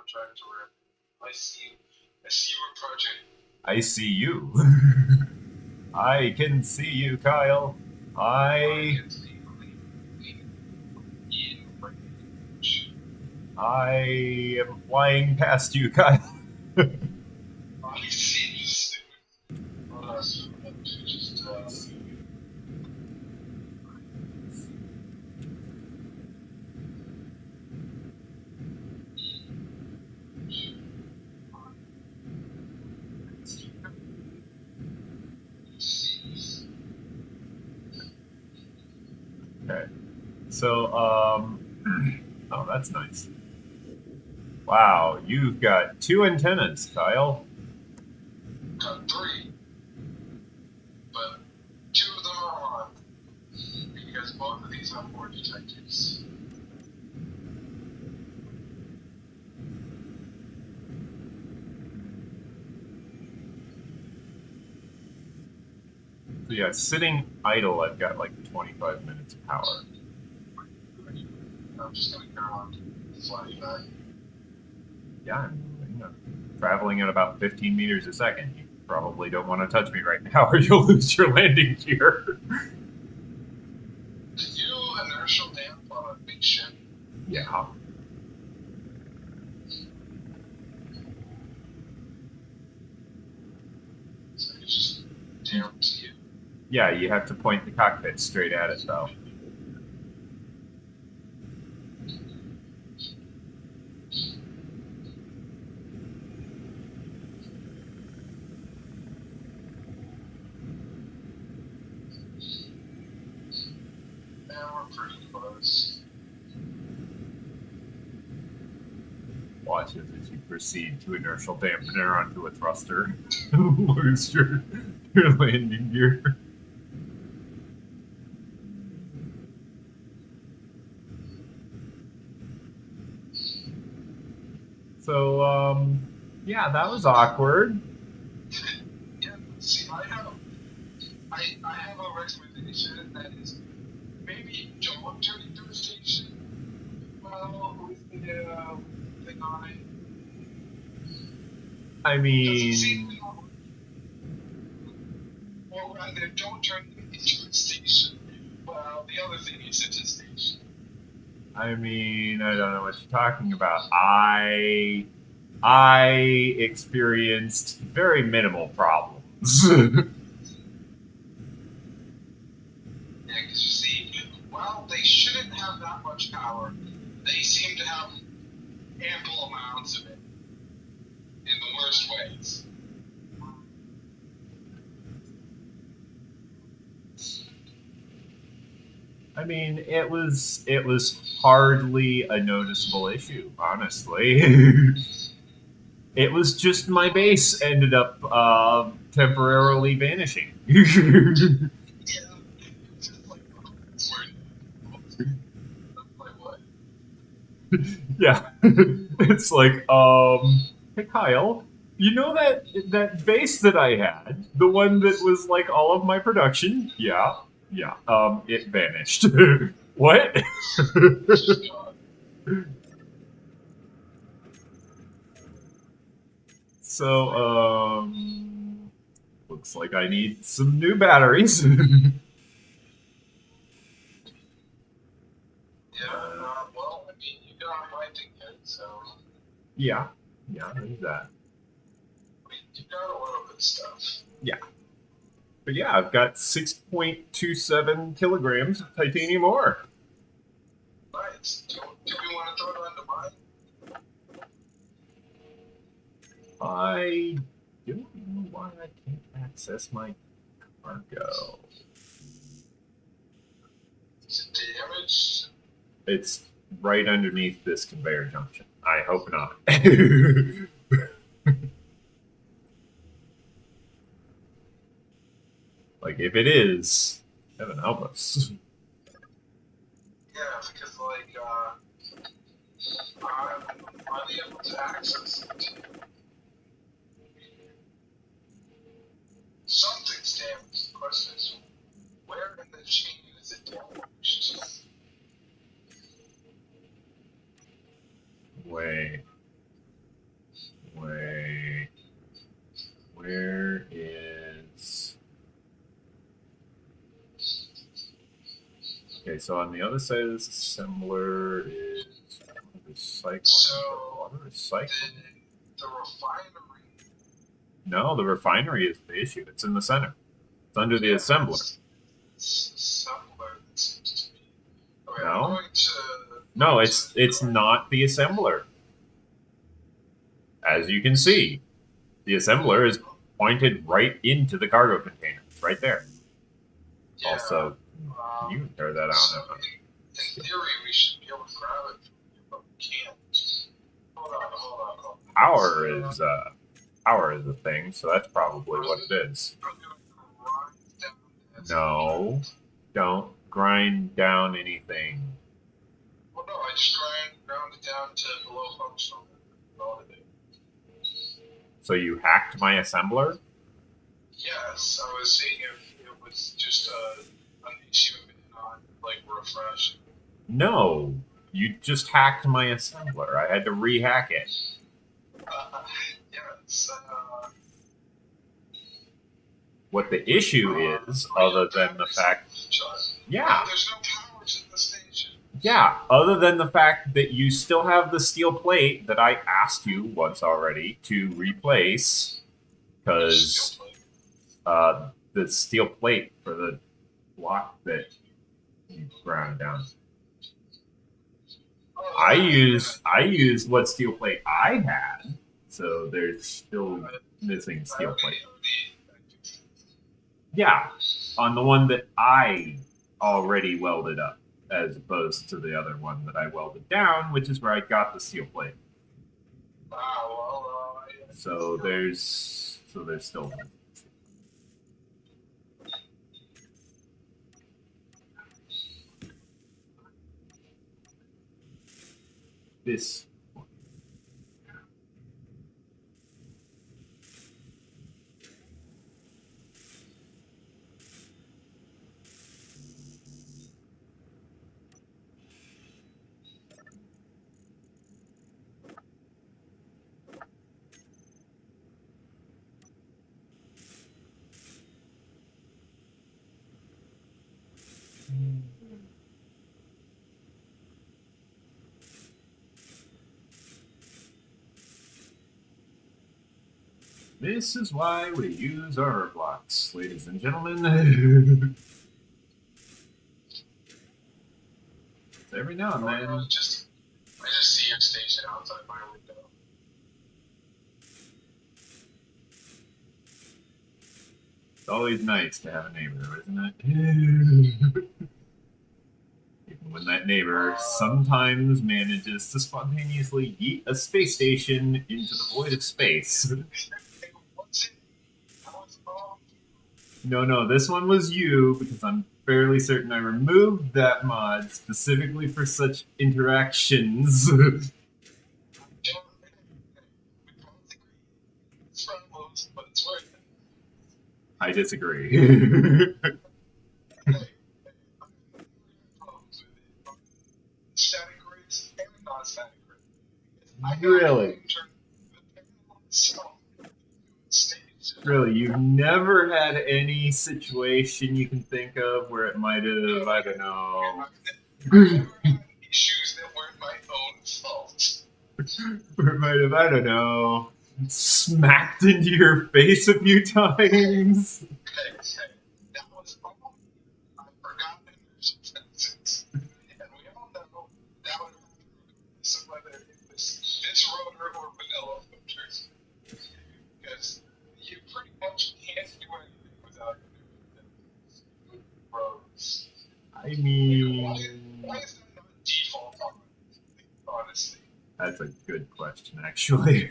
contract or I see you. I see you approaching. I see you. I can see you, Kyle. I I can see you. I am flying past you, Kyle. I see you soon. So just Okay. So, oh, that's nice. Wow, you've got two antennas, Kyle. got three, but two of them are on because both of these have more detectors. So yeah, sitting idle, I've got like 25 minutes of power. I'm just gonna go on flying back. Yeah, I'm traveling at about 15 meters a second. You probably don't want to touch me right now, or you'll lose your landing gear. Did you inertial damp on a big ship? Yeah. So you just damp to you. Yeah, you have to point the cockpit straight at it, though. Yeah, we're pretty close. Watch as you proceed to inertial dampener onto a thruster. Lose your landing gear. So, yeah, that was awkward. Yeah, see, I have a recommendation that is maybe don't turn into a station. Well, with the thing on it. I Doesn't seem mean, or rather, don't turn it into a station. Well, the other thing is it's a station. I don't know what you're talking about. I experienced very minimal problems. Yeah, because you see, well, they shouldn't have that much power. They seem to have ample amounts of it in the worst ways. I mean, it was hardly a noticeable issue, honestly. It was just my base ended up temporarily vanishing. Yeah, it's just like, like what? Yeah, it's like, hey Kyle, you know that base that I had, the one that was like all of my production? Yeah, yeah. It vanished. What? It's just gone. So, looks like I need some new batteries. Yeah, well, I mean, you got my thing yet, so Yeah, yeah, there's that. I mean, you got a lot of good stuff. Yeah, but yeah, I've got 6.27 kilograms of titanium ore. Nice. Do we want to throw it onto mine? I don't know why I can't access my cargo. Is it damaged? It's right underneath this conveyor junction. I hope not. Like, if it is, heaven help us. Yeah, because like I'm unable to access it. Something's damaged. The question is, where in the chain is it damaged? Wait. Okay, so on the other side of this assembler is recycling. So, Water recycling. the refinery. No, the refinery is the issue. It's in the center. It's under the assembler. It's assembler that seems to be. Okay, No. I'm going to. No, it's not the assembler. As you can see, the assembler is pointed right into the cargo container, right there. Yeah, Also, can you tear that out? so in theory, we should be able to grab it, but we can't. Hold on. Power is a thing, so that's probably what it is. I'm gonna grind down this. No, don't grind down anything. Well, no, I just ground it down to below functional. All it is. So you hacked my assembler? Yes, I was seeing if it was just an issue of it not like refresh. No, you just hacked my assembler. I had to rehack it. Yes. What the issue is, other than the fact, yeah, there's no powers in the station. yeah, other than the fact that you still have the steel plate that I asked you once already to replace, because the steel plate for the block that you ground down. I used what steel plate I had, so there's still missing steel plate. Yeah, on the one that I already welded up, as opposed to the other one that I welded down, which is where I got the steel plate. So there's still this. This is why we use our blocks, ladies and gentlemen. Every now and then. I just see your station outside my window. It's always nice to have a neighbor, isn't it? Even when that neighbor sometimes manages to spontaneously yeet a space station into the void of space. No, this one was you, because I'm fairly certain I removed that mod specifically for such interactions. I disagree. Static grids and non-static grids. Really? Really, you've never had any situation you can think of where it might have, I don't know. Issues that weren't my own fault. Where it might have, I don't know, smacked into your face a few times. Hey, that was all. I forgot that there's fences. And we all know that would have whether it was this rotor or vanilla filters. Because you pretty much can't do anything without your roads. I mean, why is that not default on, honestly? That's a good question, actually.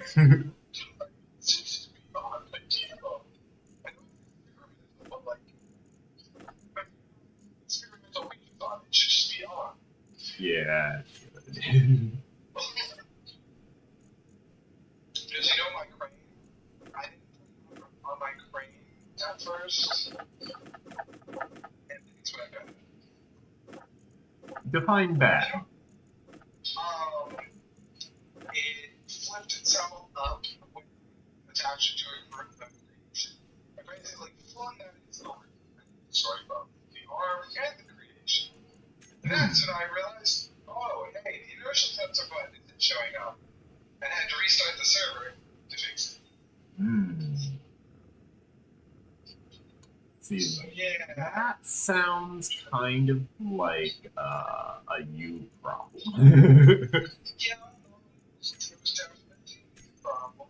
Seems to be on by default. I know but like experimental reasons on it should just be on. Yeah, it should. Because you know my crane? I didn't put it on my crane at first. And that's what I got. Define bad. It flipped itself up when attached to a group of creation. I basically flung that itself. Sorry about the arm and the creation. And that's when I realized, oh, hey, the inertial sensor button isn't showing up. And I had to restart the server to fix it. See, So, yeah. that sounds kind of like a you problem. Yeah, there was definitely a problem.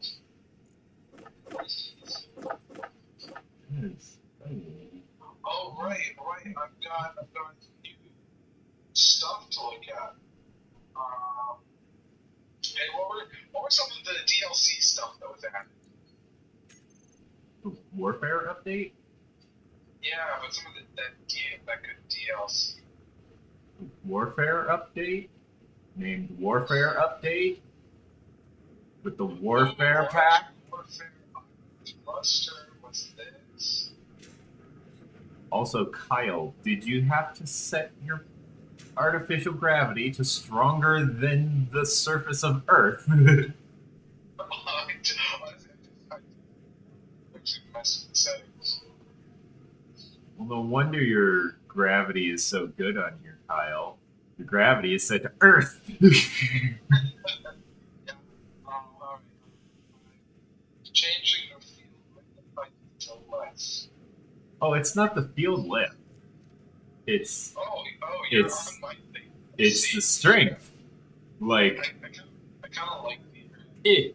Oh, right. I've got new stuff to look at. And what were some of the DLC stuff that was added? Warfare update? Yeah, but some of that good DLC. Warfare update? Named Warfare Update? With the Warfare pack? Warfare Cluster, what's this? Also, Kyle, did you have to set your artificial gravity to stronger than the surface of Earth? Well, no wonder your gravity is so good on here, Kyle. Your gravity is set to Earth. Changing the field to less. Oh, it's not the field lift. It's you're on my thing. It's the strength. Like I kind of like the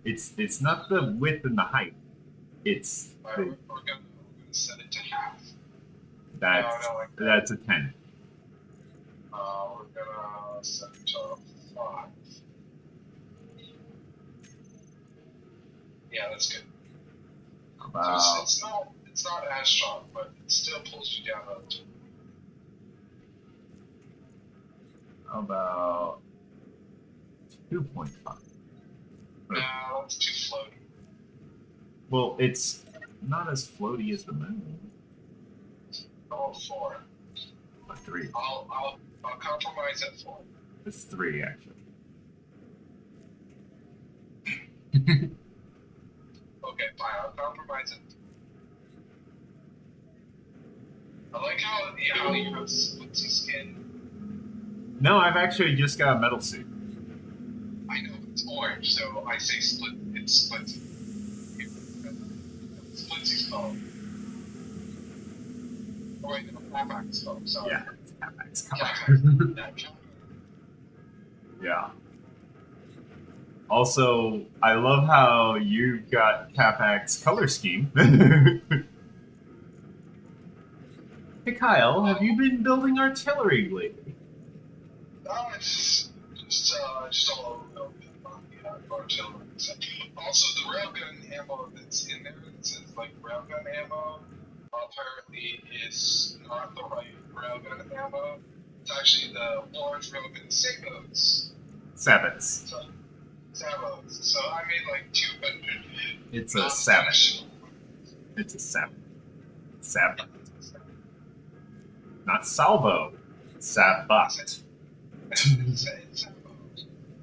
It's not the width and the height. It's we're gonna set it to half. That's a 10. We're gonna set it to 5. Yeah, that's good. It's not as strong, but it still pulls you down a little. How about 2.5? No, it's too floaty. Well, it's not as floaty as the moon. Oh, 4. A 3. I'll compromise at 4. It's 3 actually. Okay, fine. I'll compromise it. I like how you have splitsy skin. No, I've actually just got a metal suit. I know it's orange, so I say split. It's splitsy. Split phone. Oh wait, no, Apex phone. Sorry. Yeah, it's Apex color. Yeah. Also, I love how you've got Capac's color scheme. Hey Kyle, have you been building artillery lately? No, it's just all over artillery. Also, the railgun ammo that's in there, it says like railgun ammo, apparently is not the right railgun ammo. It's actually the large railgun Sabos. Sabbaths. Sabos. So I made like 200. It's a Sabbath. It's a Sabbath. Sabbath. Not salvo. Sabbat.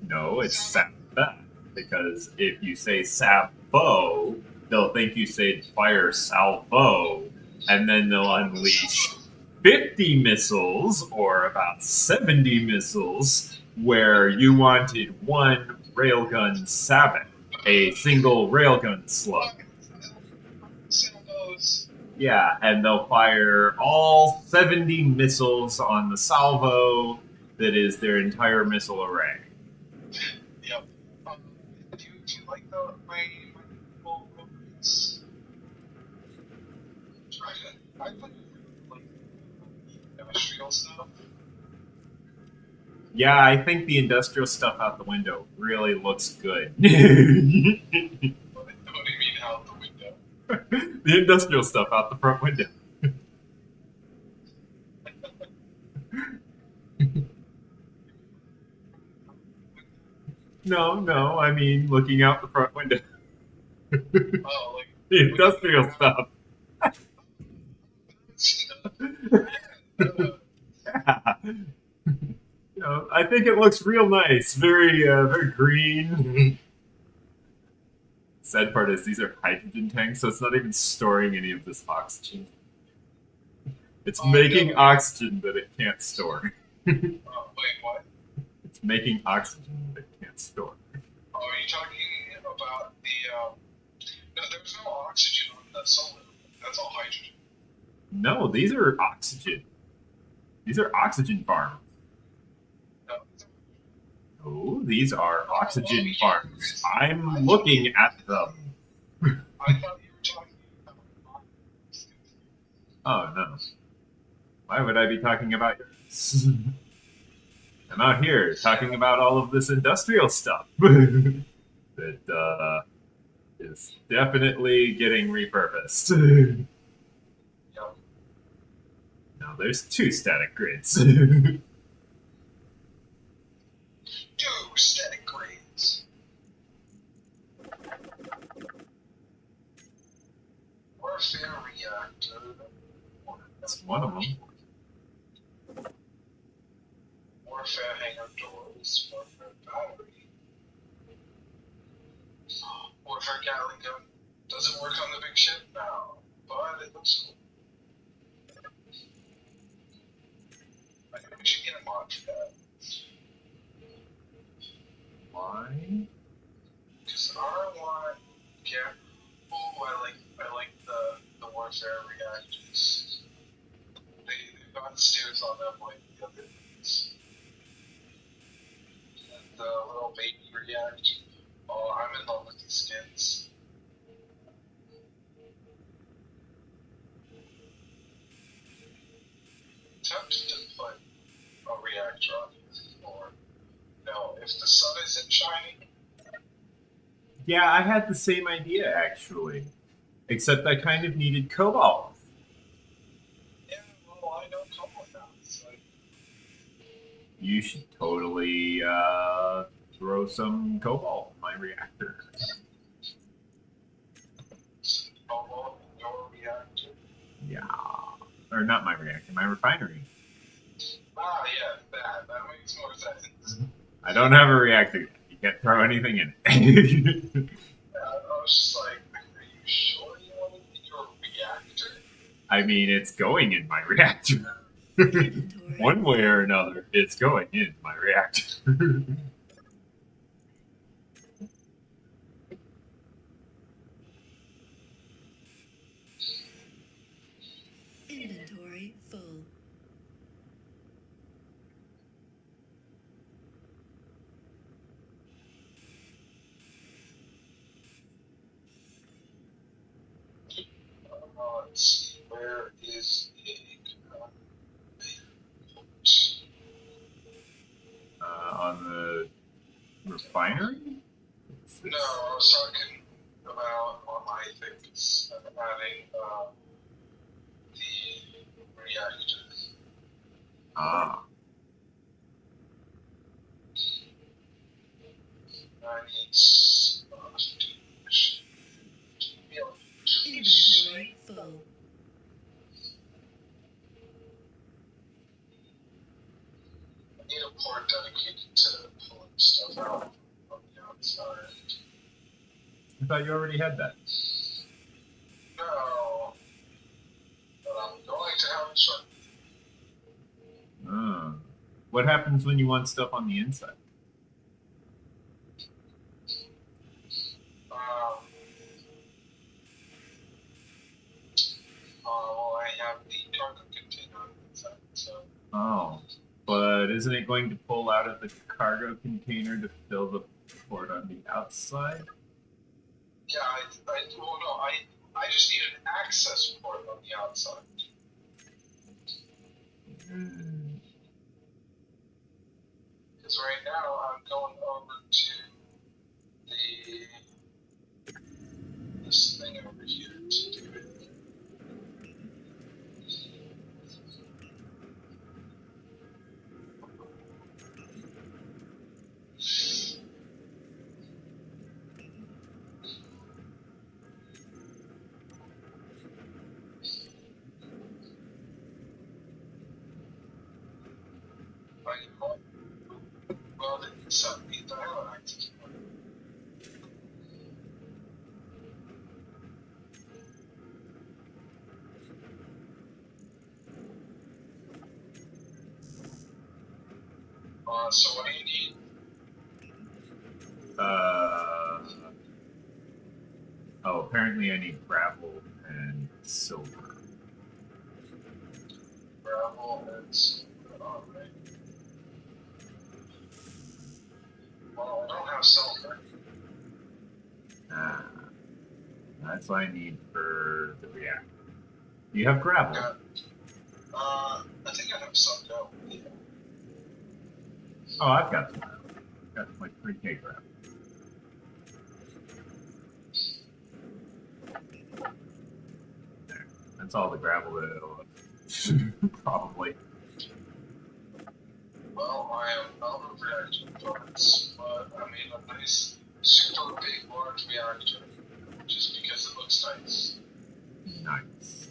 No, it's Sabbath. Because if you say salvo, they'll think you said fire salvo, and then they'll unleash 50 missiles or about 70 missiles where you wanted one railgun Sabbath, a single railgun slug. Yeah, and they'll fire all 70 missiles on the salvo that is their entire missile array. Yep. Do you like my full robots? I put like industrial stuff. Yeah, I think the industrial stuff out the window really looks good. What do you mean out the window? The industrial stuff out the front window. No, I mean looking out the front window. Oh, like the industrial stuff. Yeah. You know, I think it looks real nice. Very green. Sad part is these are hydrogen tanks, so it's not even storing any of this oxygen. It's making oxygen that it can't store. Wait, what? It's making oxygen that it can't store. Oh, are you talking about the, no, there's no oxygen on the solar. That's all hydrogen. No, these are oxygen. These are oxygen farms. No. Oh, these are oxygen farms. I'm looking at them. I thought you were talking about oxygen. Oh, no. Why would I be talking about yours? I'm out here talking about all of this industrial stuff that is definitely getting repurposed. Yep. Now, there's 2 static grids. 2 static grades. Warfare reactor. That's one of them. Warfare hangar doors. Warfare battery. Warfare Gatling gun. Doesn't work on the big ship now, but it looks cool. I think we should get a mod for that. Why? Because I want I like the warfare reactors. They've got stairs on them like the other things. And the little baby reactor. Oh, I'm in love with these skins. Tempted to put a reactor on this, or no, if the sun isn't shining. Yeah, I had the same idea actually, except I kind of needed cobalt. Yeah, well, I don't come with that. So. You should totally throw some cobalt in my reactor. Cobalt in your reactor? Yeah. Or not my reactor, my refinery. Ah, yeah, that makes more sense. I don't have a reactor yet. You can't throw anything in it. Yeah, I was just like, are you sure you want it in your reactor? I mean, it's going in my reactor. One way or another, it's going in my reactor. Inventory full. Let's see, where is it? On the refinery? No, I was talking about on my things, adding the reactors. Ah. I need Inventory full. I need a port dedicated to pulling stuff out from the outside. I thought you already had that. No, but I'm going to have it shortly. What happens when you want stuff on the inside? Well, I have the cargo container on the inside, so. Oh, but isn't it going to pull out of the cargo container to fill the port on the outside? Yeah, I just need an access port on the outside. Because right now I'm going over to this thing over here to do it. Well, then some people have an access point. So what do you need? Oh, apparently I need gravel and silver. Gravel and silver. Alright. Well, I don't have silver. That's what I need for the reactor. Do you have gravel? I think I have some dough. Yeah. Oh, I've got some. I've got like 3K gravel. There. That's all the gravel that it'll probably. Well, I am out of reactor parts, but I mean a nice, super big, large reactor, just because it looks nice. Nice.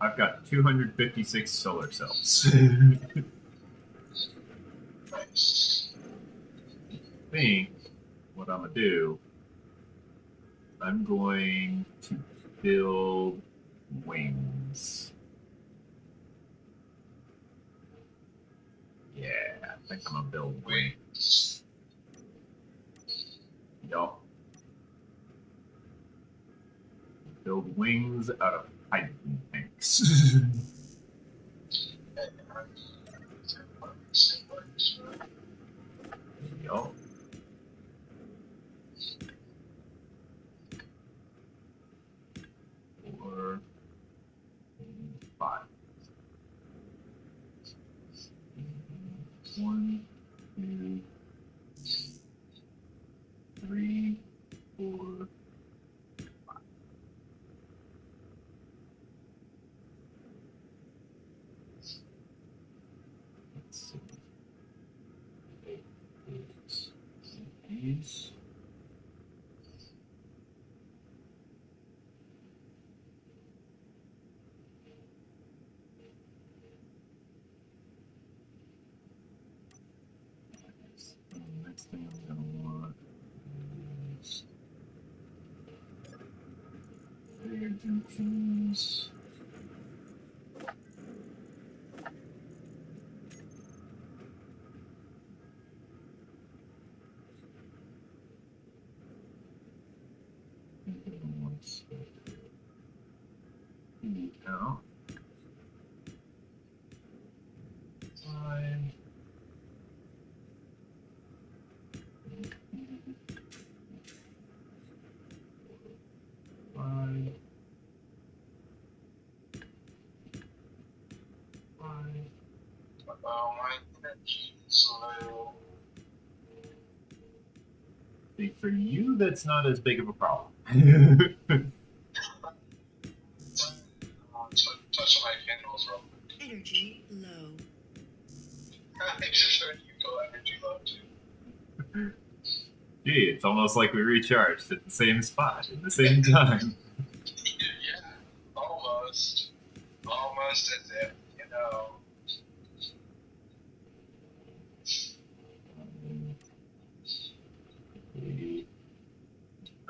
I've got 256 solar cells. Nice. I think what I'm gonna do, I'm going to build wings. Yeah, I think I'm gonna build wings. Yup. Build wings out of hydrogen tanks. Yup. Four, five. 1, 2, 3, 4. Let's see. 8, 8. These. Next thing I'm gonna want is air junctions. Out. 5. 5. 5. My energy soil. See, for you, that's not as big of a problem. Touch my candles real quick. Energy low. Just you go energy low too. Gee, it's almost like we recharged at the same spot at the same time. Yeah, almost. Almost as if, you know.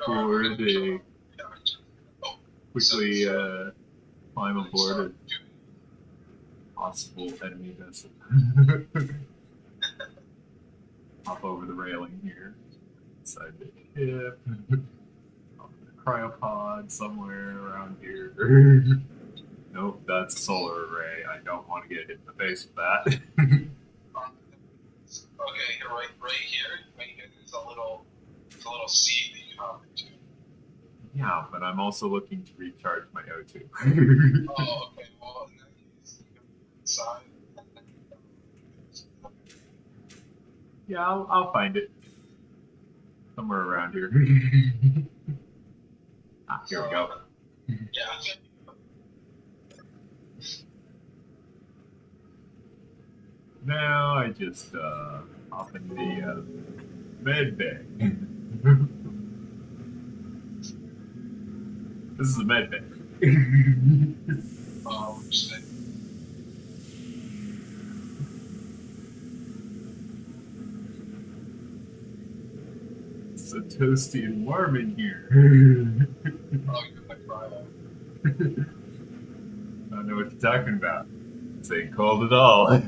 Board a Oh, quickly climb aboard a possible enemy vessel. Hop over the railing here. Inside the ship. On the cryopod somewhere around here. Nope, that's a solar array. I don't want to get hit in the face with that. Okay, right here is a little seed that you can hop into. Yeah, but I'm also looking to recharge my O2. Oh, okay. Well, in that case, you can inside. Yeah, I'll find it. Somewhere around here. Here we go. Yeah. Now I just hop in the med bay. This is a med bay. It's so toasty and warm in here. Oh, you're like cryo. I don't know what you're talking about. This ain't cold at all.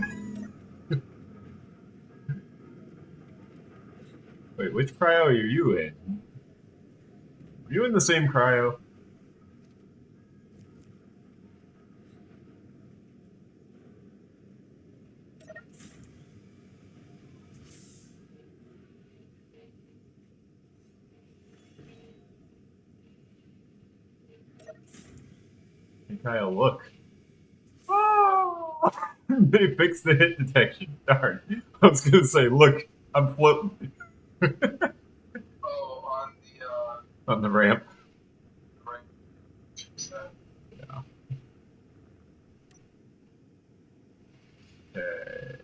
Wait, which cryo are you in? Are you in the same cryo? Hey, Kyle, look. Oh! They fixed the hit detection. Darn. I was gonna say, look, I'm floating Oh, on on the ramp. right. Yeah. Okay.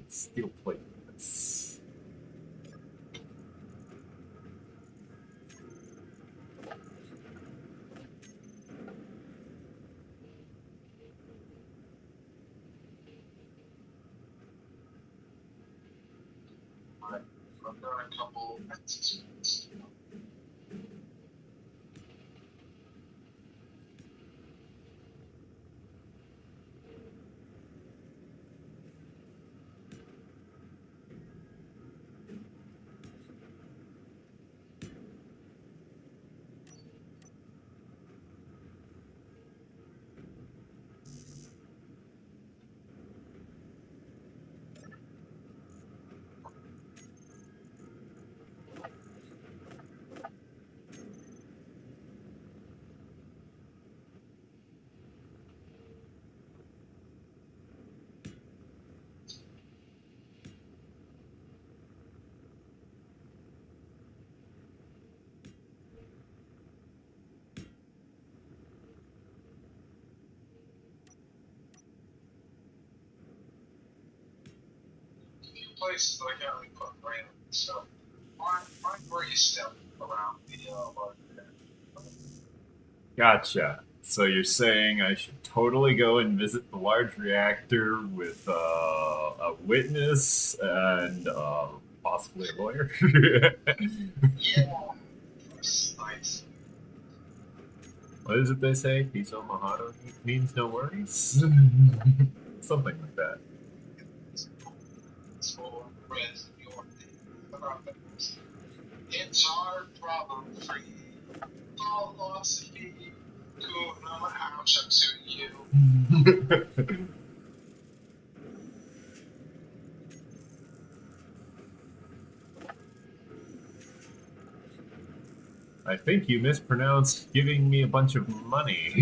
Steel plate this. I've done a couple Nexus. A few places that I can't really put random stuff. Find where you step around the large Gotcha. So you're saying I should totally go and visit the large reactor with a witness and possibly a lawyer? Yeah. Nice. What is it they say? Piso Mojado means no worries? Something like that. It's for friends of your thing. It's our problem free philosophy. Kuna house up to you. I think you mispronounced giving me a bunch of money.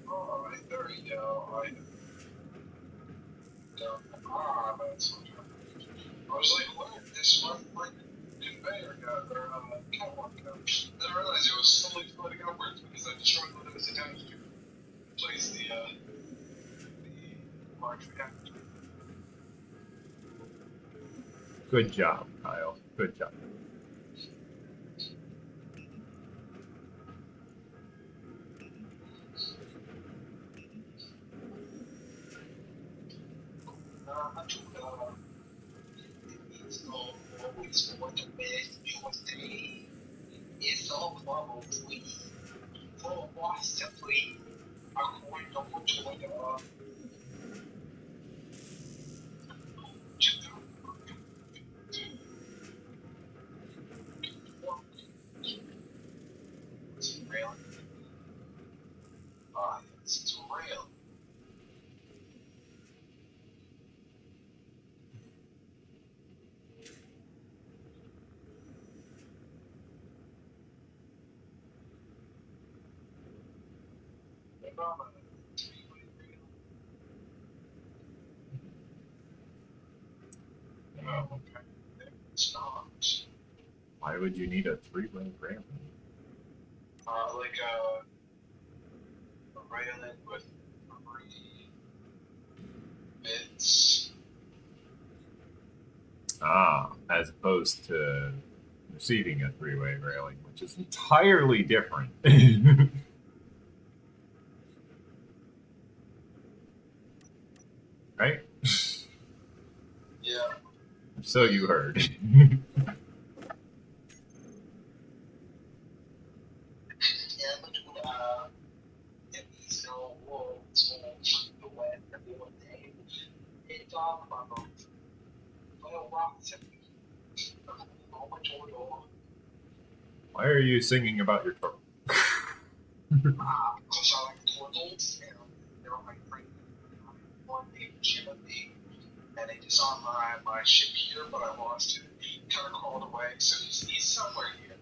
Alright, there you go. That's what I was like, what? This one, like, conveyor got, or, catwalk got. Then I realized it was slowly floating upwards because I destroyed what it was attached to. Place the large reactor. Good job, Kyle. Good job. It's always for the best USA. It's all probably for possibly according to what it's real. It's real. Oh, okay. It's not. Why would you need a three-way ramp? Like a railing with three As opposed to receiving a three-way railing, which is entirely different. Right? Yeah. So you heard. And N.E.X.U.S the web every one day. They talk about Why are you singing about your turtle? because I like turtles and they're my friend. One named Jimmy, and it is on my ship here, but I lost it. He kind of crawled away, so he's somewhere here.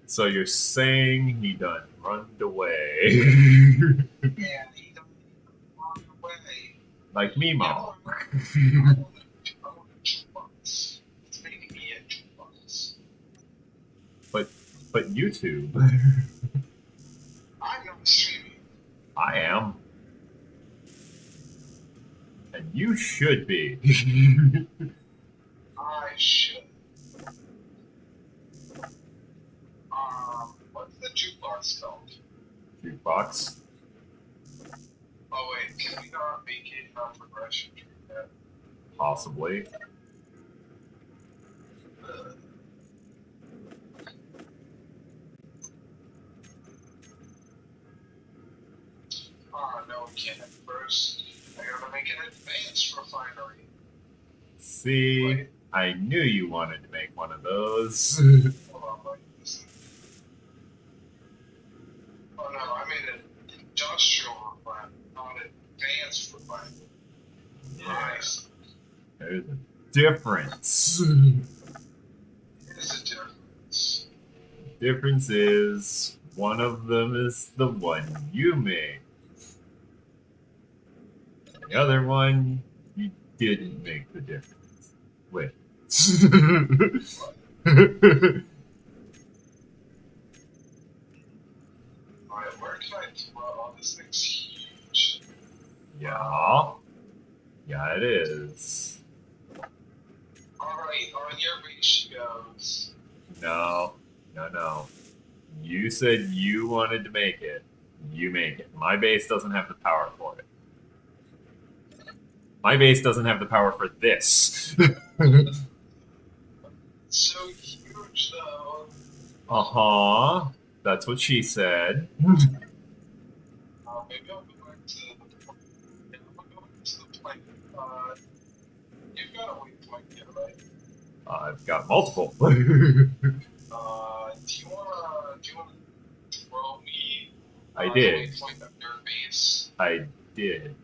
So you're saying he done runned away. Yeah, he done run away. Like Mimo. I want a jukebox. It's making me a jukebox. But YouTube. I'm not streaming. I am. And you should be. I should. What's the jukebox called? Jukebox? Oh wait, can we not make it on progression tree yet? Possibly. No, we can't. First, I gotta make an advanced refinery. See, Wait. I knew you wanted to make one of those. Hold on, like this. Oh no, I made an industrial refinery, not an advanced refinery. Nice. There's a difference. There's a difference. Difference is one of them is the one you made. The other one, you didn't make the difference with. Alright, where can I throw? Oh, this thing's huge. Yeah. Yeah, it is. Alright, on your base she goes. No. No. You said you wanted to make it. You make it. My base doesn't have the power for it. My base doesn't have the power for this. So huge though. Uh-huh. That's what she said. Maybe I'll go back to the plane. You've got a waypoint here, right? I've got multiple. Do you wanna throw me I did. a waypoint of your base? I did.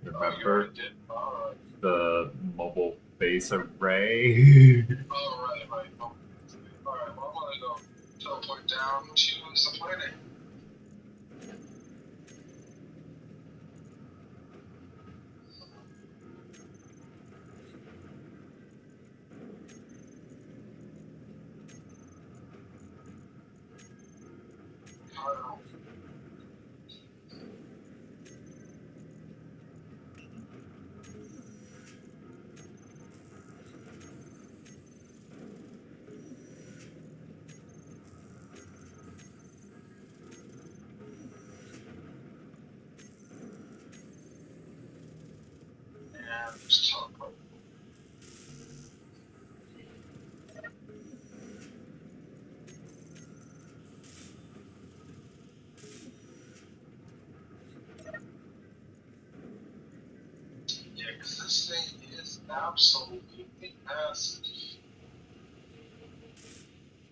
You Remember already did. Alright. the mobile base array? Alright. Alright, well I'm gonna go teleport down to the planet. Kyle. And just teleport. Yeah, because this thing is absolutely massive.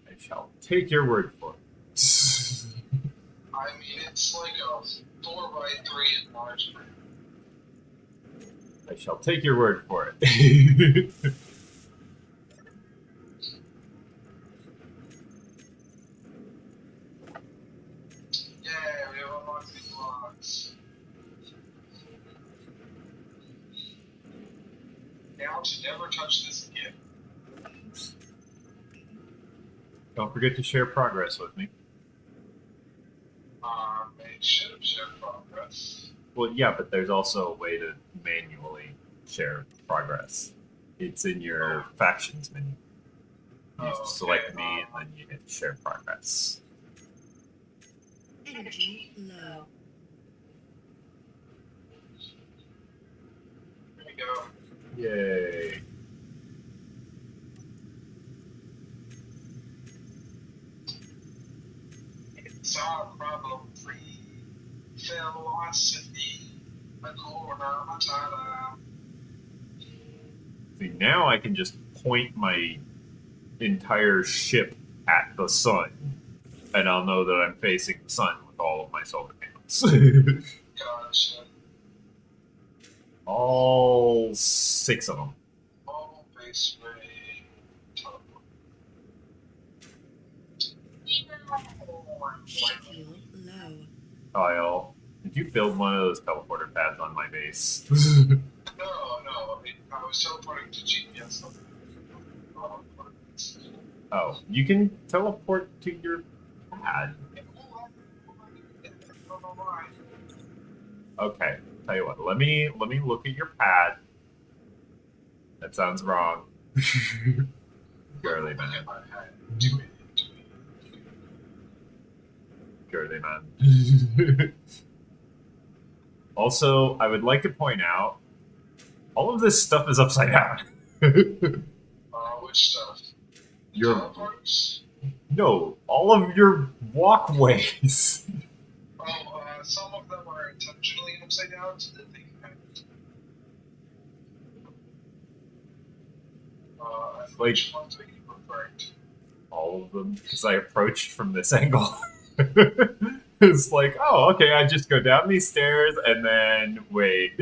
I shall take your word for it. I mean, it's like a 4x3 enlargement. I shall take your word for it. Yeah, we have unlocked the blocks. Now to never touch this again. Don't forget to share progress with me. It should have shared progress. Well, yeah, but there's also a way to manually share progress. It's in your factions menu. You Oh, select okay. me, and then you hit share progress. Energy low. Here we go. Yay. It's our problem-free philosophy. Hakuna Matata. See, now I can just point my entire ship at the sun, and I'll know that I'm facing the sun with all of my solar panels. Gotcha. All 6 of them. All base ray. Fuel low. Kyle, did you build one of those teleporter pads on my base? No. I was teleporting to GPS. Oh, you can teleport to your pad. Okay, tell you what. Let me look at your pad. That sounds wrong. Girly man. Girly man. Also, I would like to point out, all of this stuff is upside down. Which stuff? Your Teleports? no, all of your walkways. Some of them are intentionally upside down so that they can which ones are you referring to? All of them, because I approached from this angle. It's like, oh, okay, I just go down these stairs and then wait.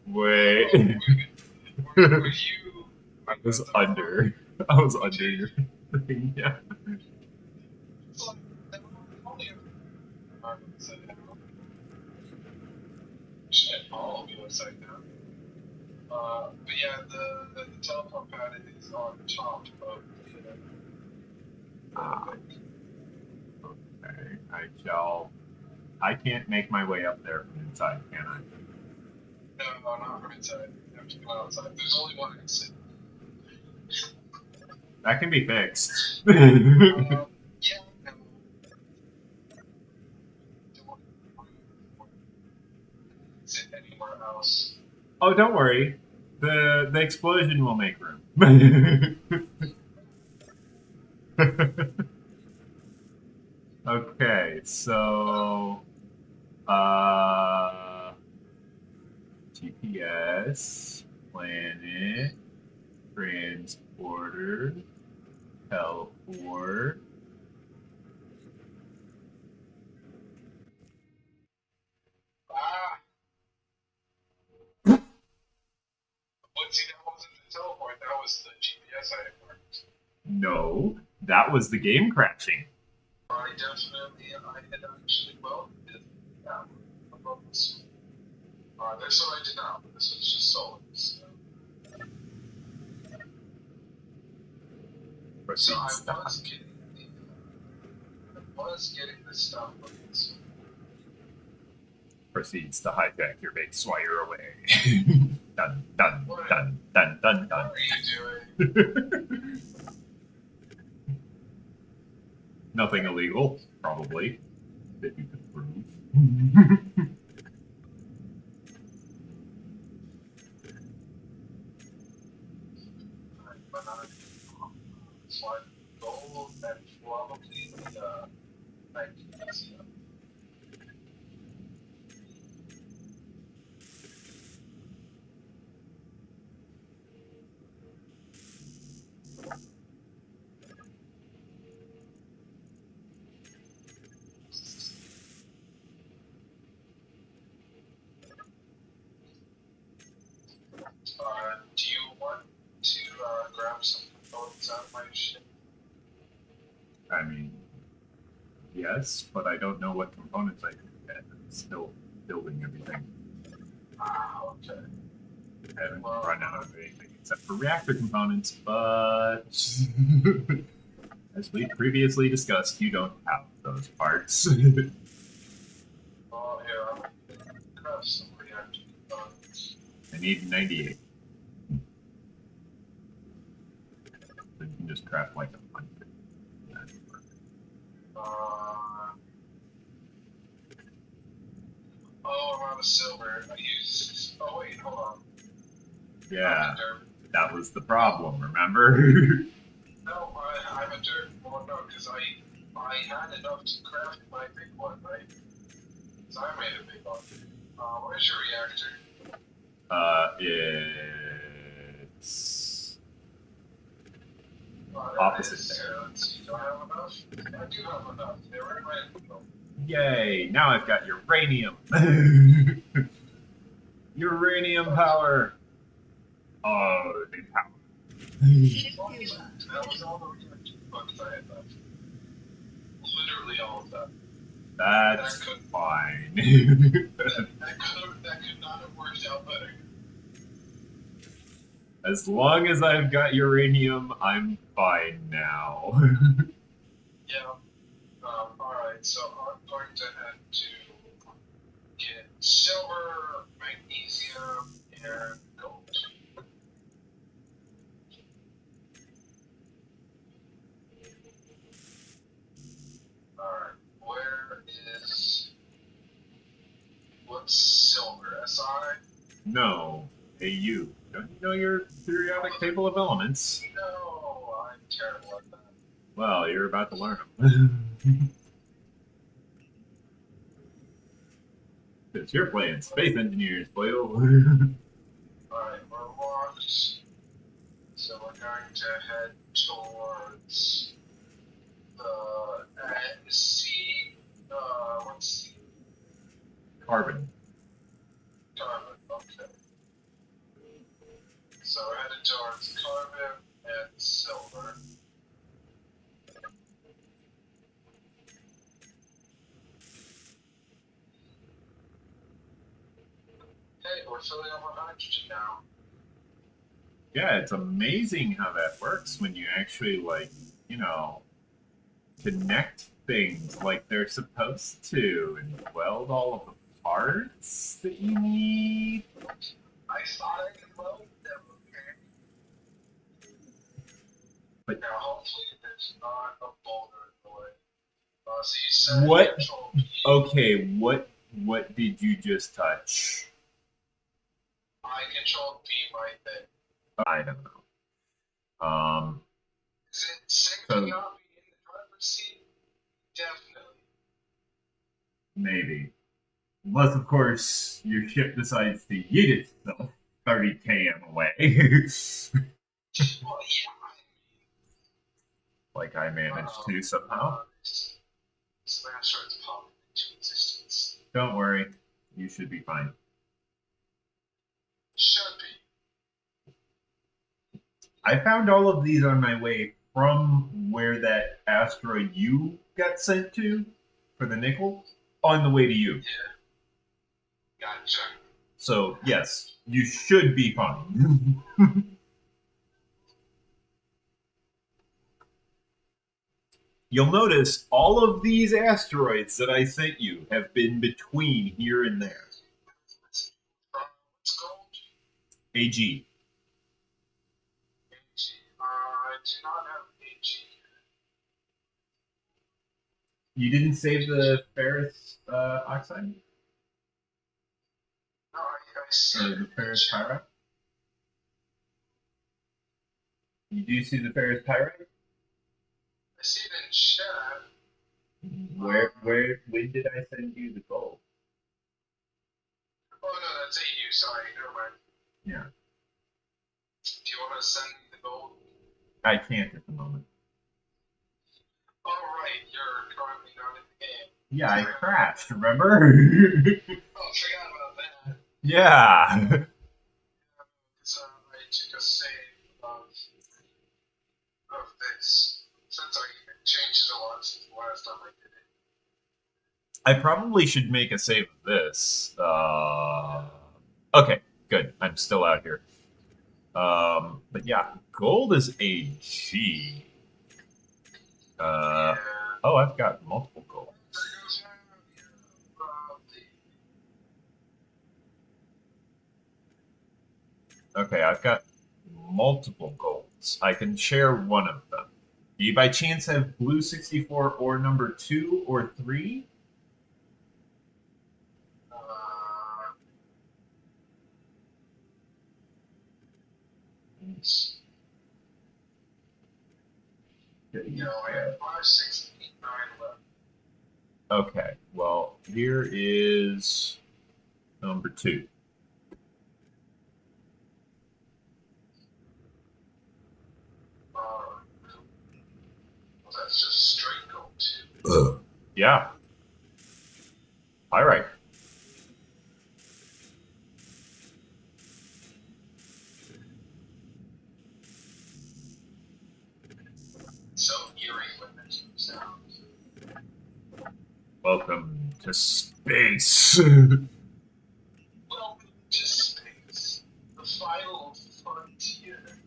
Wait. Were you... I was under your thing, yeah. It's like, they were only upside down. Shit, all of you upside down. But yeah, the teleport pad is on top of the Okay, I can't make my way up there from inside, can I? No, not from inside. You have to go outside. There's only one exit. That can be fixed. Yeah, no. Is it anywhere else? Oh, don't worry. The explosion will make room. Okay, so GPS, planet, transporter, teleport. But see, that wasn't the teleport, that was the GPS I had marked. No, that was the game crashing. I had actually, well, did that one above this one. This one I did not, but this one's just solid. So I was getting the stuff from this one. Proceeds to hijack your base while you're away. Dun, dun, dun, dun, dun, dun. What are you doing? Nothing illegal, probably, that you could prove. Slide gold and probably the magnesium. Do you want to grab some components out of my ship? I mean, yes, but I don't know what components I can get. I'm still building everything. Okay. I haven't run out of anything except for reactor components, but as we previously discussed, you don't have those parts. Oh, here, I'll grab some reactor components. I need 98. craft like 100. Oh, I'm out of silver. I used. Oh wait, hold on. Yeah, that was the problem. Remember? No, I'm a dirt. Well, no, because I had enough to craft my big one, right? So I made a big one. Where's your reactor? It's There opposite it is. there. Let's see. Do I have enough? I do have enough. They were in my info. Yay! Now I've got uranium. Uranium power. Oh, big power. That was all the reactor bugs I had left. Literally all of them. That's fine. That could not have worked out better. As long as I've got uranium, I'm fine now. Yeah. Alright, so I'm going to head to get silver, magnesium, and gold. Alright, where is... What's silver? SI? No, AU. Don't you know your periodic table of elements? No, I'm terrible at that. Well, you're about to learn them. Because you're playing Space Engineers, Boyle. Alright, we're locked. So we're going to head towards the C. What's C? Carbon. Carbon. Okay. So we're headed towards carbon and silver. Hey, we're filling up on hydrogen now. Yeah, it's amazing how that works when you actually, like, you know, connect things like they're supposed to and weld all of the parts that you need. I thought I could weld them, okay? But now, hopefully, there's not a boulder in the way. So you said what? Control P. Okay, what did you just touch? I controlled P my thing. I don't know. Is it sick So- to not be in the driver's seat? Definitely. Maybe. Unless, of course, your ship decides to yeet itself 30 km away. Well, yeah. Like I managed to somehow. Some asteroids popping into existence. Don't worry, you should be fine. Should be. I found all of these on my way from where that asteroid you got sent to for the nickel on the way to you. Yeah. Gotcha. So, yes, you should be fine. You'll notice all of these asteroids that I sent you have been between here and there. What's gold? AG. AG. I do not have AG. You didn't save the ferrous oxide? No, I see Or the ferrous pyrite? You do see the ferrous pyrite? I see it in chat. When did I send you the gold? Oh no, that's AU. Sorry, never mind. Yeah. Do you want to send me the gold? I can't at the moment. Oh right, you're currently not in the game. Yeah, I crashed, remember? Oh, forgot about that. Yeah. So I took a save of this since I changed it a lot since the last time I did it. I probably should make a save of this. Okay, good. I'm still out here. But yeah, gold is AG. Yeah. Oh, I've got multiple golds. Okay, I've got multiple golds. I can share one of them. Do you by chance have blue 64 or number 2 or 3? I have 5, 6, 8, 9 left. Okay, well, here is number 2. Well, that's just straight gold 2. Yeah. All right. So eerie when that sounds. Welcome to space. Welcome to space, the final frontier.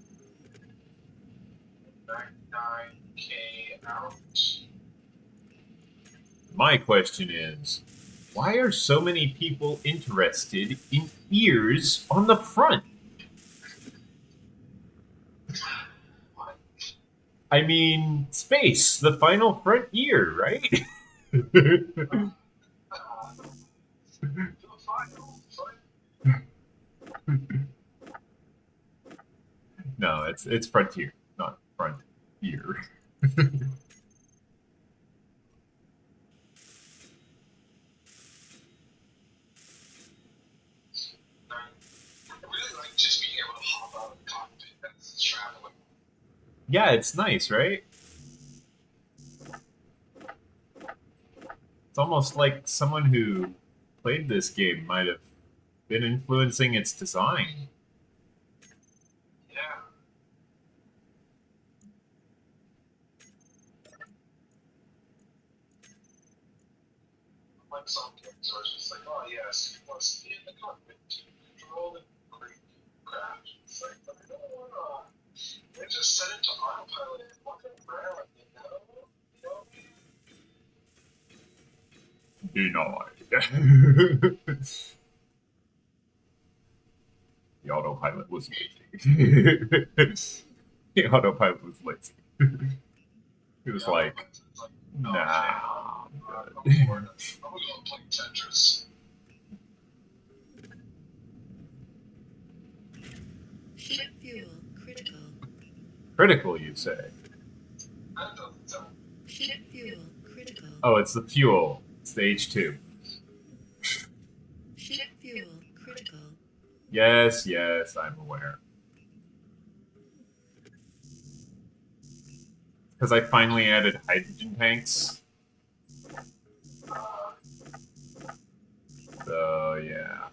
99K out. My question is, why are so many people interested in ears on the front? What? I mean, space, the final frontier, right? The final frontier. No, it's frontier, not front ear. I really like just being able to hop out of the cockpit as traveling. Yeah, it's nice, right? It's almost like someone who played this game might have been influencing its design. Yeah. Like some games where it's just like, oh yes, you want to be in the cockpit to control the craft. It's like, but I don't want to. They just set it to autopilot and walk around, you know? Denied. The autopilot was lazy. The autopilot was lazy. He was like, no, nah, I'm I'm gonna good. go play Tetris. Ship fuel critical. Critical, you say? That doesn't sound. Ship fuel critical. Oh, it's the fuel. It's the H2. Ship fuel critical. Yes, yes, I'm aware. Because I finally added hydrogen tanks. So, yeah.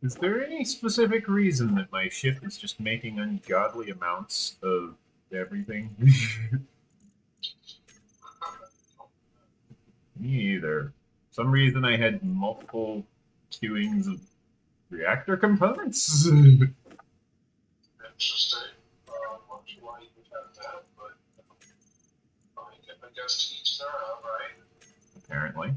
Is there any specific reason that my ship is just making ungodly amounts of everything? Me either. For some reason I had multiple queuings of reactor components. Interesting. Not sure why you would have that, but I guess to each their own, right? Apparently.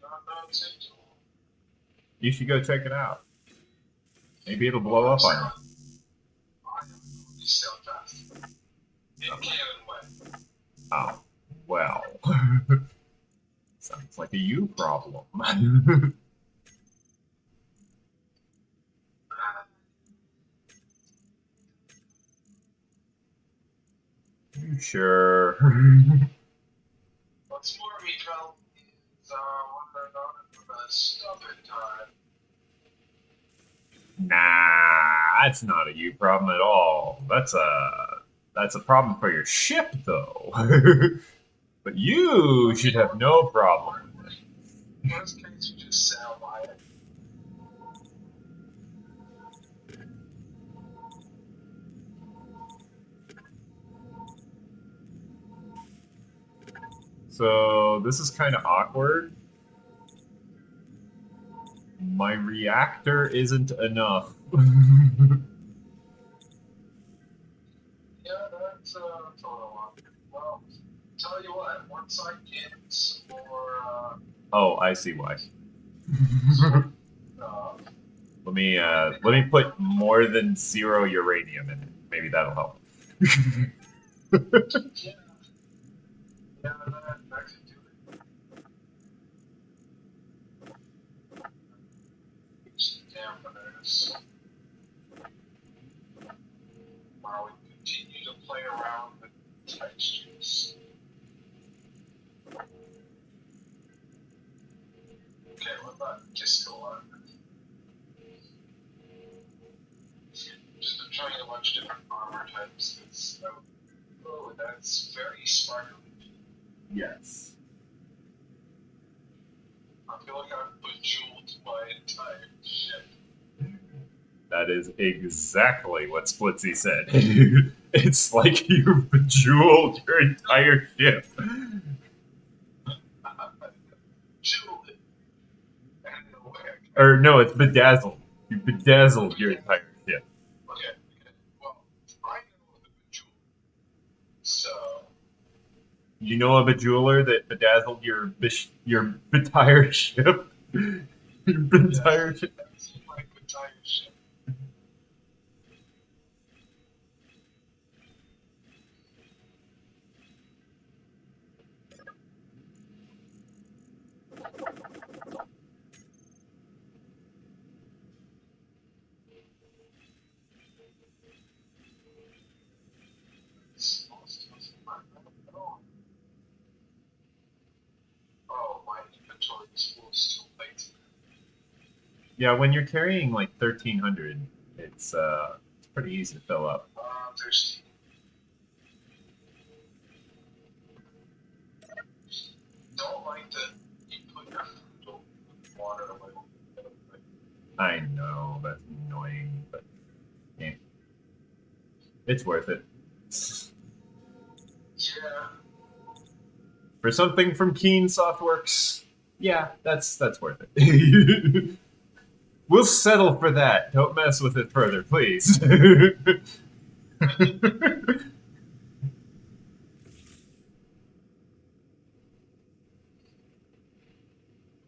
Not too. You should go check it out. Maybe it'll blow up on you. I am so fast. In cannon way. Oh, well. Sounds like a you problem. Sure. What's more, me trouble is whether or not I'm gonna stop in time. Nah, that's not a you problem at all. That's a problem for your ship, though. But you should have no problem with it. Worst case, you just sound like it. So this is kind of awkward. My reactor isn't enough. Yeah, that's a little awkward. Well, tell you what, once I get some more, Oh, I see why. uh, Let me put more than 0 uranium in it. Maybe that'll help. yeah, that could do it. Dampeners. While we continue to play around with textures. Okay, what about disco art? Just been trying a bunch of different armor types. Oh, that's very sparkly. Yes. I feel like I've bejeweled my entire ship. That is exactly what Splitsy said. It's like you've bejeweled your entire ship. Jeweled it. And the wick. Or no, it's bedazzled. You bedazzled your entire ship. Okay. Well, I know the bejeweled. So. You know of a jeweler that bedazzled your entire ship? Your entire ship. That's my entire ship. Oh, my inventory is full of steel plates. Yeah, when you're carrying like 1,300, it's pretty easy to fill up. Thirsty. Don't like that you put your food with water away. I know that's annoying, but eh. It's worth it. Yeah. For something from Keen Softworks, yeah, that's worth it. We'll settle for that. Don't mess with it further, please.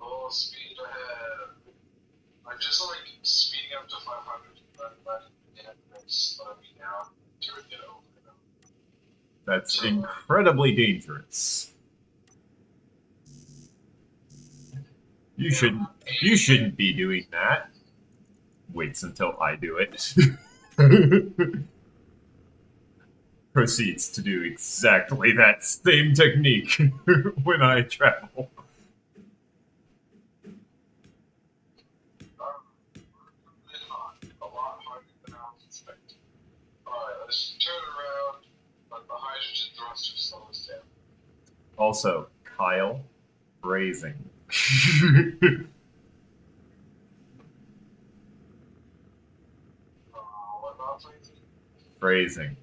Oh, speed ahead. I'm just like speeding up to 500, but it's slowing me down to get over it. That's incredibly dangerous. You shouldn't be doing that. Waits until I do it. Proceeds to do exactly that same technique when I travel. A lot harder than I was expecting. Alright, let's turn around, let the hydrogen thruster slow us down. Also, Kyle, phrasing. What about phrasing? Phrasing.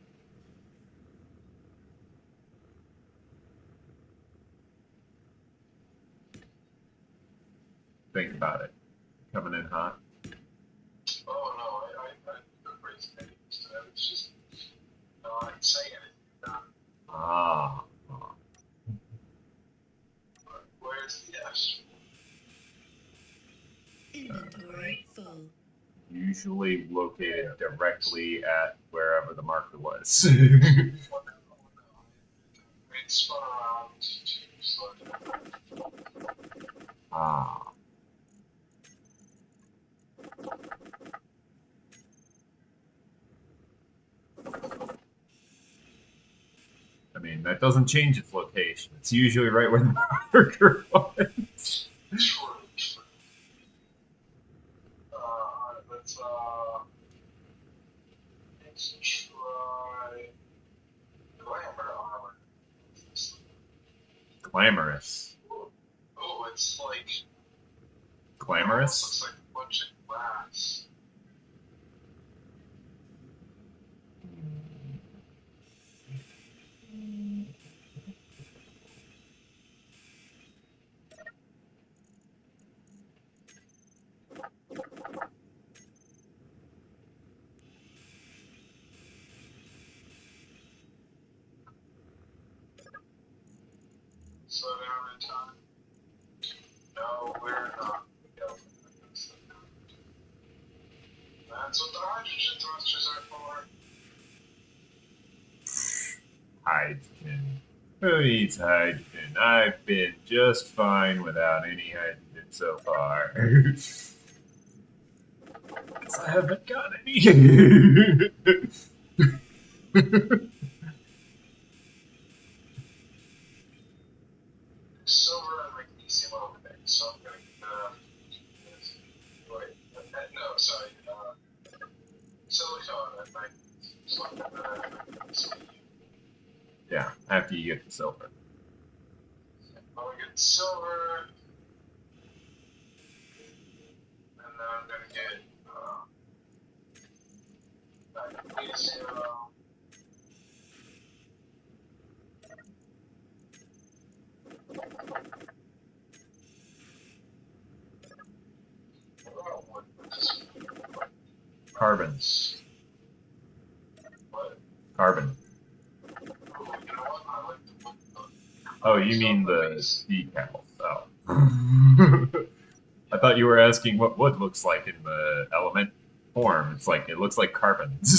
Think about it. Coming in hot. Oh no, I put phrasing instead. It's just, no, I didn't say anything. Ah. Where's the S? Inventory full. Usually located directly at wherever the marker was. It spun around to slow down. Ah. I That doesn't change its location. It's usually right where the marker was. True. Alright, let's try glamour armor. Glamorous. Oh, it's like Glamorous? looks like a bunch of glass. Slow down in time. No, we're not. That's what the hydrogen thrusters are for. Hydrogen. Who needs hydrogen? I've been just fine without any hydrogen so far. Because I haven't got any. Silver and magnesium over there, so I'm gonna wait, no, sorry, silicone and magnesium. So I'm gonna Yeah, after you get the silver. I'll get silver, and then I'm gonna get magnesium. Carbon. What? Carbon. Oh, you know what? I like to put the Oh, you mean the decals. Oh. I thought you were asking what wood looks like in the element form. It's like, it looks like carbon. You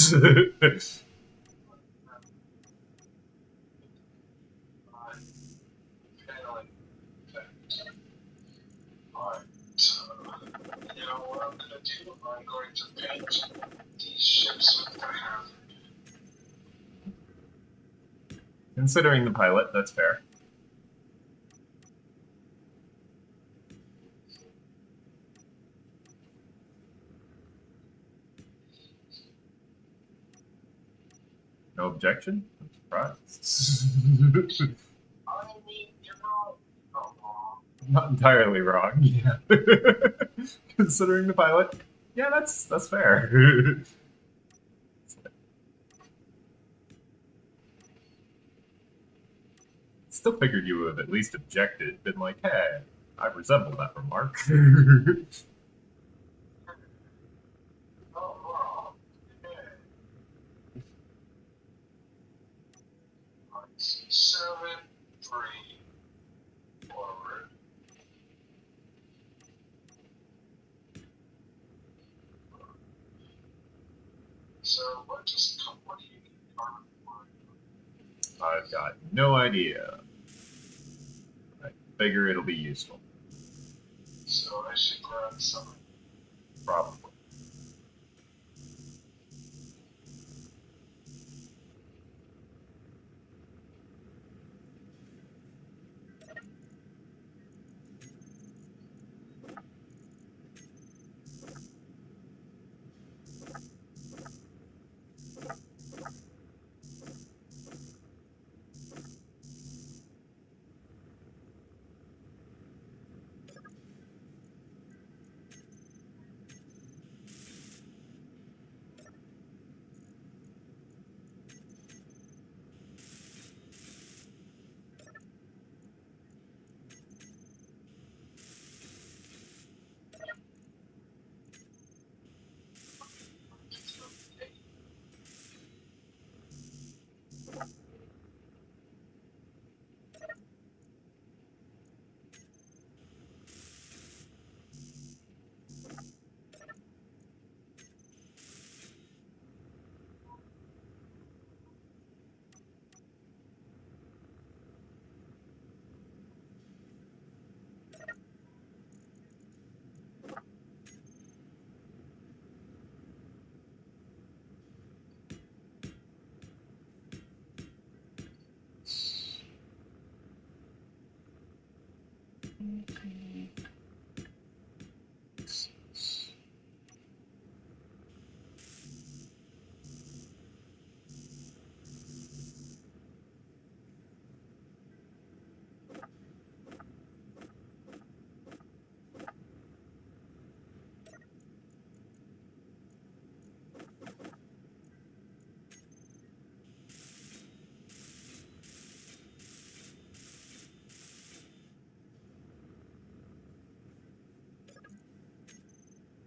know what I'm gonna do? I'm going to paint these ships with the hazard. Considering the pilot, that's fair. No objection? I'm surprised. I mean, you're not wrong. Not entirely wrong. Yeah. Considering the pilot, yeah, that's fair. Still figured you would have at least objected, been like, hey, I resemble that remark. Not wrong. Yeah. 7, 3, forward. So, what do you need carbon for? I've got no idea. I figure it'll be useful. So, I should grab some. Probably.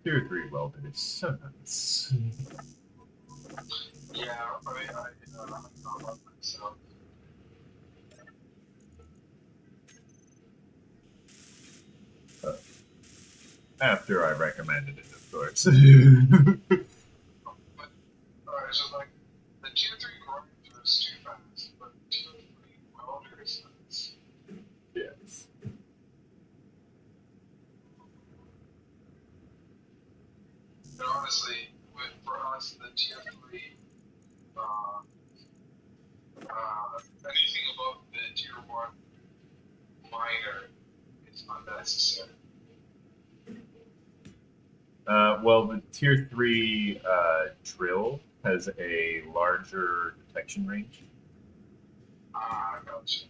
Tier 3 welded is so nice. Yeah, I mean, I thought about myself. After I recommended it, of course. But, alright, so like, the tier 3 grinder is too fast, but tier 3 welder is nuts. Yes. And honestly, for us, the tier 3, anything above the tier 1 minor is unnecessary. Well, the tier 3 drill has a larger detection range. Ah, I gotcha.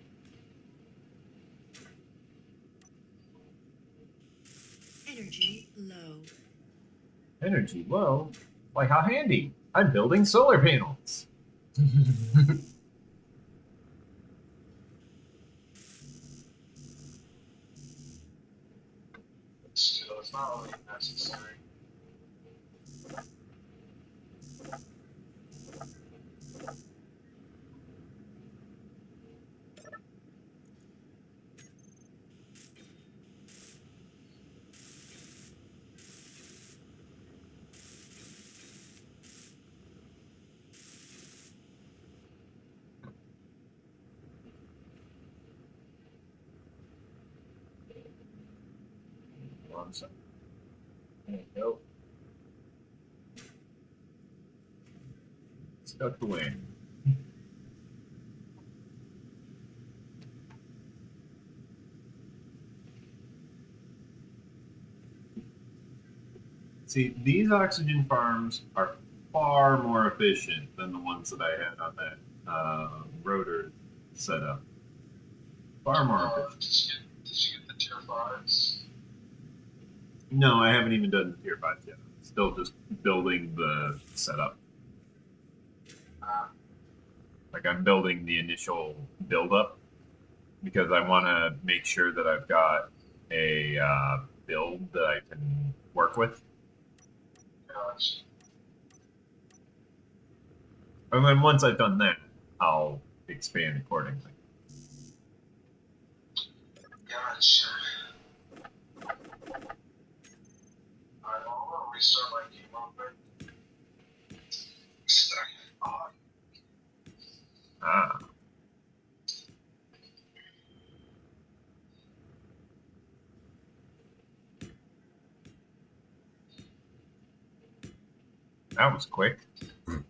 Energy low. Energy low? Why, how handy! I'm building solar panels! But still, it's not really necessary. One second. There you go. Stuck away. See, these oxygen farms are far more efficient than the ones that I had on that rotor setup. Far more efficient. Did you get the tier 5s? No, I haven't even done tier 5 yet. Still just building the setup. Like, I'm building the initial build-up because I want to make sure that I've got a build that I can work with. Gotcha. And then once I've done that, I'll expand accordingly. Gotcha. Alright, well, I'm gonna restart my game real quick. Sorry. Ah. That was quick. Apparently,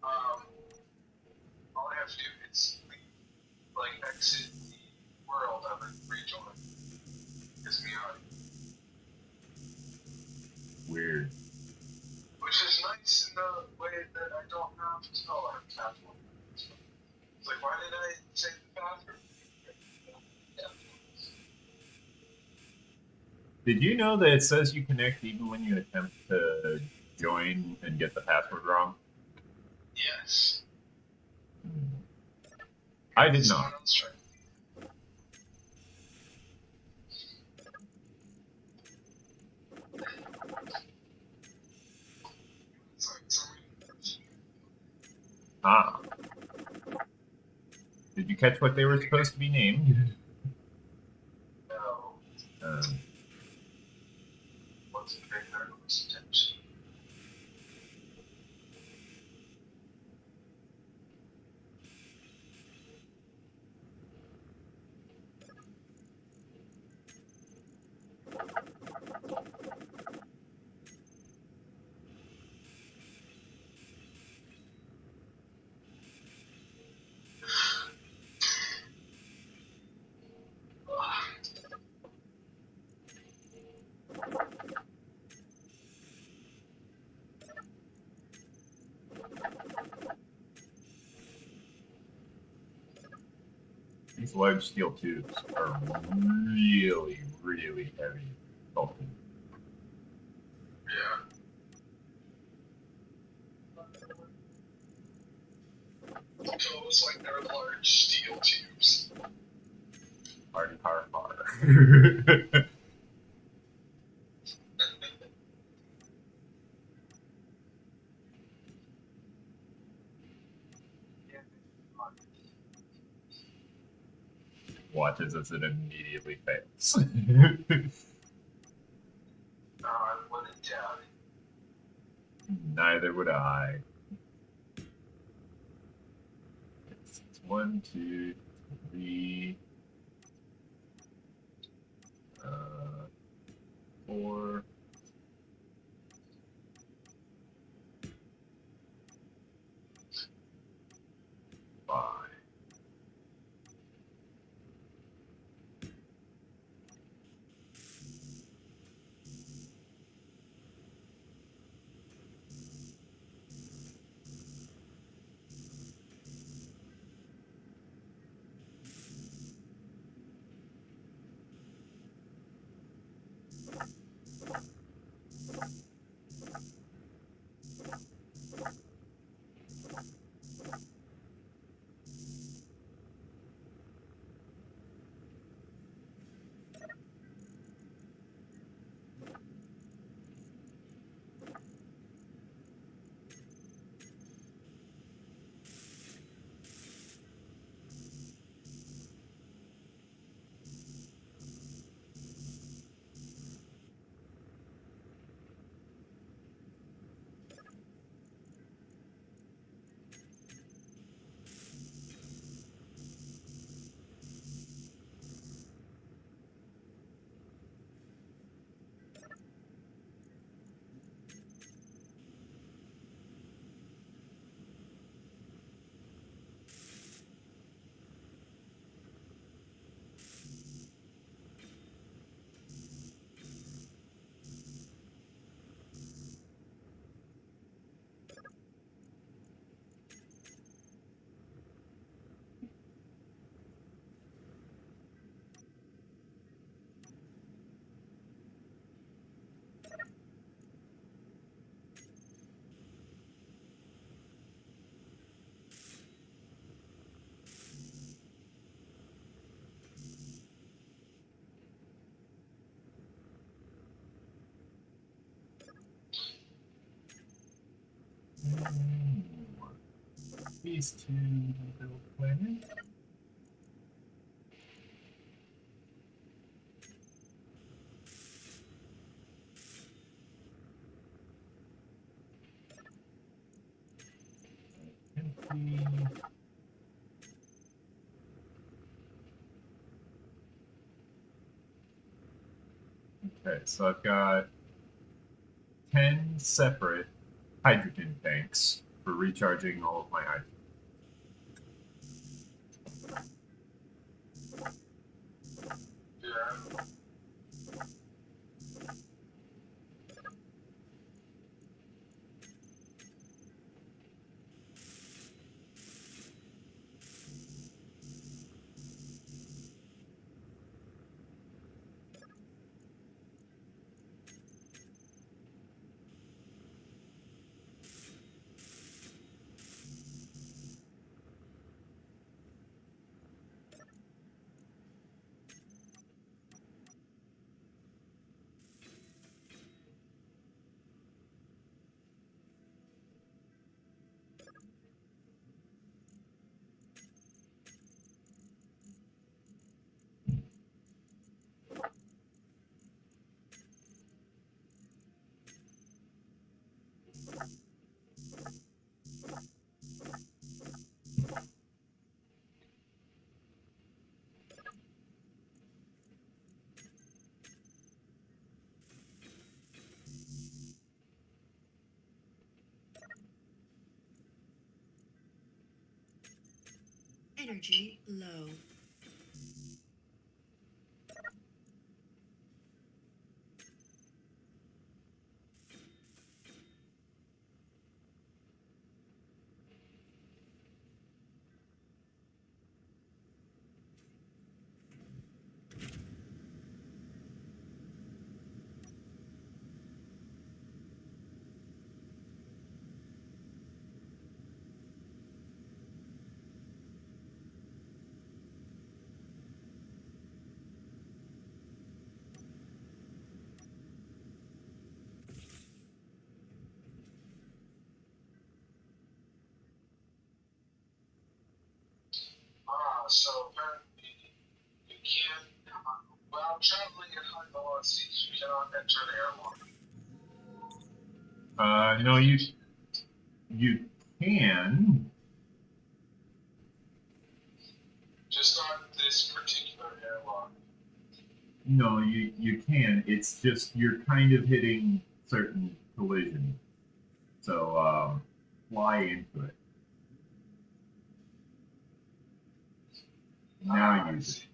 all I have to do is like exit the world and then rejoin. Gets me out. Weird. Which is nice in the way that I don't have to spell our password. It's like, why did I say the password? Yeah. Did you know that it says you connect even when you attempt to join and get the password wrong? Yes. I did Someone not. else tried. Sorry, someone. Ah. Did you catch what they were supposed to be named? No. Um, Wasn't paying that close attention. these large steel tubes are really, really heavy. Bulky. Yeah. So it's like they're large steel tubes. Hardy, har, har. Watches as it immediately fails. I wouldn't doubt it. Neither would I. It's 1, 2, 3, 4. 5. These two little planets. Empty. Okay, so I've got 10 separate hydrogen tanks for recharging all of my hydrogen. Yeah. Energy low. So apparently you can't, while traveling at high velocities, you cannot enter an airlock. No, you can. Just on this particular airlock. No, you can. It's just you're kind of hitting certain collision. So fly into it. Now use it.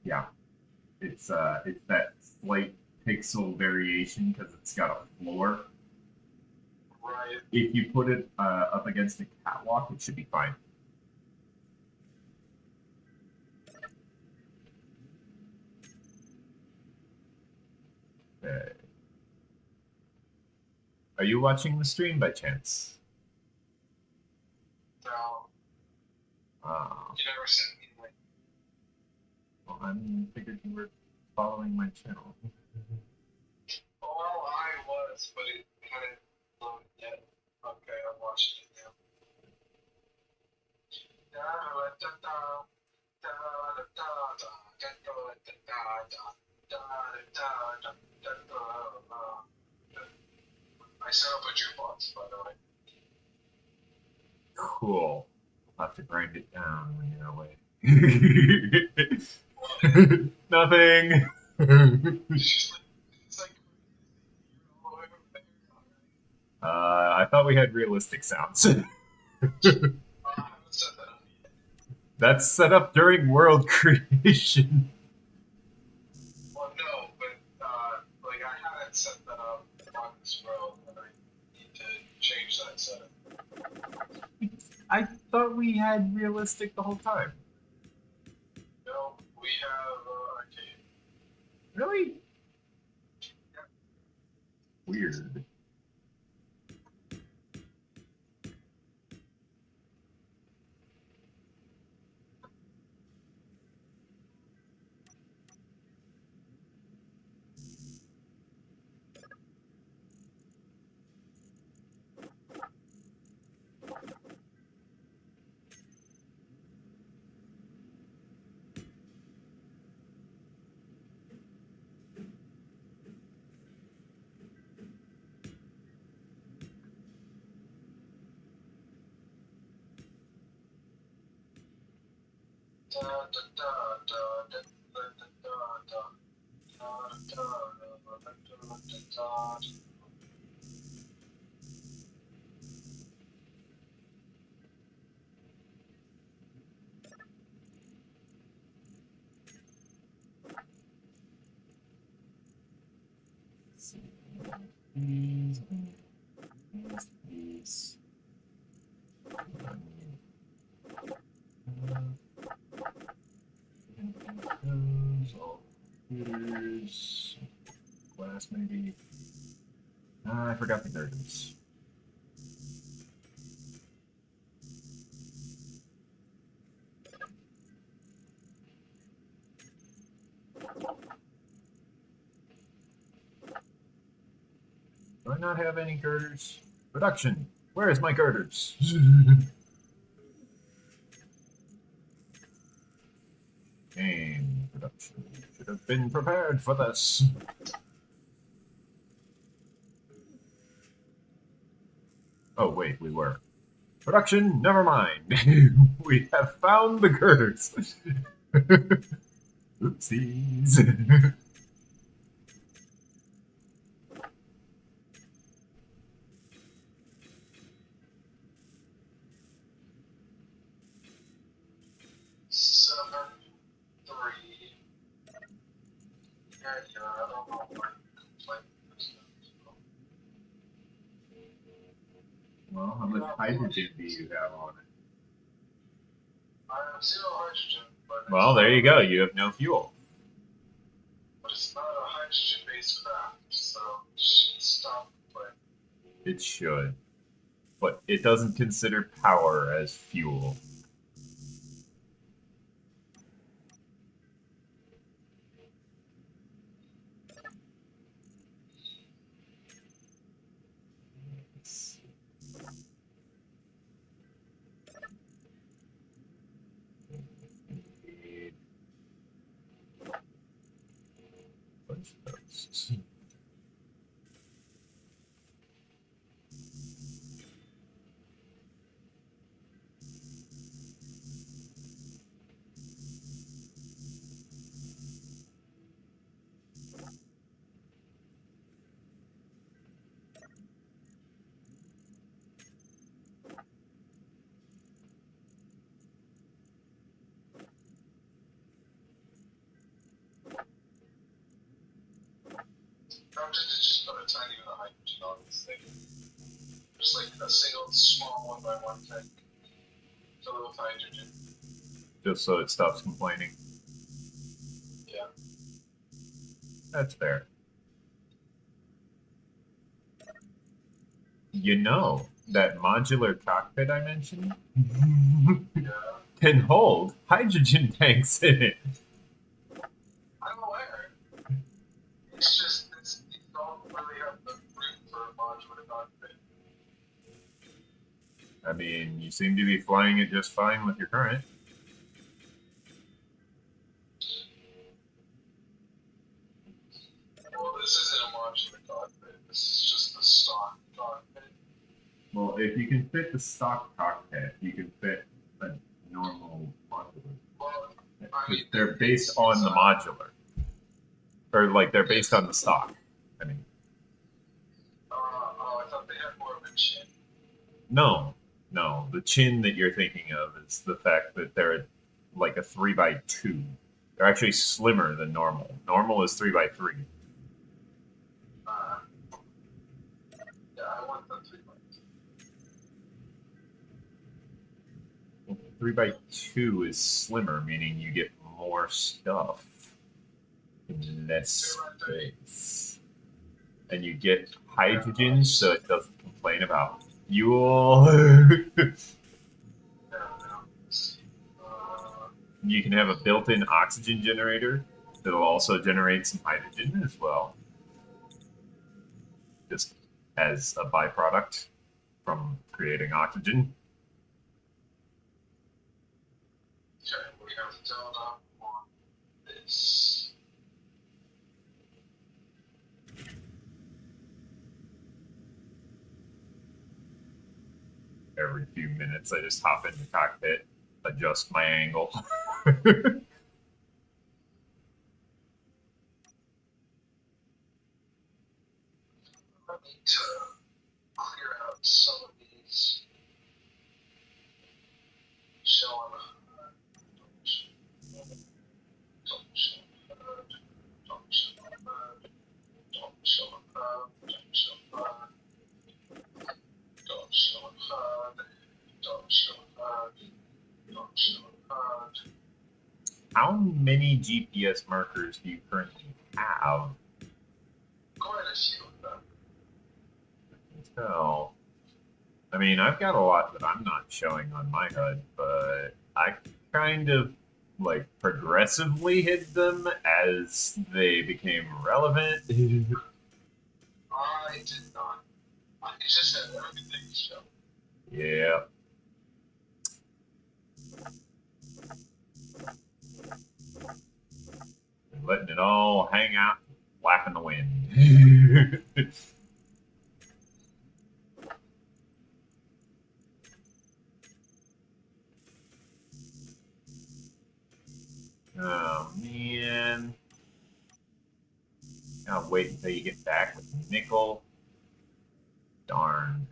Yeah. It's that slight pixel variation because it's got a floor. Right. If you put it up against a catwalk, it should be fine. Okay. Are you watching the stream by chance? No. You never sent me like. Well, I figured you were following my channel. Well, I was, but it hadn't loaded yet. Okay, I'm watching it now. I set up a jukebox, by the way. Cool. I'll have to grind it down when you're away. Nothing. It's like, I thought we had realistic sounds. I haven't set that up yet. That's set up during world creation. Well, no, but like I haven't set that up on this world, and I need to change that setup. I thought we had realistic the whole time. No, we have arcade. Really? Weird. These. Computers, glass maybe. I forgot the gardens. Do I not have any girders? Production. Where is my girders? Game production. Should have been prepared for this. Oh, wait, we were. Production, never mind. We have found the girders. Oopsies. 7-3. Yeah, I don't know why you complain this stuff. Well, how much hydrogen do you have on it? I have 0 hydrogen, but Well, there you go. You have no fuel. But it's not a hydrogen-based craft, so it should stop complaining. It should. But it doesn't consider power as fuel. wanted to just put a tiny bit of hydrogen on this thing. Just like a single small 1x1 tank. Fill it with hydrogen. Just so it stops complaining. Yeah. That's fair. You know, that modular cockpit I mentioned Yeah. can hold hydrogen tanks in it. I'm aware. It's just, you don't really have the room for a modular cockpit. I mean, you seem to be flying it just fine with your current. Well, this isn't a modular cockpit. This is just the stock cockpit. Well, if you can fit the stock cockpit, you can fit a normal modular. Well, I mean, They're based on the modular. Or, like, they're based on the stock. I mean, I thought they had more of a chin. no. The chin that you're thinking of is the fact that they're like a 3x2. They're actually slimmer than normal. Normal is 3x3. Yeah, I want the 3x2. 3x2 is slimmer, meaning you get more stuff in less space. And you get hydrogen so it doesn't complain about fuel. You can have a built-in oxygen generator that'll also generate some hydrogen as well. Just as a byproduct from creating oxygen. Okay, we have to tell them on this. Every few minutes, I just hop in the cockpit, adjust my angle. I need to clear out some of these. Showing How many GPS markers do you currently have? quite a few of them. Tell. I mean, I've got a lot that I'm not showing on my HUD, but I kind of like progressively hid them as they became relevant. I did not. I just had everything to show. Yeah. Letting it all hang out, flap in the wind. Oh man. I'll wait until you get back with nickel. Darn.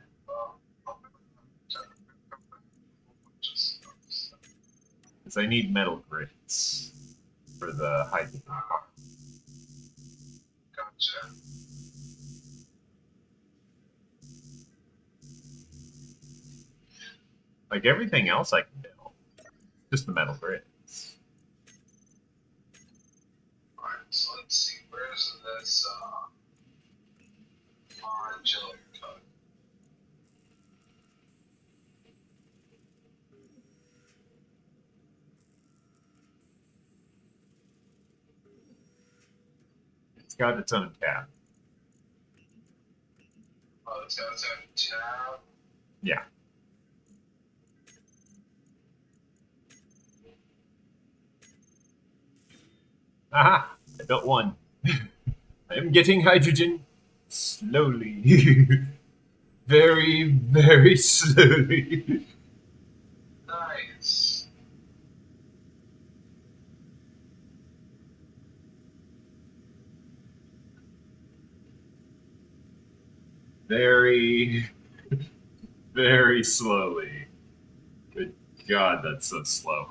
Because I need metal grids for the hydrogen car. Gotcha. Like everything else I can build. Just the metal grids. Alright, so let's see. Where's this modular code? It's got its own tab. Oh, it's got its own tab. Yeah. Aha! I built one. I am getting hydrogen slowly. Very, very slowly. Nice. Very, very slowly. Good God, that's so slow.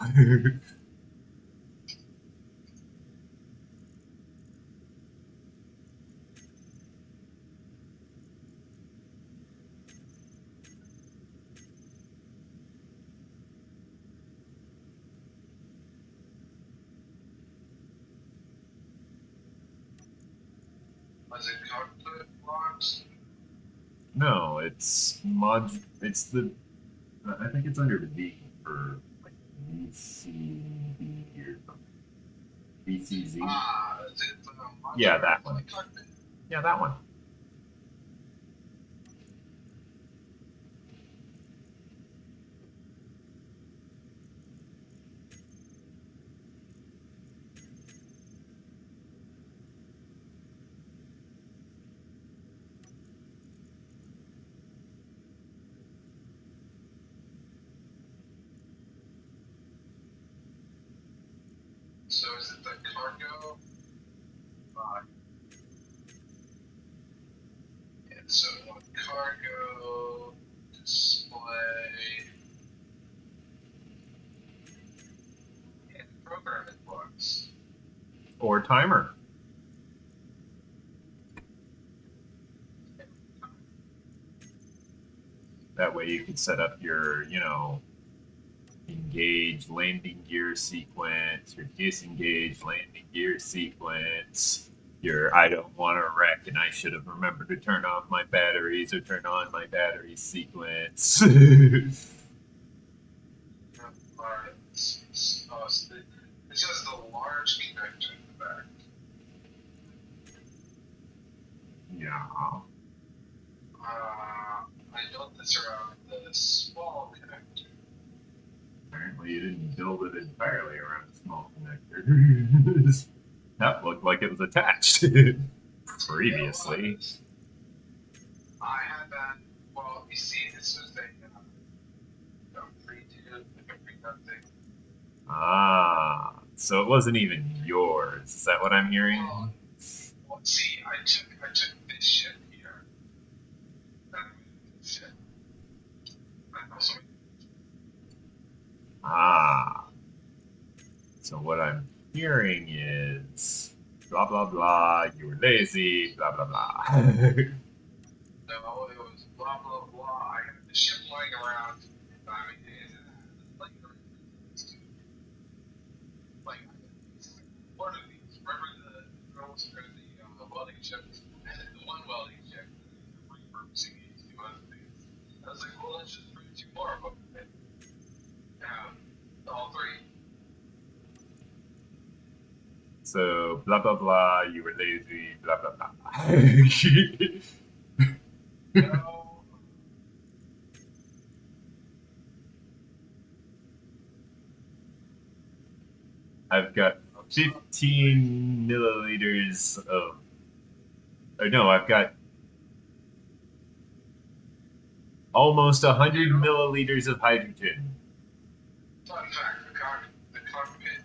Was it cockpit blocks? No, it's It's the. I think it's under V for like VCB or something. VCZ. Is it Yeah, modular that one. cockpit? Yeah, that one. So is it the cargo? Yeah, so cargo display and programming blocks. Or timer. That way you can set up your, engage landing gear sequence, your disengage landing gear sequence, your I don't want to wreck and I should have remembered to turn off my batteries or turn on my batteries sequence. It's just the large connector in the back. Yeah. I built this around the small connector. Apparently you didn't build it entirely around a small connector. That looked like it was attached previously. I had that. Well, you see, this was a pre-do, like a pre-done thing. Ah, so it wasn't even yours. Is that what I'm hearing? Well, see, I took this ship here. And this ship. And also, Ah. So what I'm hearing is blah blah blah, you were lazy, blah blah blah. no, it was blah blah blah. I had the ship lying around. I mean, like one of these. Remember the girls or the welding ship? The one welding ship. Repurposing these two other things. I was like, well, let's just bring two more of them. All three. So blah blah blah, you were lazy, blah blah blah. No. I've got 15 milliliters of. Or no, I've got almost 100 milliliters of hydrogen. Fun fact: the cockpit.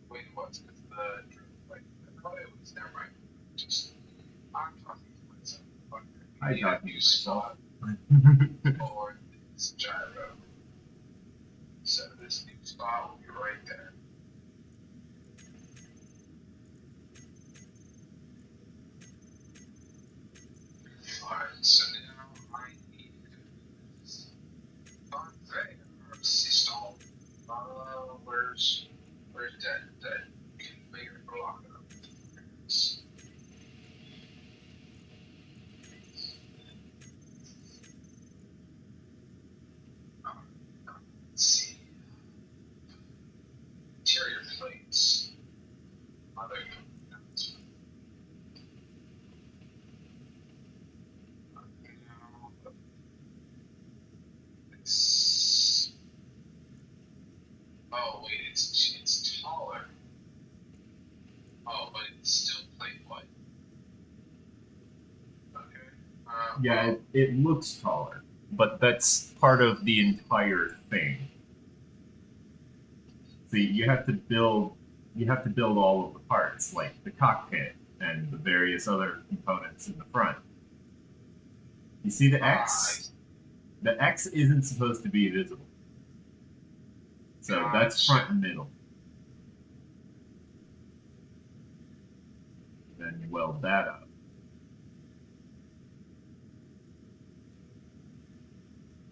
Wait, what's because the like? I thought it was never mind. Just I'm talking to myself. But I need talk a to new spot for this gyro. So this new spot will be right there. Alright, so now I need this. There, install. Where's that conveyor block up? Let's see. Interior plates. Oh, there you go. That's it's. Oh wait, it's taller. Oh, but it's still plate white. Okay. Yeah, Well, it looks taller, but that's part of the entire thing. See, you have to build all of the parts, like the cockpit and the various other components in the front. You see the X? The X isn't supposed to be visible. So that's front and middle. Then you weld that up.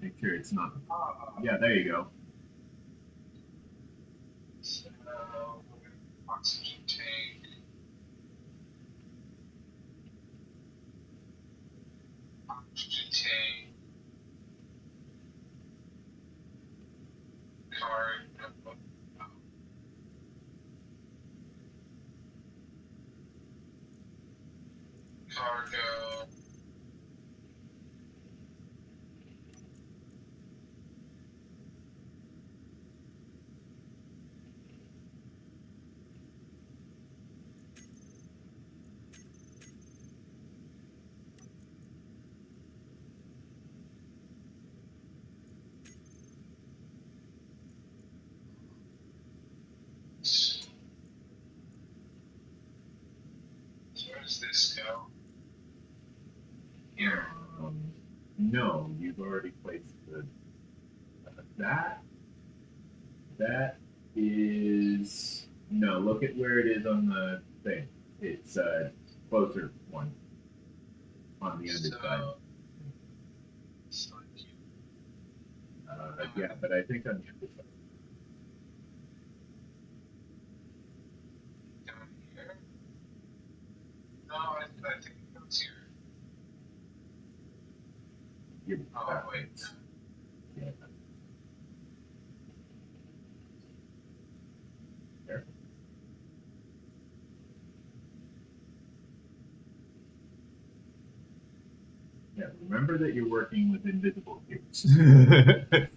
Make sure it's not. Yeah, there you go. So, oxygen tank. GTA card cargo. Where does this go? Here. No, you've already placed the that. That is no. Look at where it is on the thing. It's closer one on the underside. Yeah, but I think on the underside. Down here? No, I think it goes here. You're Oh, wait. Yeah. There. Yeah, remember that you're working with invisible cubes. Yeah.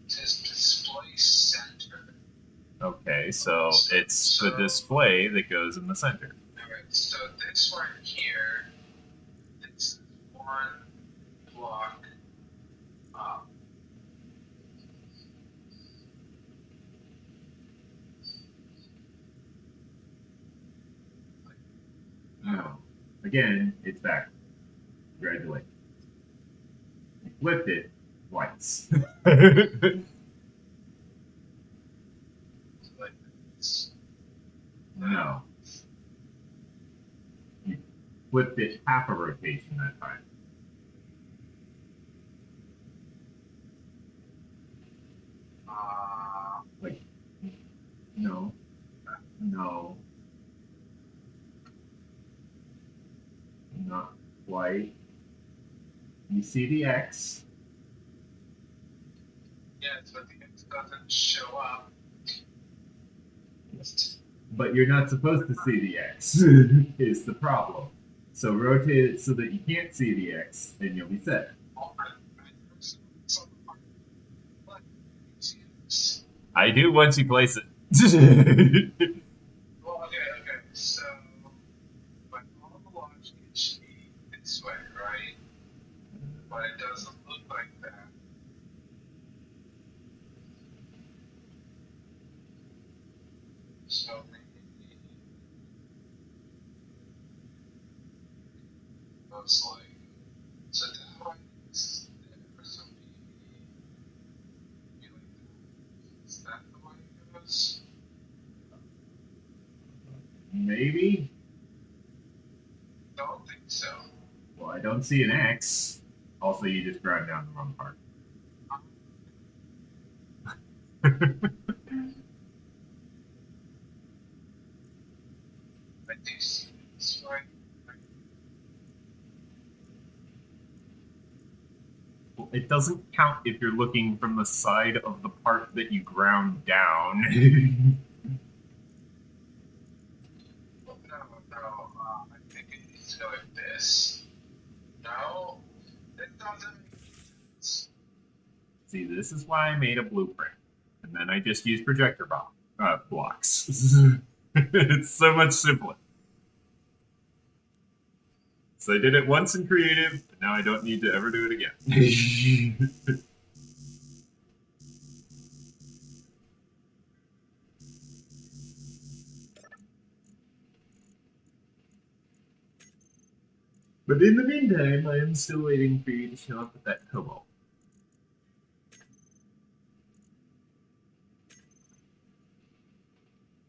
It says display center. Okay, so it's the display that goes in the center. Alright, so this one here, it's one block up. No. Again, it's back. Congratulations. You flipped it twice. Like this. No. You flipped it half a rotation that time. Like, no. No. Not quite. You see the X. Yeah, but the X doesn't show up. But you're not supposed to see the X, is the problem. So rotate it so that you can't see the X, and you'll be set. I do once you place it. Well, okay. So, my normal launch should be this way, right? But it doesn't look like that. So maybe looks like so that one is there. So maybe like that. Is that the way it goes? Maybe? Don't think so. Well, I don't see an X. Also, you just grabbed down the wrong part. I do see this way. Well, it doesn't count if you're looking from the side of the part that you ground down. No. I think it needs to go like this. No, it doesn't make sense. See, this is why I made a blueprint. And then I just use projector blocks. It's so much simpler. So I did it once in creative, and now I don't need to ever do it again. But in the meantime, I am still waiting for you to show up with that cobalt.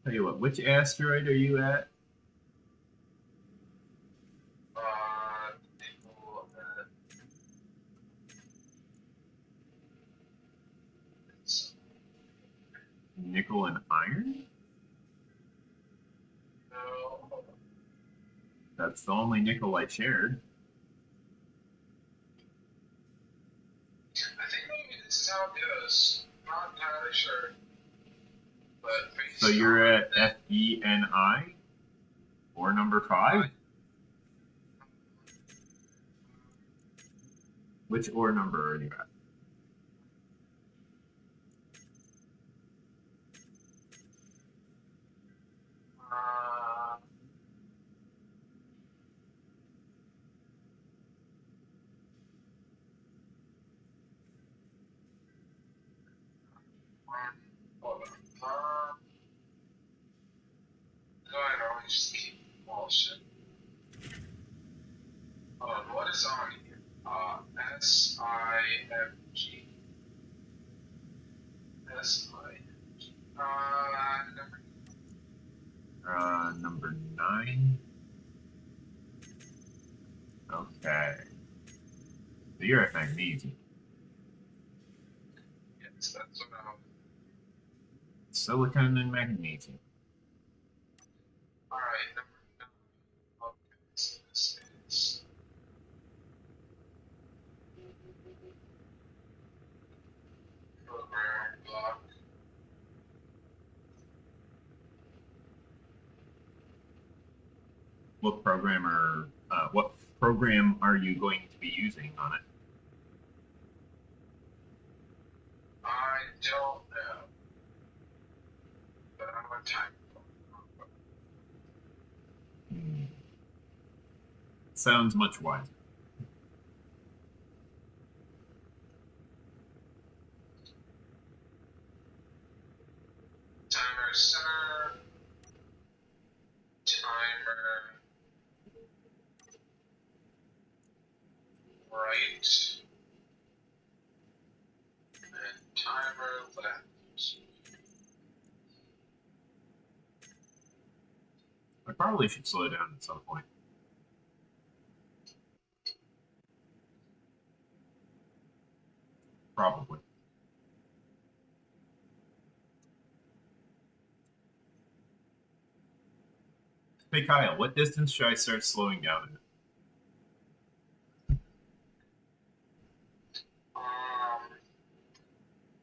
Tell you what, which asteroid are you at? Nickel and iron? No. That's the only nickel I shared. I think maybe this is how it goes. Not entirely sure. But So you're at F-E-N-I? Or number 5? Which ore number are you at? Hold on. No, I know. I just keep bullshit. What is on here? S-I-F-G. S-I-F-G. Number 9. Okay. So you're at magnesium. Yes, that's what I'm. Silicon and magnesium. Alright, number 9. Okay, so this is. Program block. What program are you going to be using on it? I don't know. But I'm on time. Sounds much wiser. Timer center. Timer. Right. And timer left. I probably should slow down at some point. Probably. Hey Kyle, what distance should I start slowing down at?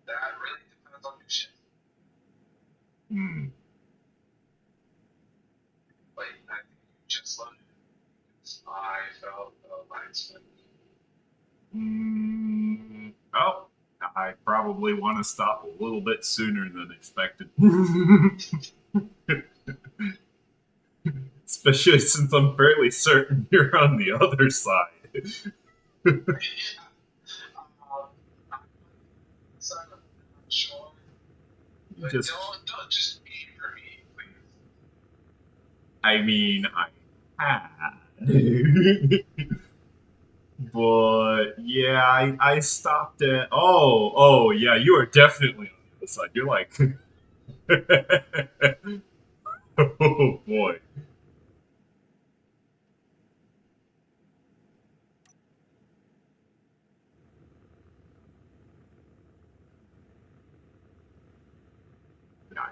That really depends on your shit. Like, I think you just loaded it. Because I felt the lights. Oh, I probably want to stop a little bit sooner than expected. Especially since I'm fairly certain you're on the other side. I'm sure. But Just, don't just aim for me, please. I mean, I had. But yeah, I stopped at. Oh, yeah, you are definitely on the other side. You're like, oh boy.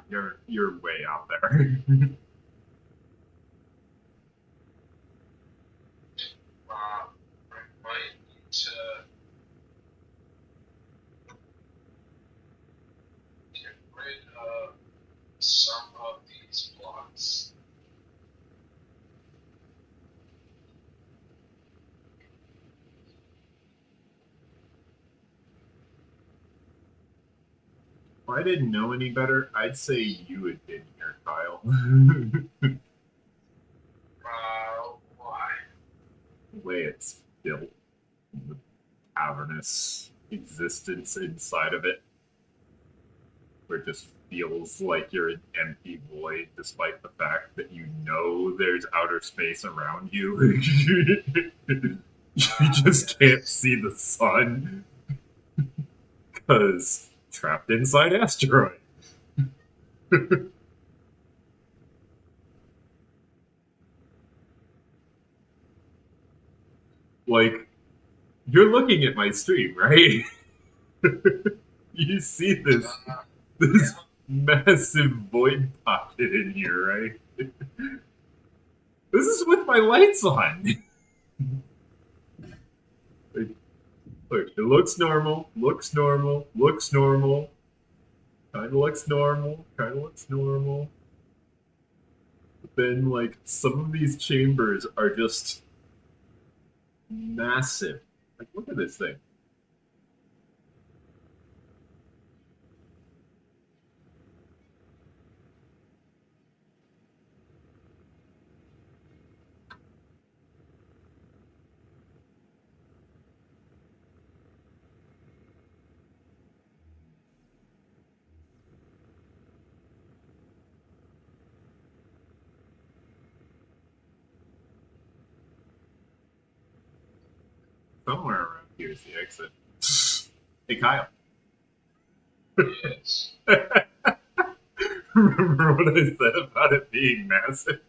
Yeah, you're way out there. I might need to get rid of some of these blocks. If I didn't know any better, I'd say you had been here, Kyle. Why? The way it's built, the cavernous existence inside of it, where it just feels like you're an empty void, despite the fact that you know there's outer space around you. You just can't see the sun because trapped inside asteroid. Like, you're looking at my stream, right? You see this massive void pocket in here, right? This is with my lights on. Look, it looks normal, looks normal, looks normal. Kind of looks normal, kind of looks normal. But then, like, some of these chambers are just massive. Like, look at this thing. Somewhere around here is the exit. Hey, Kyle. Yes. Remember what I said about it being massive?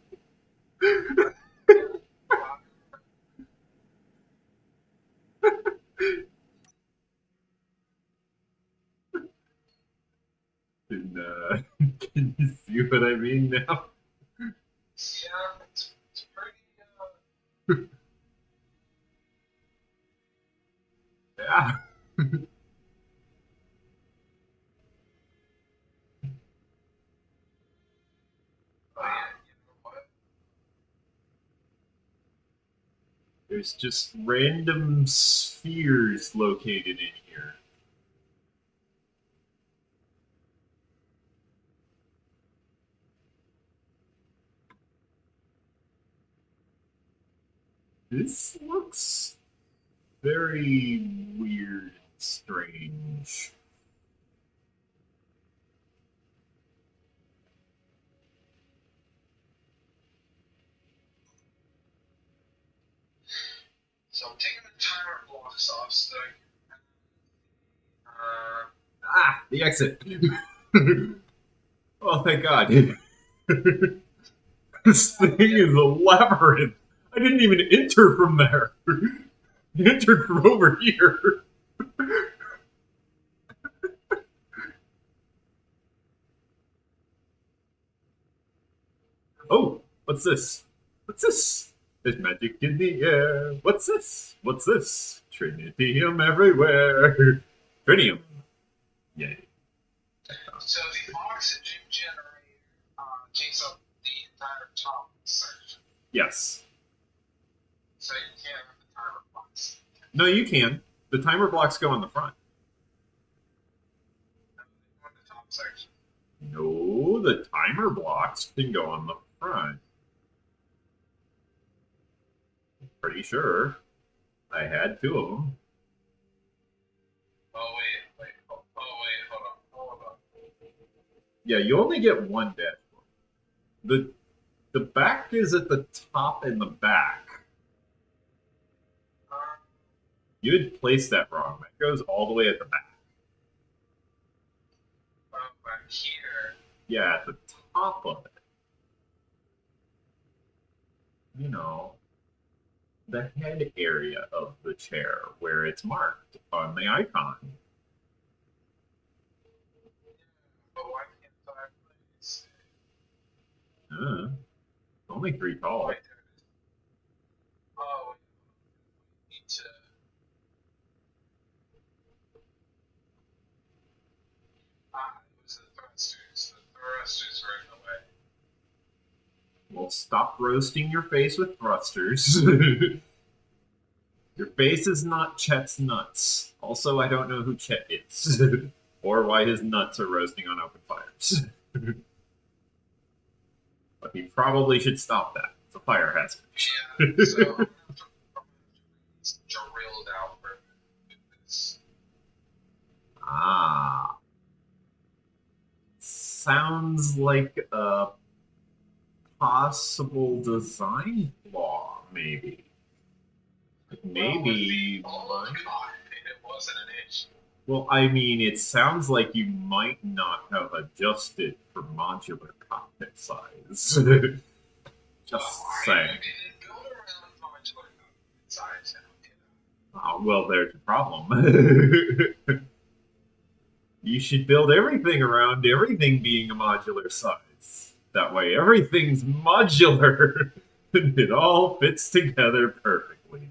Can you see what I mean now? Yeah, it's pretty. Yeah. Oh, yeah, you know what? There's just random spheres located in here. This looks very weird and strange. So I'm taking the timer blocks off so I can. Ah, the exit. Oh, thank God. This thing is a labyrinth. I didn't even enter from there. I entered from over here. Oh, what's this? What's this? There's magic in the air. What's this? What's this? Trinitium everywhere. Trinium. Yay. So the oxygen generator takes up the entire top section. Yes. So you can't have the timer blocks. No, you can. The timer blocks go on the front. On the top section. No, the timer blocks can go on the front. Pretty sure. I had two of them. Oh wait, hold on. Yeah, you only get one dashboard. The back is at the top and the back. You had placed that wrong. That goes all the way at the back. Back here. Yeah, at the top of it. You know, the head area of the chair where it's marked on the icon. But why can't I place it? Only 3 tall. Wait, there it is. Oh, we need to. It was the thrusters. The thrusters were in the way. Well, stop roasting your face with thrusters. Your face is not Chet's nuts. Also, I don't know who Chet is. Or why his nuts are roasting on open fires. But he probably should stop that. It's a fire hazard. Yeah, so I'm gonna have to drilled out for this. Ah. Sounds like a possible design flaw, maybe. Maybe. Well, with the cockpit, it wasn't an issue. Well, I mean, it sounds like you might not have adjusted for modular cockpit size. Just saying. I didn't build around modular cockpit size. Oh, well, there's a problem. You should build everything around everything being a modular size. That way everything's modular and it all fits together perfectly.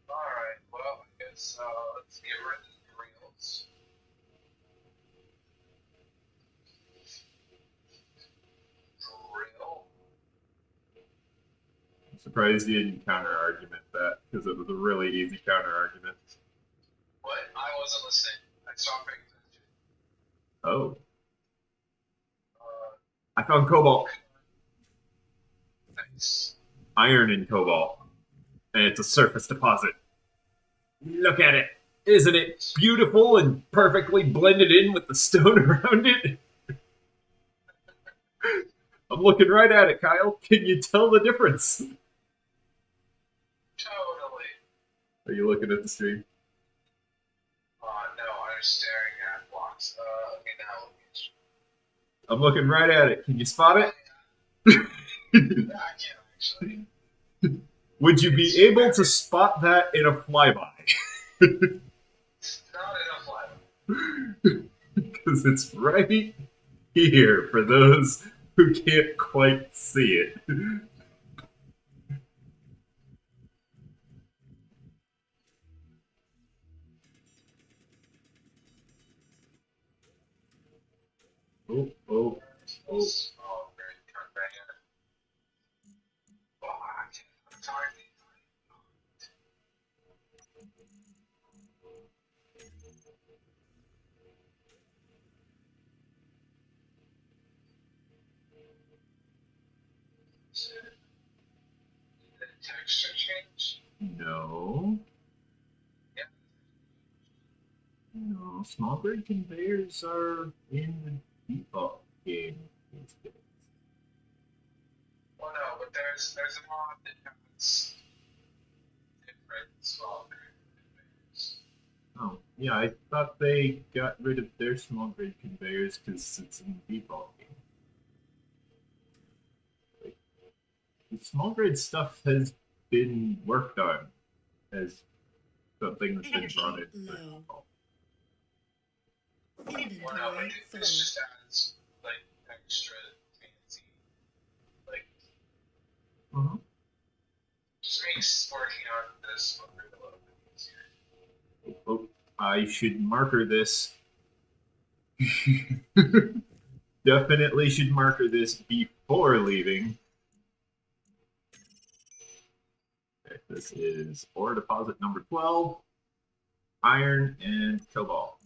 Alright, well, I guess let's get rid of the rails. Drill. I'm surprised you didn't counter argument that, because it was a really easy counter argument. What? I wasn't listening. I stopped paying attention. Oh. I found cobalt. Nice. Iron and cobalt. And it's a surface deposit. Look at it. Isn't it beautiful and perfectly blended in with the stone around it? I'm looking right at it, Kyle. Can you tell the difference? Totally. Are you looking at the stream? No, I'm staring at blocks. Okay, now look at I'm looking right at it. Can you spot it? I can't actually. Would you be able to spot that in a flyby? It's not enough light. Because it's right here for those who can't quite see it. Oh, oh, oh. Oh, great. Come back in. Oh, I can't. Sorry. The texture change? No. Yeah. No, small grid conveyors are in the default game these days. Well, no, but there's a mod that has different small conveyors. Oh, yeah, I thought they got rid of their small grid conveyors because it's in the default game. Like, the small grid stuff has been worked on as something that's been Energy brought into the low. default. Well, no, but Inventory this full. just adds like extra fancy, like just makes working on this one a little bit easier. Oh, I should marker this. Definitely should marker this before leaving. Okay, this is ore deposit number 12, iron and cobalt.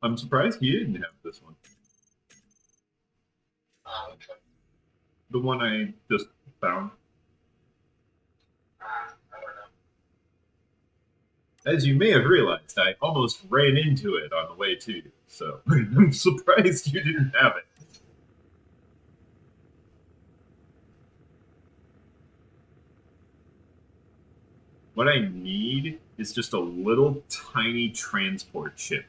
I'm surprised you didn't have this one. Okay. The one I just found. I don't know. As you may have realized, I almost ran into it on the way to you, so I'm surprised you didn't have it. What I need is just a little tiny transport ship.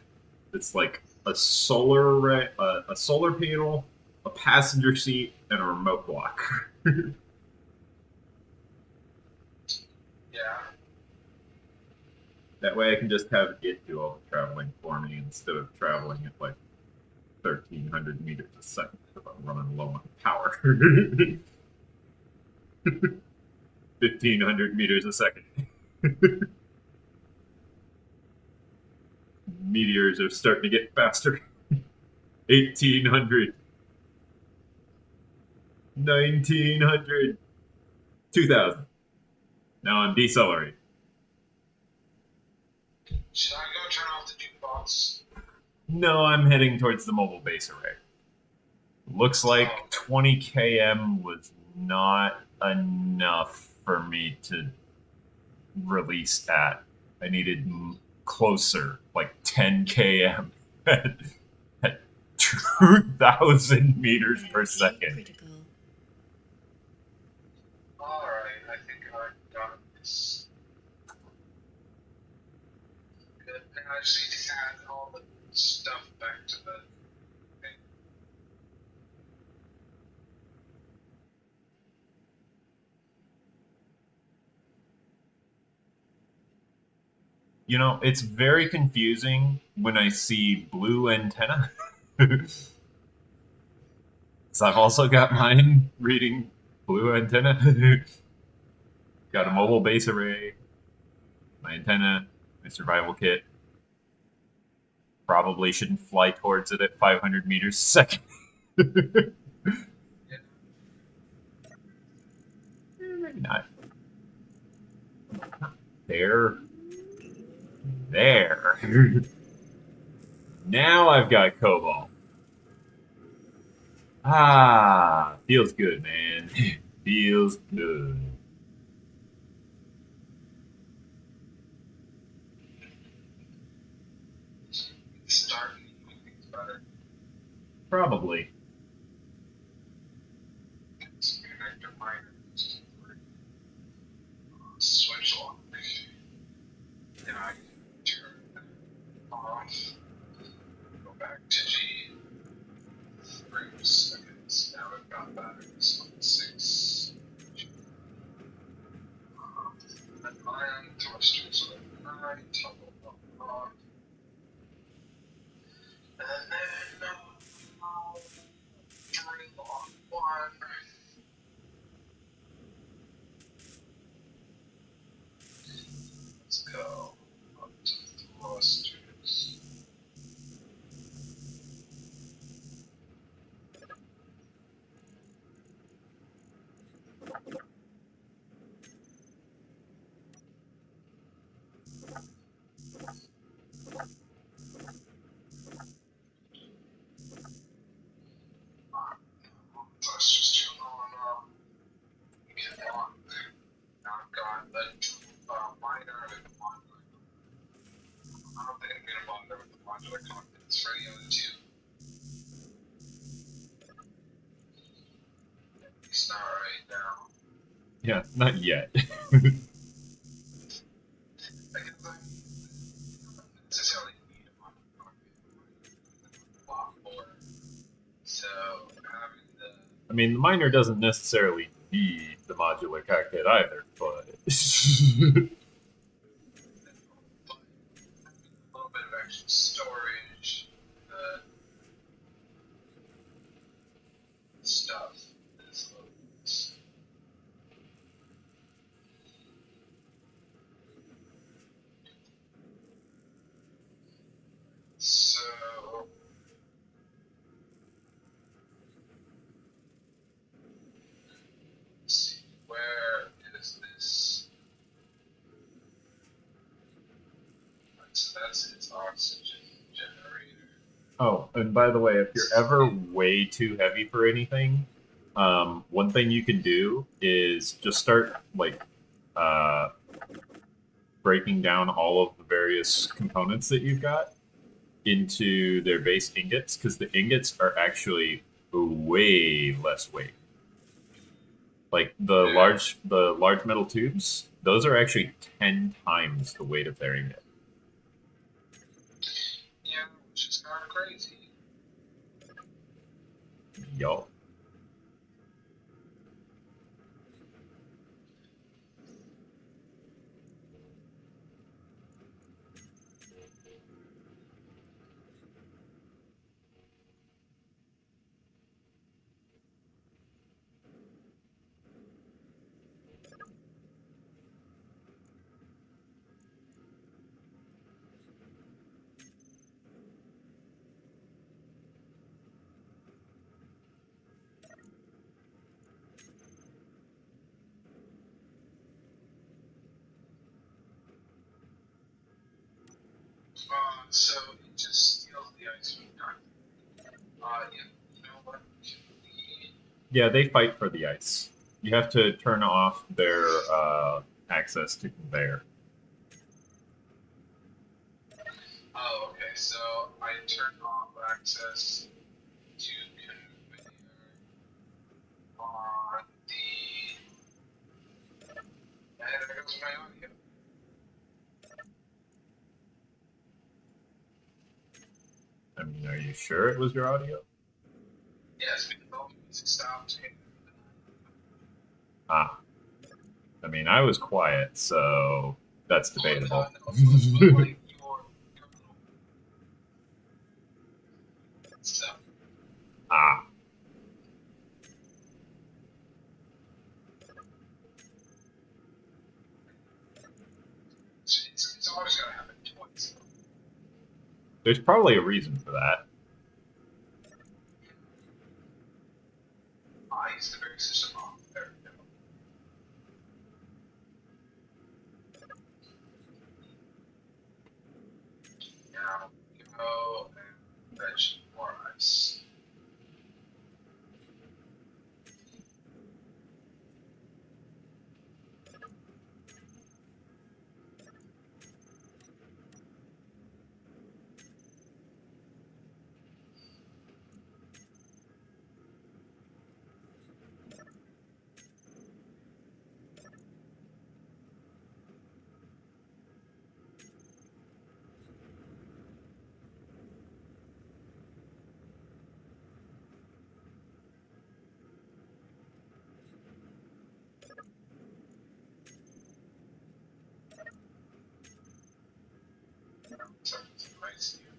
It's like a solar array, a solar panel, a passenger seat, and a remote block. Yeah. That way I can just have it do all the traveling for me instead of traveling at like 1,300 meters a second if I'm running low on power. 1,500 meters a second. Meteors are starting to get faster. 1,800. 1,900. 2,000. Now I'm decelerating. Should I go turn off the jukebox? No, I'm heading towards the mobile base array. Looks like 20 km was not enough for me to release at. I needed closer, like 10 km at 2,000 meters per second. Critical. Now I just need to add all the stuff back to the thing. You know, it's very confusing when I see blue antenna. So I've also got mine reading blue antenna. Got a mobile base array, my antenna, my survival kit. Probably shouldn't fly towards it at 500 meters a second. Maybe not. There. There. Now I've got cobalt. Ah, feels good, man. Feels good. Start making things better. Probably. Connect a miner. Switch on. And I can turn that off. Go back to G. 3 seconds. Now I've got batteries on 6. And ion thrusters are 9. Toggle off. And then turning on 1. Let's go up to thrusters. Thrusters turn on. Get on. Now I've got the miner and one. I don't think I'm going to bother with the modular contents for the other two. At least not right now. Yeah, not yet. I guess I don't necessarily need a modular content. A lot more. So having the I mean, the miner doesn't necessarily need the modular cockpit either, but. a little bit of extra storage, stuff is loads. So let's see, where is this? So that's its oxygen generator. Oh, and by the way, if you're ever way too heavy for anything, one thing you can do is just start like breaking down all of the various components that you've got into their base ingots, because the ingots are actually way less weight. Like the large metal tubes, those are actually 10 times the weight of their ingot. Yeah, which is kind of crazy. Yo. So it just steals the ice from time. You know what? Yeah, they fight for the ice. You have to turn off their access to conveyor. Oh, okay. So I turned off access to conveyor on the. And there goes my audio. I mean, are you sure it was your audio? Yes, because all the music stopped. Ah. I mean, I was quiet, so that's debatable. Like your stuff. Ah. It's always gonna happen twice. There's probably a reason for that. I used the very system off there. Now go and fetch more ice. So it's nice here.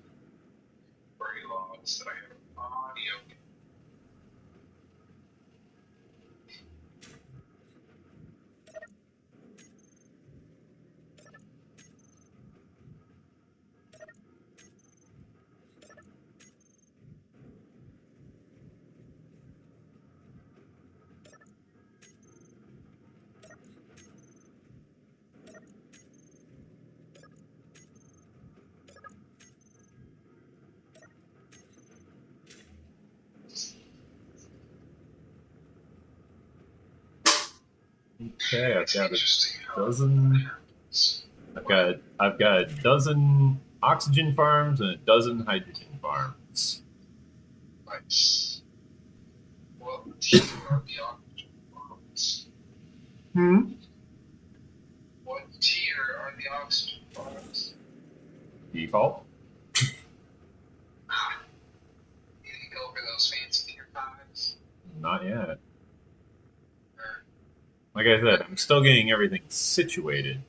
Very logs that I have audio. Okay, I've It's got a interesting how dozen. I've got a dozen oxygen farms and a dozen hydrogen farms. nice. What tier are the oxygen farms? Hmm. What tier are the oxygen farms? Default. Ah, you didn't go for those fancy tier 5s? Not yet. Or, Like I said, I'm still getting everything situated.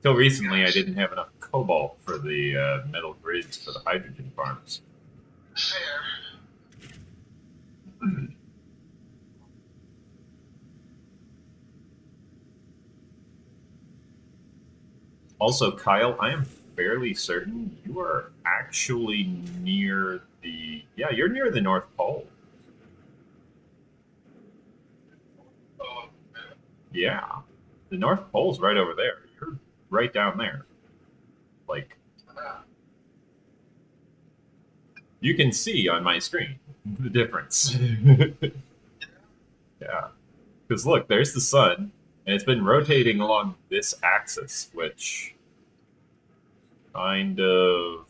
Till recently, I didn't have enough cobalt for the metal grids for the hydrogen farms. fair. Also, Kyle, I am fairly certain you are actually near the. Yeah, you're near the North Pole. Oh, Yeah. The North Pole's right over there. You're right down there. Like, ah, you can see on my screen the difference. Yeah. Because look, there's the sun, and it's been rotating along this axis, which kind of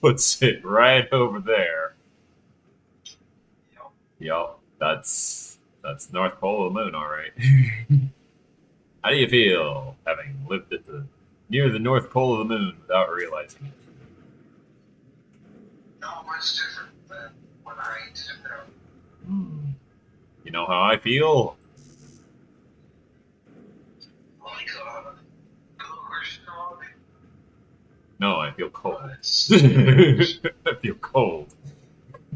puts it right over there. Yup, that's the North Pole of the moon, all right. How do you feel having lived at the near the North Pole of the moon without realizing it? not much different than when I didn't know. You know how I feel? Like, Christian army. No, I feel cold. But I feel cold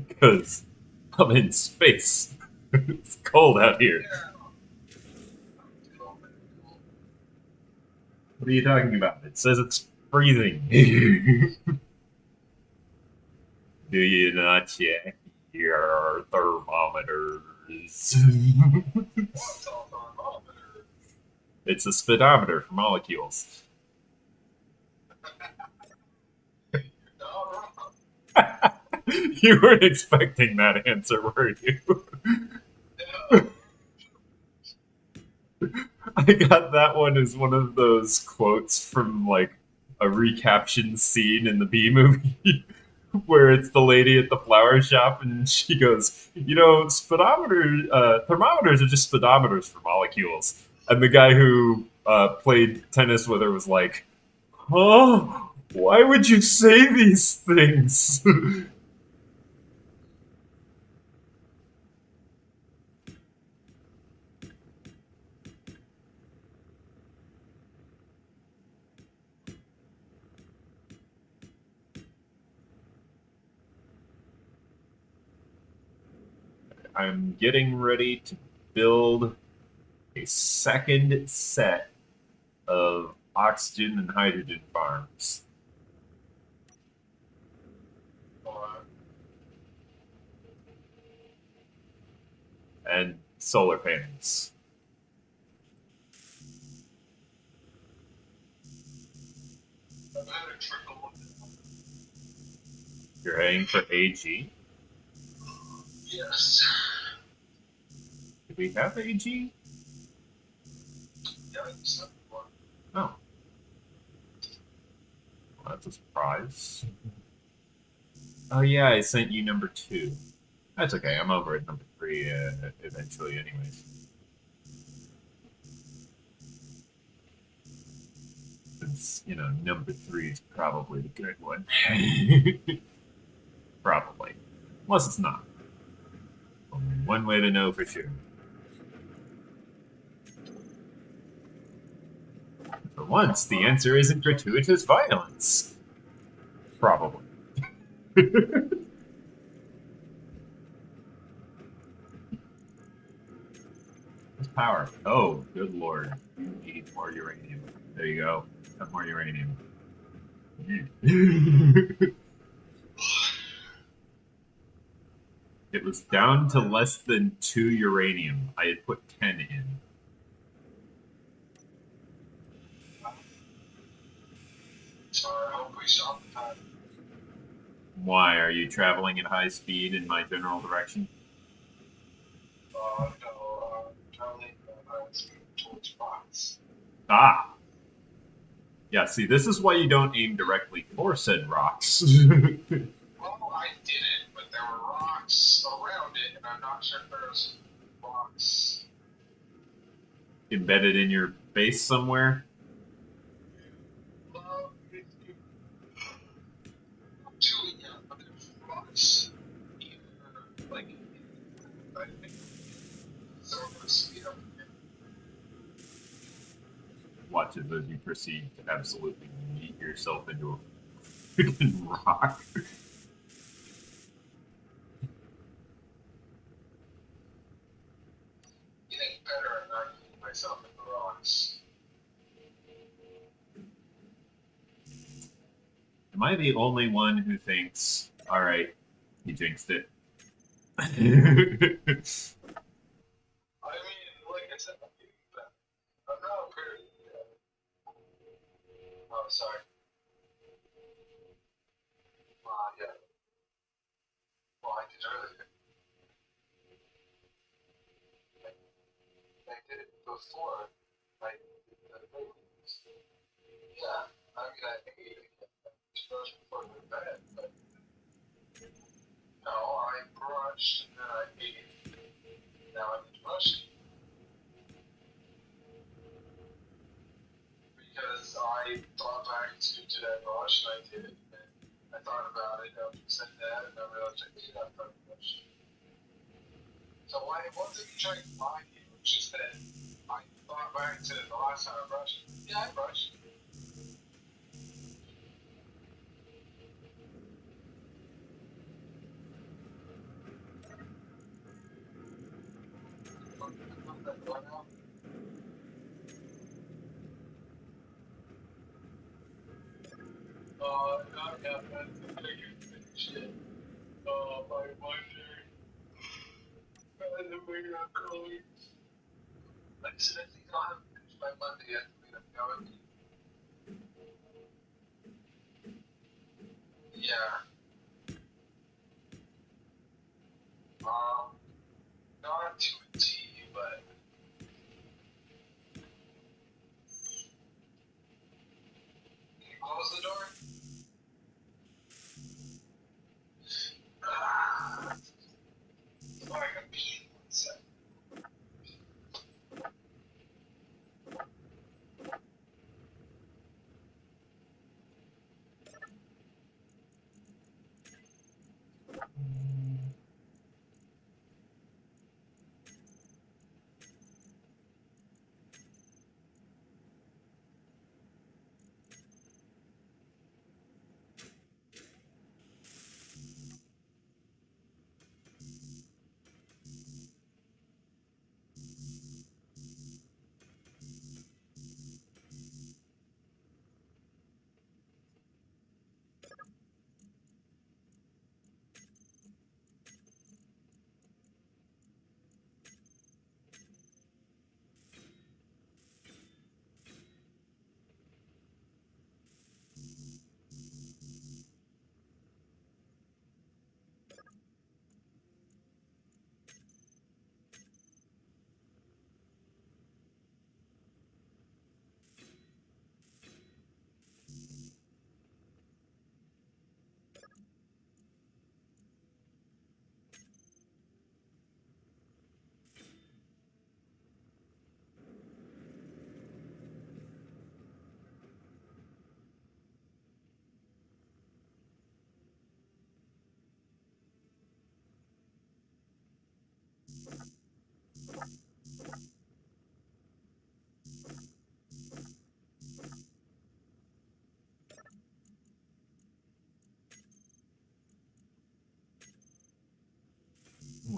because I'm in space. It's cold out here. What are you talking about? It says it's freezing. Do you not check your thermometers? What's all thermometer? It's a speedometer for molecules. All right. You weren't expecting that answer, were you? No. I got that one as one of those quotes from like a recaptioned scene in the B movie where it's the lady at the flower shop and she goes, you know, thermometers are just speedometers for molecules. And the guy who played tennis with her was like, huh? Why would you say these things? I'm getting ready to build a second set of oxygen and hydrogen farms. And solar panels. You're heading for AG? Yes. Do we have AG? Yeah, it's not one. Oh. Well, that's a surprise. Oh yeah, I sent you number 2. That's okay, I'm over at number 3 eventually anyways. Since, you know, number 3 is probably the good one. Probably. Unless it's not. Only one way to know for sure. For once, the answer isn't gratuitous violence. Probably. What's power? Oh, good lord. You need more uranium. There you go. Have more uranium. It was down to less than 2 uranium. I had put 10 in. Sorry, I hope we stop the time. Why? Are you traveling at high speed in my general direction? No, traveling towards Fox. Ah! Yeah, see, this is why you don't aim directly for said rocks. Well, I did it, but there were rocks around it, and I'm not sure if there's rocks. Embedded in your base somewhere? Well, two, yeah, but there's rocks here, like, I think, so I'm gonna speed up here. Watch it as you proceed to absolutely yeet yourself into a freaking rock. Getting better at not getting myself in the rocks. Am I the only one who thinks, alright, he jinxed it? I mean, like I said, I'm getting better. I'm not very, oh, sorry. Yeah. Well, I did earlier. I did it before. I did the movies. Yeah, I mean, I ate it just before I went to bed, but no, I brushed and then I ate. Now I need to brush because I thought back to did I brush and I did it. And I thought about it after you said that, and I realized I did have to brush. So why it wasn't me trying to lie to you, it's just that I thought back to the last time I brushed. Yeah, I brushed. Not yet, man. I think you finished it. By Monday. And then we're not going. Like I said, I think I'll have it finished by Monday. I think I'm going. Yeah. Not to a T, but can you close the door? Sorry, I'm peeing one sec.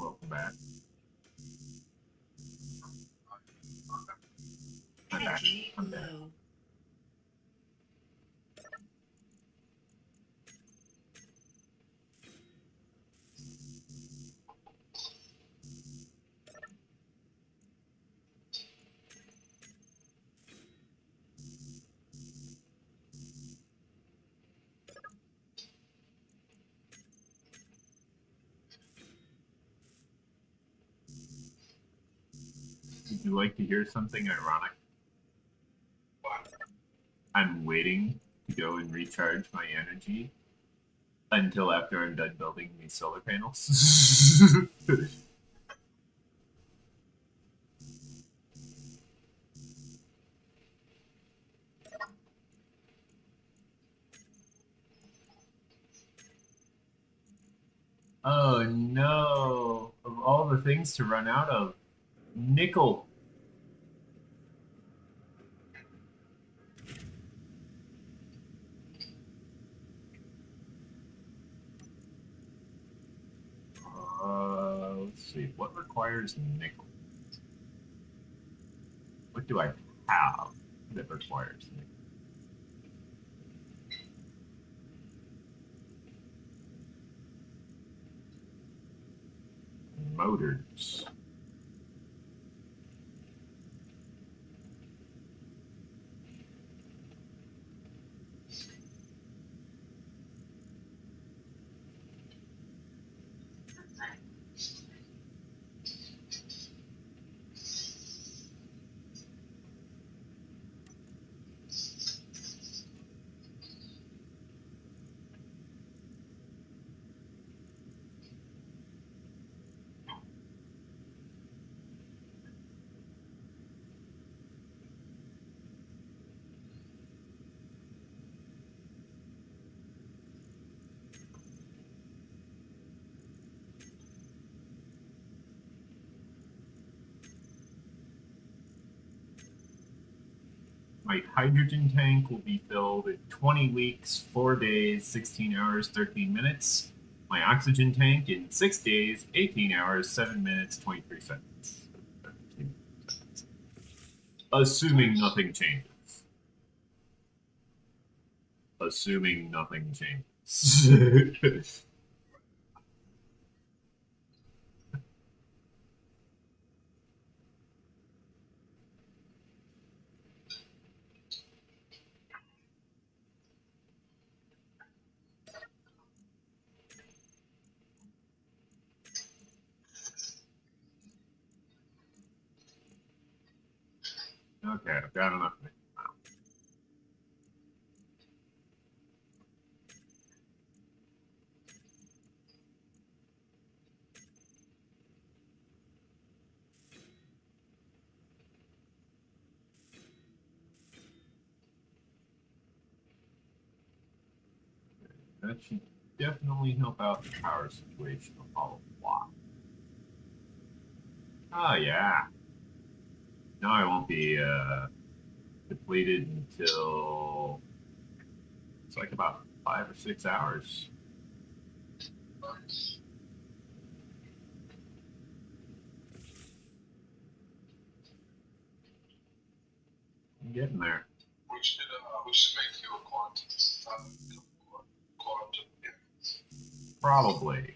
Welcome back. Energy I'm back. low. Would you like to hear something ironic? I'm waiting to go and recharge my energy until after I'm done building these solar panels. Oh no! Of all the things to run out of, nickel. Let's see. What requires nickel? What do I have that requires nickel? Motors. My hydrogen tank will be filled in 20 weeks, 4 days, 16 hours, 13 minutes. My oxygen tank in 6 days, 18 hours, 7 minutes, 23 seconds. Assuming nothing changes. Assuming nothing changes. Okay, I've got enough. That should definitely help out the power situation a whole lot. Oh yeah. Now I won't be depleted until it's like about 5 or 6 hours. I'm getting there. We should make you a quantum mechanics. Probably.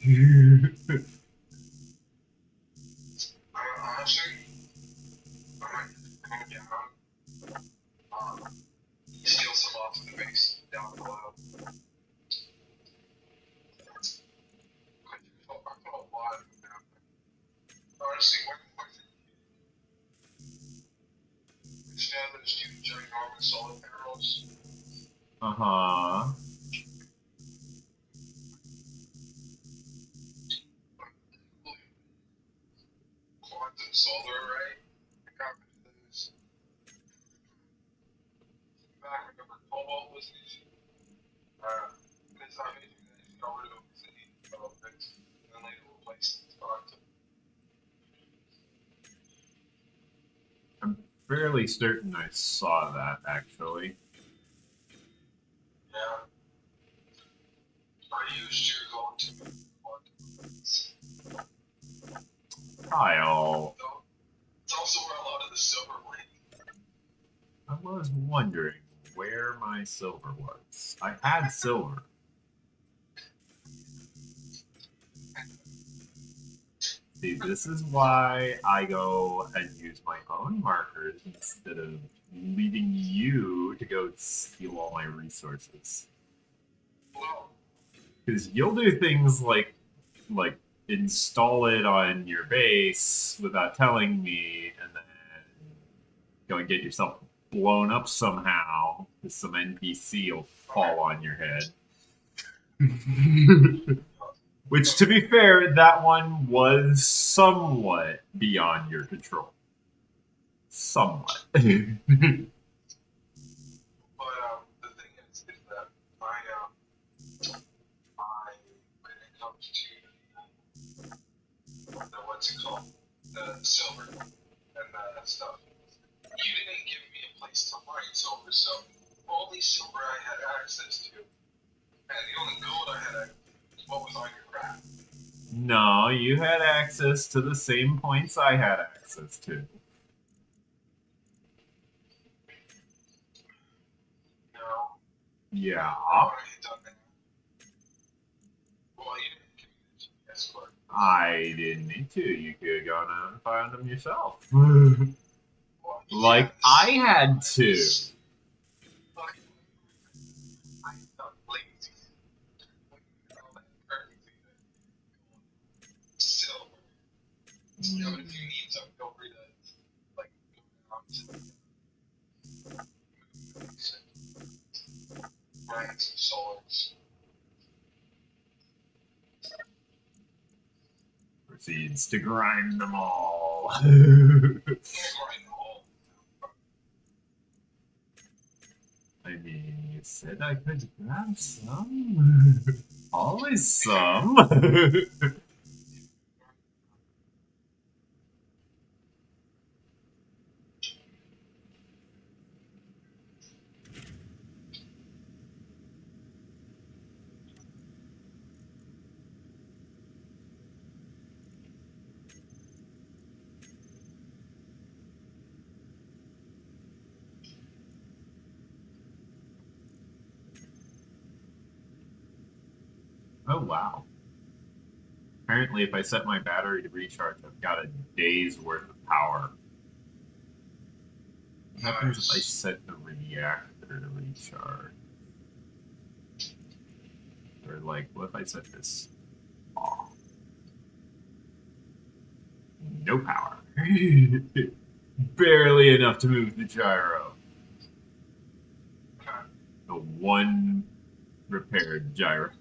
Honestly, I might come down, steal some off of the base down below. I felt a lot of them down there. Honestly, when it's down those two ginormous solar panels. Uh-huh. Quantum solar array. I got rid of those back whenever Cobalt was easy. It's not amazing that if you got rid of them, it's an easy development, and then later replaced it. I'm fairly certain I saw that, actually. Yeah. I used your quantum. Kyle, It's also where a lot of the silver went. I was wondering where my silver was. I had silver. See, this is why I go and use my own markers instead of leaving you to go steal all my resources. Well, Because you'll do things like install it on your base without telling me, and then go and get yourself blown up somehow because some NPC will fall on your head. Which, to be fair, that one was somewhat beyond your control. Somewhat. but the thing is that when it comes to what's it called, the silver and that stuff, you didn't give me a place to mine silver, so only silver I had access to, and the only gold I had access to was what was on your raft. No, you had access to the same points I had access to. No. Yeah. Well, you didn't give me the GPS card. I didn't need to. You could have gone out and found them yourself. Well, Like I had to. I felt lazy. All that currency, silver. You know, if you need some, feel free to go down to grind some souls. Proceeds to grind them all. I mean, you said I could grab some. Always some. Oh, wow. Apparently, if I set my battery to recharge, I've got a day's worth of power. What happens if I set the reactor to recharge? Or, like, what if I set this off? No power. Barely enough to move the gyro. The one repaired gyro.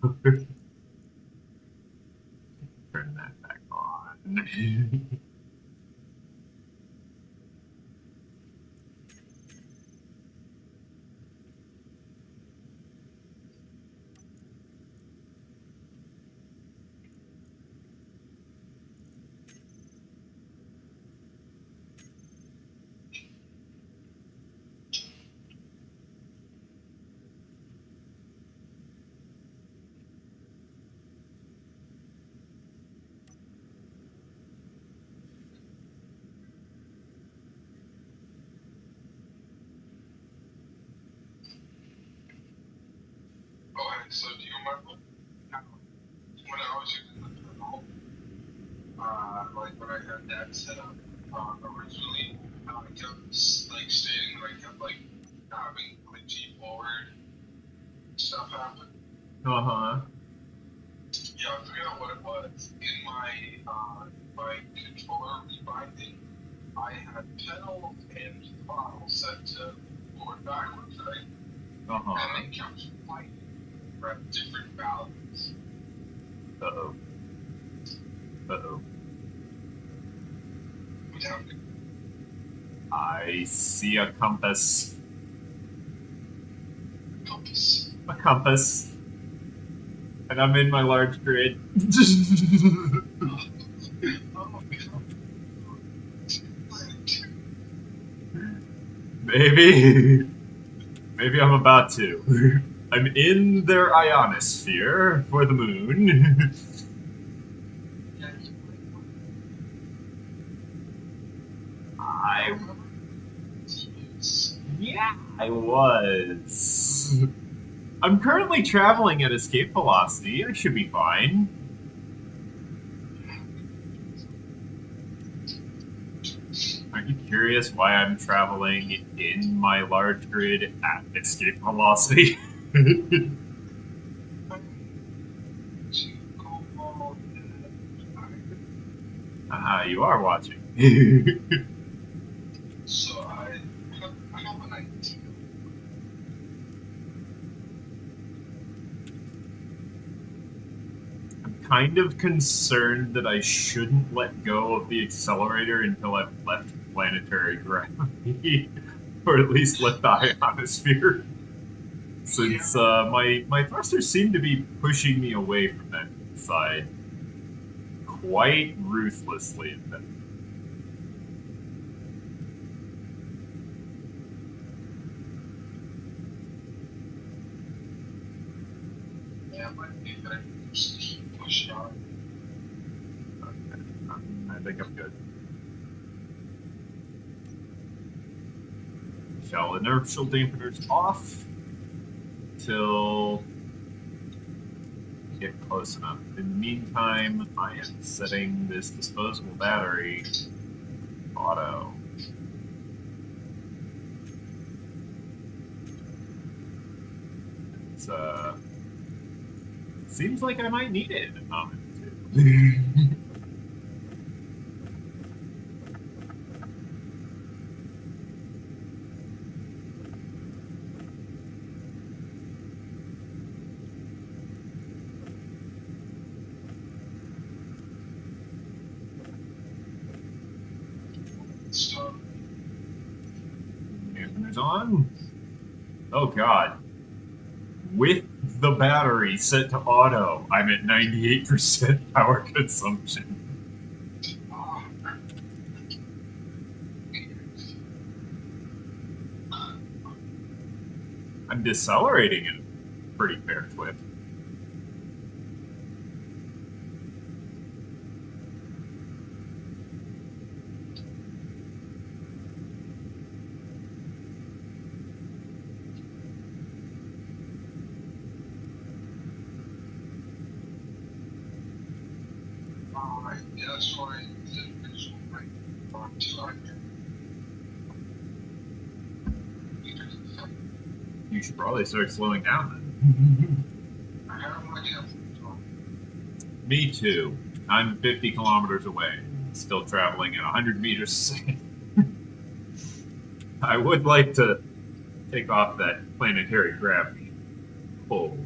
Turn that back on. So do you remember when I was using the terminal, like when I had that set up originally, I kept like stating that I kept like having glitchy forward stuff happen? Uh-huh. Yeah, I forgot what it was. In my my controller rebinding, I had pedal and throttle set to forward backwards, right? Uh-huh. And they kept fighting at different values. Uh-oh. Uh-oh. What's happening? I see a compass. Compass. A compass. And I'm in my large grid. Maybe. Maybe I'm about to. I'm in their ionosphere for the moon. remember. Yeah, I was. I'm currently traveling at escape velocity. I should be fine. Are you curious why I'm traveling in my large grid at escape velocity? You are watching. So I have an idea. I'm kind of concerned that I shouldn't let go of the accelerator until I've left planetary gravity, or at least left the ionosphere. Since my thrusters seem to be pushing me away from that side quite ruthlessly. In fact. Yeah, but if I just keep pushing on. Okay. I think I'm good. Shall inertial dampeners off till get close enough. In the meantime, I am setting this disposable battery auto. It's seems like I might need it in a moment or two. So Dampeners on. Oh god. With the battery set to auto, I'm at 98% power consumption. I'm decelerating at a pretty fair clip. yeah, that's why the visual right on 200. You should probably start slowing down then. I have no idea. Me too. I'm 50 kilometers away, still traveling at 100 meters a second. I would like to take off that planetary gravity pull.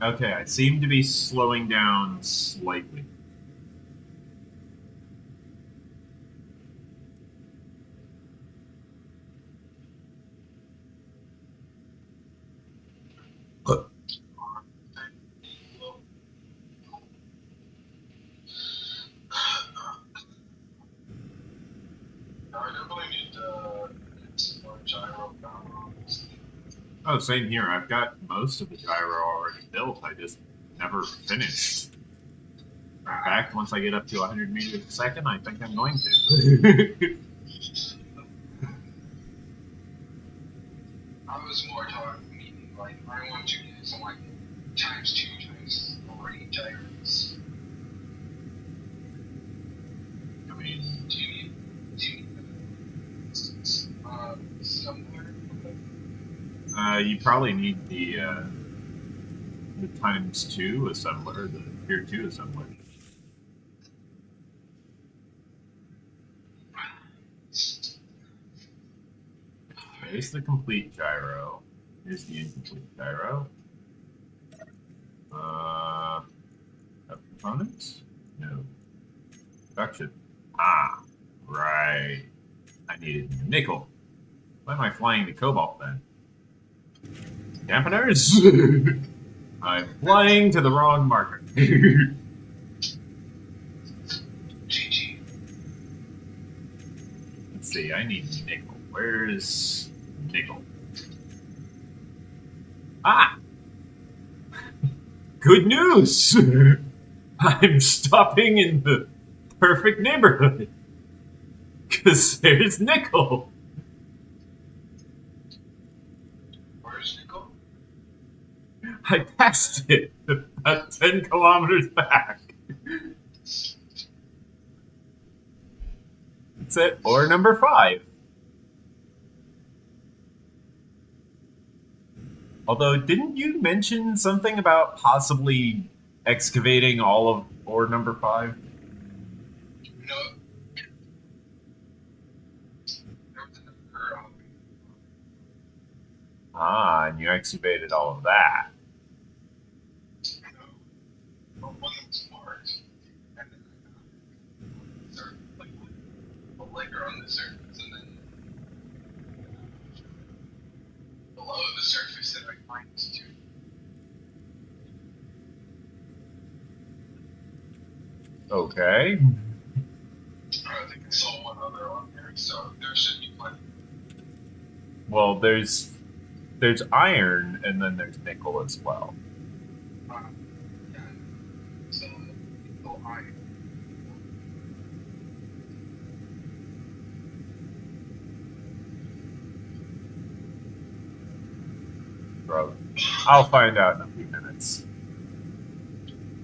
Okay, I seem to be slowing down slightly. I definitely need to get some more gyro power. Oh, same here. I've got most of the gyro already built. I just never finished. In fact, once I get up to 100 meters a second, I think I'm going to. I was more talking meaning like I want to get some like times 2 times already gyros. I mean, Do you need somewhere? you probably need the times 2 assembler, the tier 2 assembler. Here's the complete gyro. Here's the incomplete gyro. Components? No. Production. Ah, right. I needed nickel. Why am I flying the cobalt then? Dampeners? I'm flying to the wrong marker. GG. Let's see, I need nickel. Where's nickel? Ah, good news! I'm stopping in the perfect neighborhood. Because there's nickel. Where's Nickel? I passed it about 10 kilometers back. It's at ore number 5. Although, didn't you mention something about possibly excavating all of ore number 5? No. There was another, Ah, and you excavated all of that. one that was Mars. And then later on the surface, and then below the surface that I find too. Okay. I think I saw one other on there, so there should be plenty. Well, there's iron, and then there's nickel as well. Yeah. So, nickel, iron. Bro, I'll find out in a few minutes.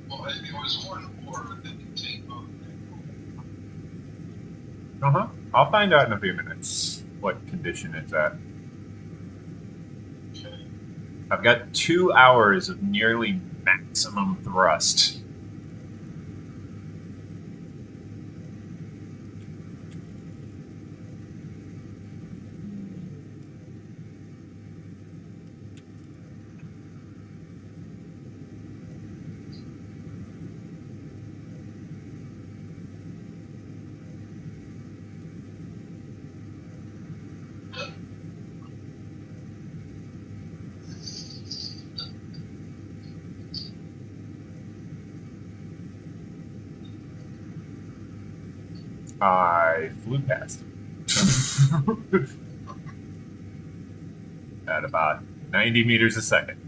Well, there was one ore that contained both nickel. Uh-huh. I'll find out in a few minutes what condition it's at. Okay. I've got 2 hours of nearly maximum thrust. I flew past it. At about 90 meters a second.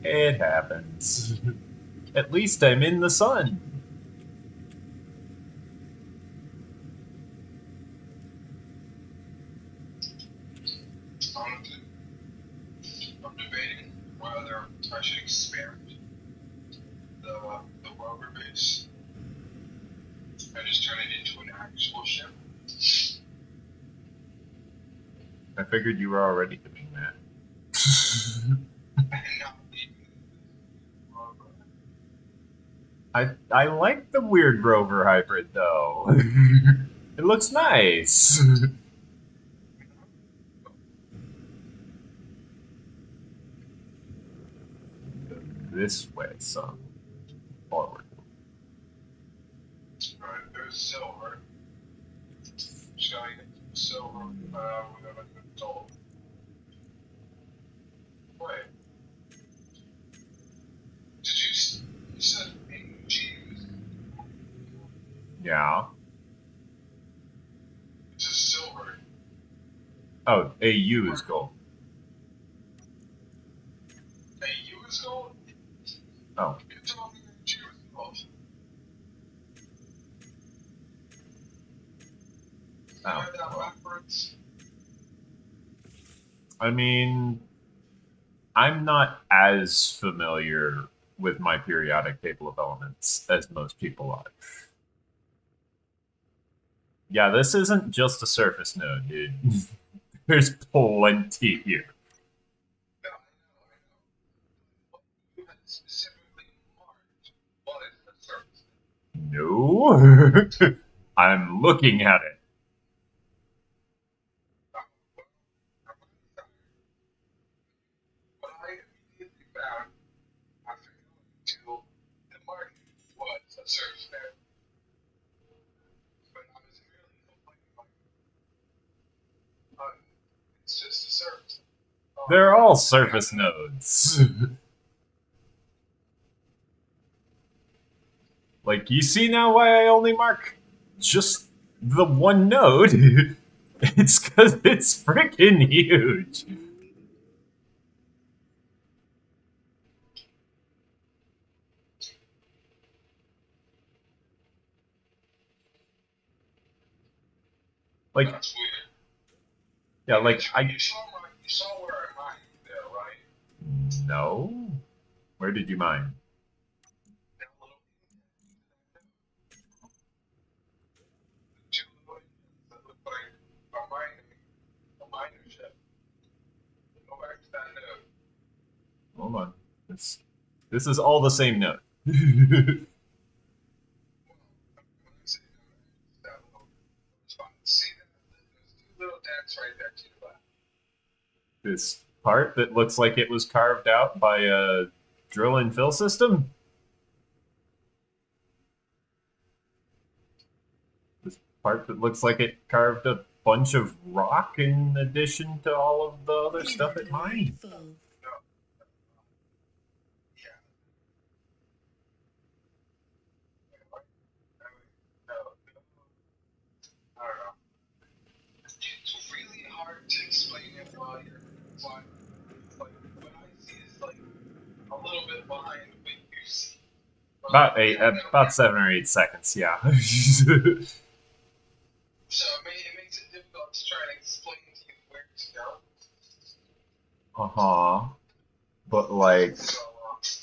It happens. At least I'm in the sun. I'm debating whether I should expand the rover base and just turn it into an actual ship. I figured you were already doing that. And not leaving the rover. I like the weird rover hybrid though. It looks nice. This way, son. Forward. Alright, there's silver. Just gotta get silver. We got a good gold. Wait. You said N.E.X.U.S? Yeah. It's just silver. Oh, AU is gold. N.E.X.U.S gold? Oh. You're talking N.E.X.U.S gold. Oh. You heard that backwards? I mean, I'm not as familiar with my periodic table of elements as most people are. Yeah, this isn't just a surface node, dude. There's plenty here. No, I know. You had specifically marked what is the surface. No. I'm looking at it. What I immediately found after going to the market was a surface node. But I was merely complaining like, it's just a surface. They're all surface nodes. Like, you see now why I only mark just the one node. It's because it's freaking huge. Like, That's weird. yeah, like You saw where I mined there, right? No. Where did you mine? That little two little engines that look like a mining ship. Go back to that node. Hold on. This is all the same node. See that? There's two little dents right there to the left. This part that looks like it was carved out by a drill and fill system? This part that looks like it carved a bunch of rock in addition to all of the other stuff it mined? Full. I don't know. It's really hard to explain it while you're flying. Like, what I see is like a little bit behind what you see. About 7 or 8 seconds, yeah. So it makes it difficult to try and explain to you where to go. Uh-huh. But, like, So,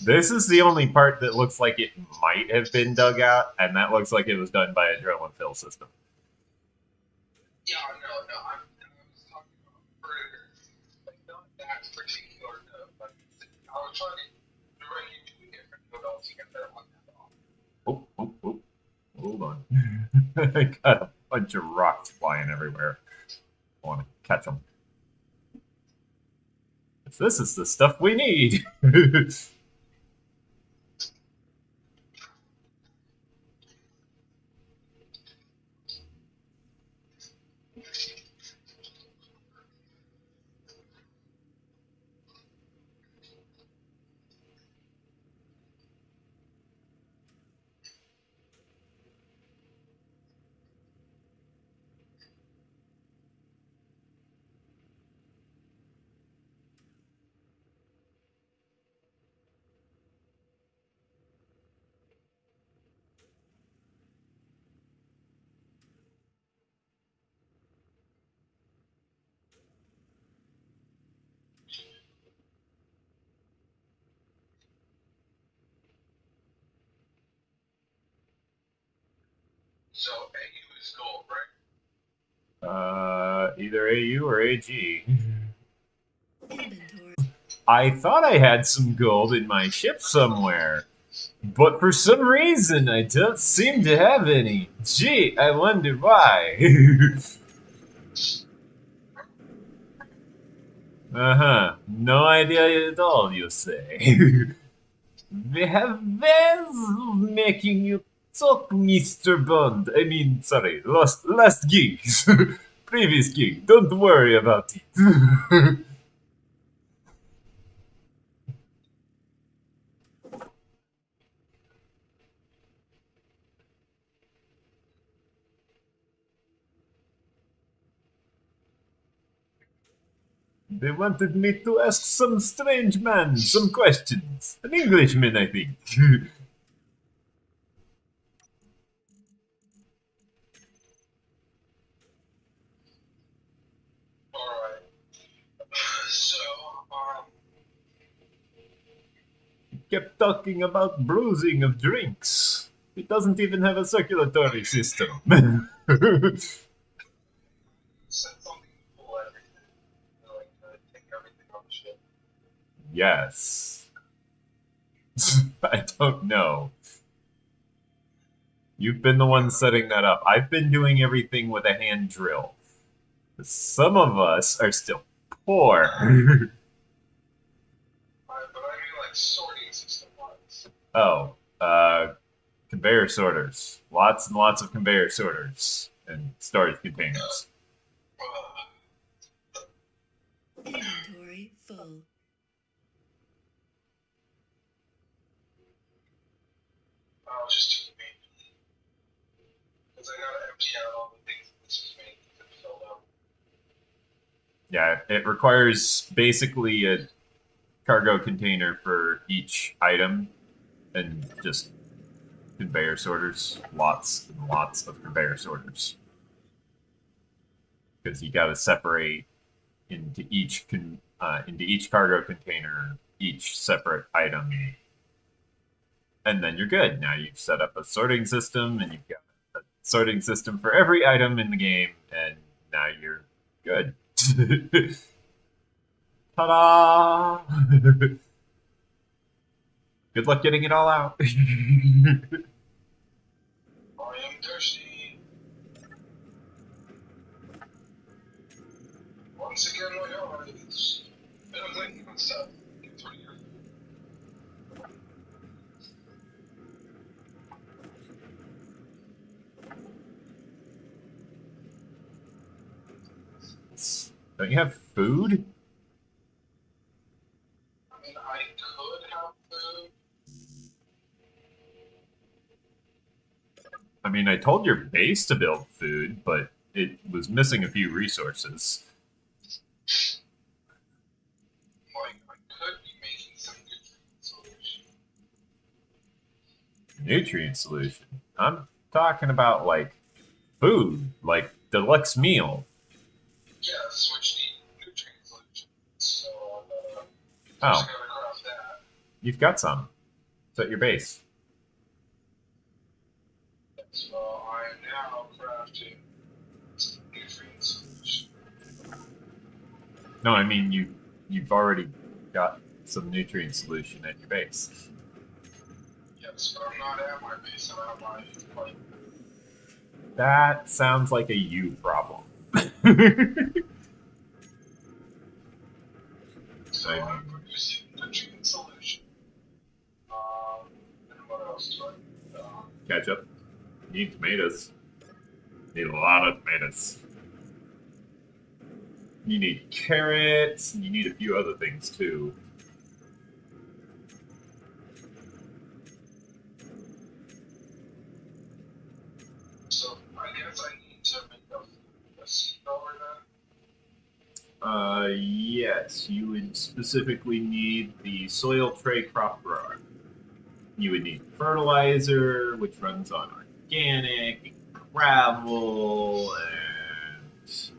this is the only part that looks like it might have been dug out, and that looks like it was done by a drill and fill system. yeah, no, I was talking about further, like not that particular node, but I was trying to direct you to a different node altogether on that off. Oh. Hold on. I got a bunch of rocks flying everywhere. I want to catch them. This is the stuff we need. So AU is gold, right? Either AU or AG. Inventory. I thought I had some gold in my ship somewhere, but for some reason I don't seem to have any. Gee, I wonder why. Uh-huh. No idea at all, you say. We have ways of making you talk, Mr. Bond. I mean, sorry, last gig. Previous gig. Don't worry about it. They wanted me to ask some strange man some questions. An Englishman, I think. Alright. So, Kept talking about bruising of drinks. It doesn't even have a circulatory system. said something to pull everything. Like, take everything on the ship. Yes. I don't know. You've been the one setting that up. I've been doing everything with a hand drill. Some of us are still poor. But I mean, like, sorting system wise. Oh, conveyor sorters. Lots and lots of conveyor sorters and storage containers. Inventory full. I was just too convenient. Because I gotta empty out all the things Yeah, it requires basically a cargo container for each item and just conveyor sorters. Lots and lots of conveyor sorters. Because you got to separate into each cargo container each separate item, and then you're good. Now you've set up a sorting system, and you've got a sorting system for every item in the game, and now you're good. Ta-da! Good luck getting it all out. I am thirsty. Once again, my eyes. And I'm thinking on stuff. It's pretty good. Don't you have food? I mean, I could have food. I mean, I told your base to build food, but it was missing a few resources. Like, I could be making some nutrient solution. Nutrient solution. I'm talking about like food, like deluxe meal. Yes, which need nutrient solution. So, Oh, just gotta craft that. you've got some. It's at your base. So, I am now crafting nutrient solution. No, I mean you've already got some nutrient solution at your base. Yes, but I'm not at my base, I'm at my, like, That sounds like a you problem. so I'm producing nutrient solution. And what else do I Ketchup. You need tomatoes. You need a lot of tomatoes. You need carrots, and you need a few other things too. So I guess I need to make a seed over then. Yes, you would specifically need the soil tray crop grower. You would need fertilizer, which runs on organic, gravel, and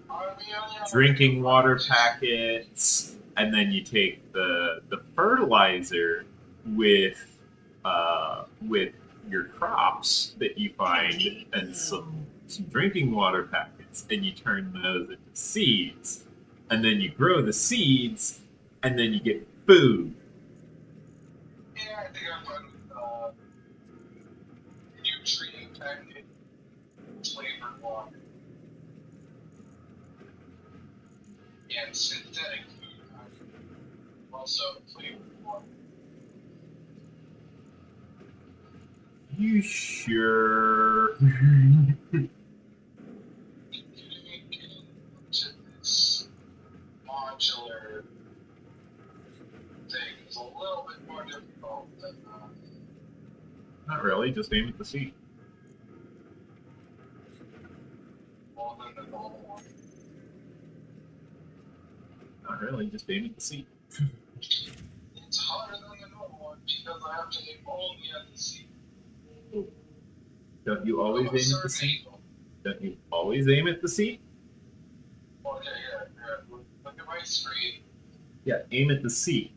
drinking water packets, and then you take the fertilizer with your crops that you find and some drinking water packets, and you turn those into seeds, and then you grow the seeds, and then you get food. Yeah, I think I'm done with nutrient packet flavored water. And synthetic food packet. Also flavored water. You sure? Getting into this modular thing is a little bit more difficult than Not really, just aim at the seed. more than the normal one. Not really, just aim at the seed. It's harder than the normal one because I have to aim only at the seed. Don't you always aim at the seed? Don't you always aim at the seed? Okay, here. Look at my screen. Yeah, aim at the seed.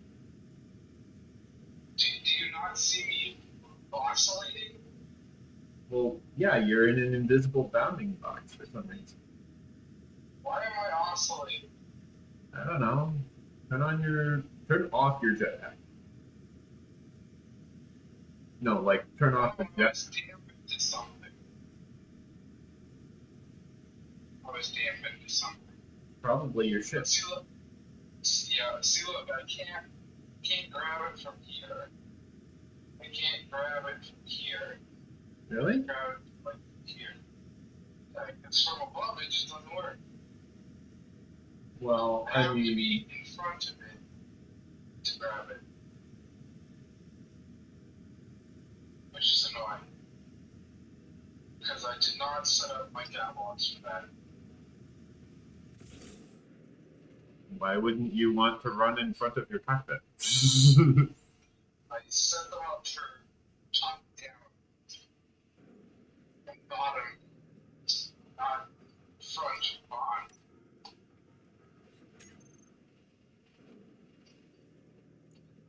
Do you not see me oscillating? Well, yeah, you're in an invisible bounding box for some reason. Why am I oscillating? I don't know. Turn off your jetpack. No, like turn off the I jet. was dampened to something. Probably your ship. See, look. Yeah, see, look, I can't grab it from here. I can't grab it from here. Really? Grab it like here. Like, it's from above, it just doesn't work. Well, I I have to mean, be in front of it to grab it. Which is annoying. Because I did not set up my catalogs for that. Why wouldn't you want to run in front of your cockpit? I set them up for top down and bottom, not front on.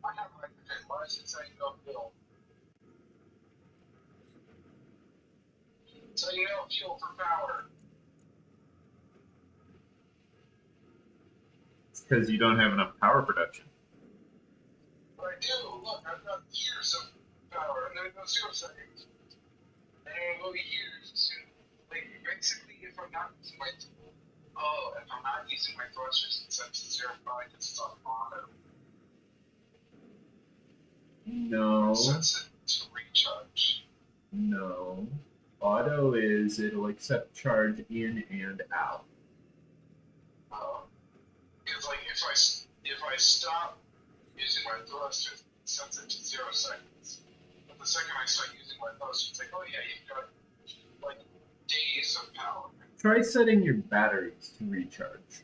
I have like, okay, why is it saying no fuel? So you know fuel for power. It's because you don't have enough power production. But I do. Look, I've got years of power, and then it goes 0 seconds. And it'll go years. Like, basically, if I'm not using my thrusters, it sets to 0 because it's on auto. No. It sets it to recharge. No. Auto is it'll accept charge in and out. Because like if I stop using my thrusters, it sets it to 0 seconds. But the second I start using my thrusters, it's like, oh yeah, you've got like days of power. Try setting your batteries to recharge.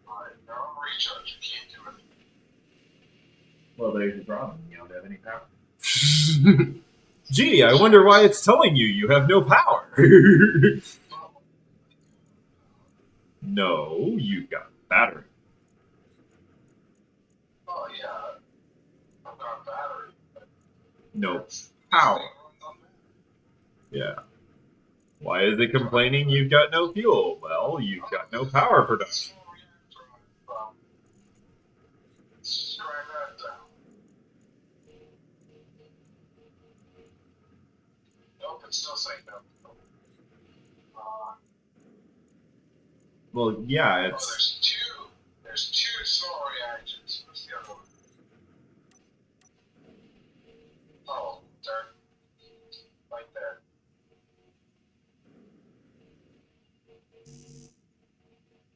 Alright, they're on recharge. You can't do it. Well, there's your problem. You don't have any power. Gee, I wonder why it's telling you have no power. No, you've got battery. Oh yeah, I've got battery. No power. Yeah. Why is it complaining you've got no fuel? Well, you've got no power production. Scratch that down. Nope, it's still saying no. Well, yeah, Oh, it's... there's two small reactors. What's the other one? Oh, they're right there.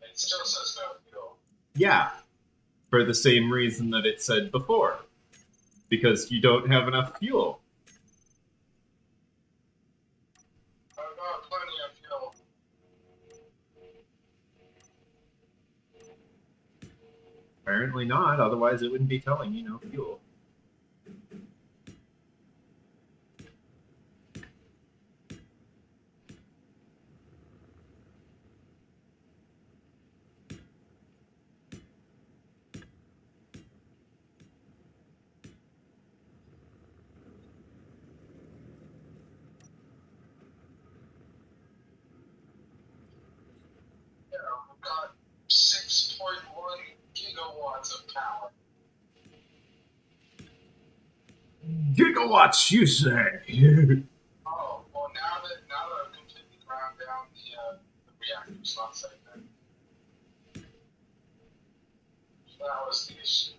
It still says no fuel. Yeah. For the same reason that it said before. Because you don't have enough fuel. I've got plenty of fuel. Apparently not, otherwise it wouldn't be telling you no fuel. Yeah, I've got 6.1 gigawatts of power. Gigawatts, you say? Oh, well now that I've completely ground down the reactors, not saying that. That was the issue.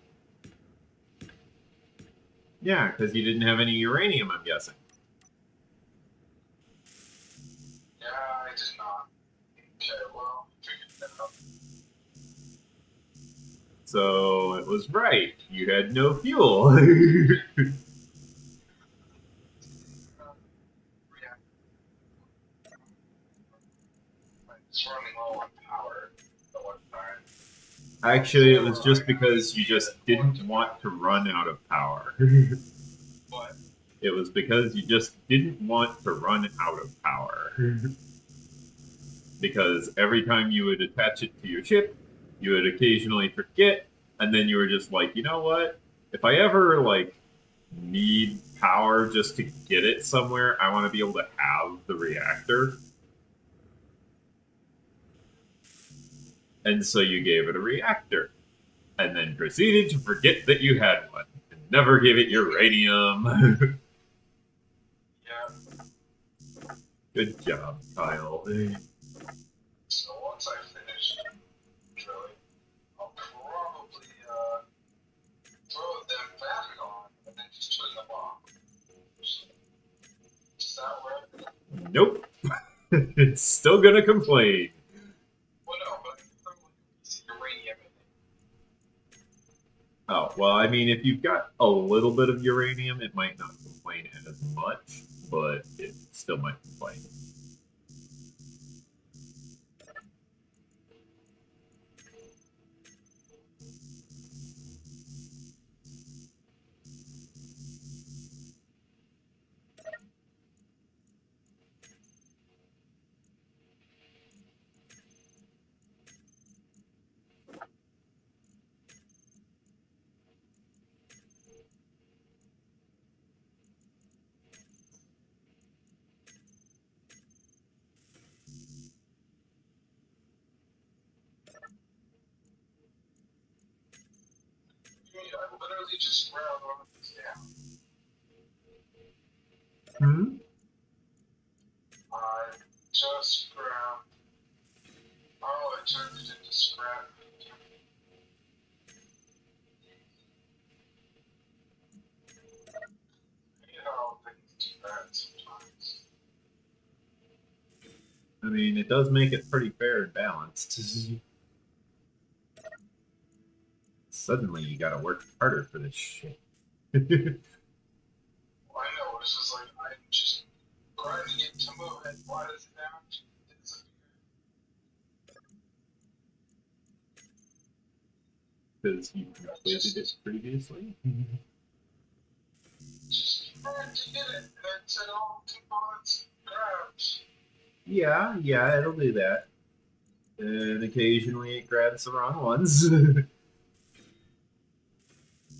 Yeah, because you didn't have any uranium, I'm guessing. Yeah, I did not. Okay, well, figured that out. So it was right. You had no fuel. It's running low on power the one time. Actually, it was just because you just didn't want to run out of power. But It was because you just didn't want to run out of power. Because every time you would attach it to your ship, you would occasionally forget, and then you were just like, you know what? If I ever, like, need power just to get it somewhere, I want to be able to have the reactor. And so you gave it a reactor. And then proceeded to forget that you had one. And never gave it uranium. yeah, Good job, Kyle. so once I finish drilling, I'll probably throw them back on and then just turn them off. Is that work? Nope. It's still gonna complain. Well, no, but I can throw like a piece of uranium in it. Oh, well, I mean, if you've got a little bit of uranium, it might not complain as much, but it still might complain. I literally just grabbed one of these down. Hmm? I just grabbed. Oh, it turned it into scrap. You know, things do that sometimes. I mean, it does make it pretty fair and balanced. Suddenly, you gotta work harder for this shit. Well, I know, it's just like, I'm just grinding it to move it. Why does it now disappear? Because you completed it previously. Just trying to get it. And it said all components grabbed. Yeah, it'll do that. And occasionally it grabs the wrong ones.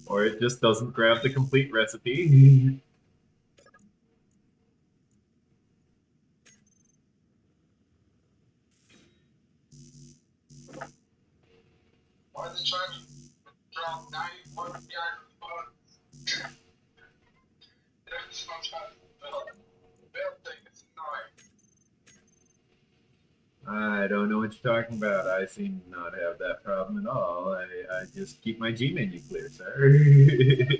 Or it just doesn't grab the complete recipe. Why is it trying to drop 91 yard components? There's some kind of build thing. It's annoying. I don't know what you're talking about. I seem to not have that problem at all. I just keep my G menu clear, sir.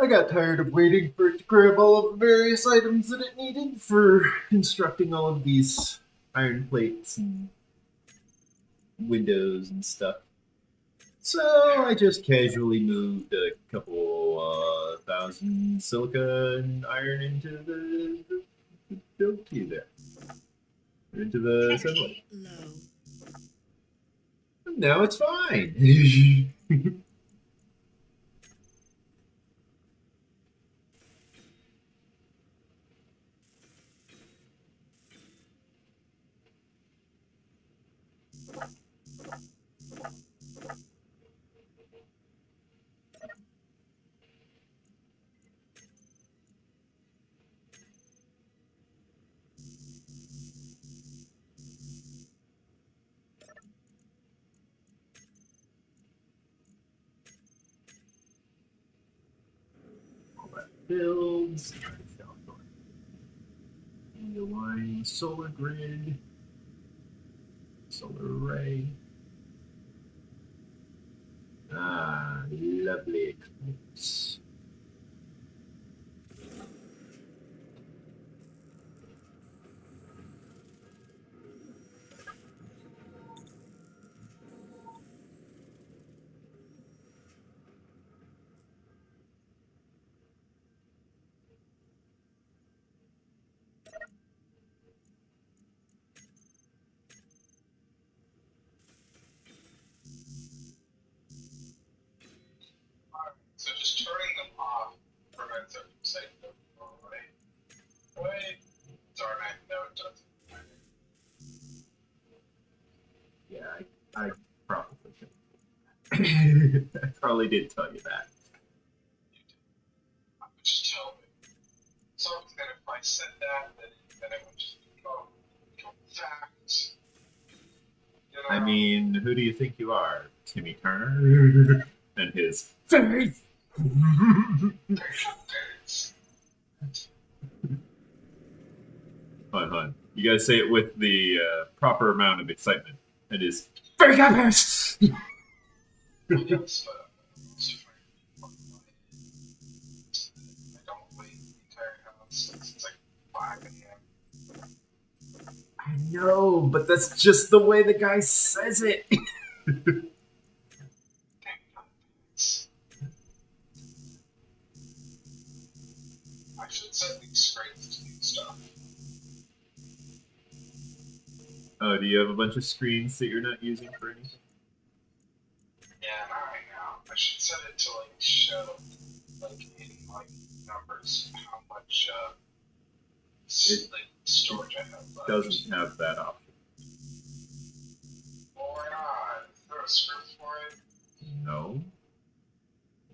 I got tired of waiting for it to grab all of the various items that it needed for constructing all of these iron plates and windows and stuff. So I just casually moved a couple thousand silica and iron into the build queue there. Into the assembly. Energy low. Now it's fine. All that builds. Align solar grid. Solar array. Ah, lovely. Oops. Alright, so just turning them off prevents it from saying no. Wait. Darn it. No, it doesn't. Yeah, I probably did. I probably did tell you that. I would just tell me. So then if I said that, then it would just go fact. You know? I mean, who do you think you are? Timmy Turner? And his faith! Hun. You gotta say it with the proper amount of excitement. It is very campus! Yes, I don't leave the entire house. It's like 5 a.m. I know, but that's just the way the guy says it. I should set these screens to do stuff. Oh, do you have a bunch of screens that you're not using for anything? Yeah, not right now. I should set it to like show, like in like numbers, how much like storage I have left. Doesn't have that option. Why not? Is there a script for it? No.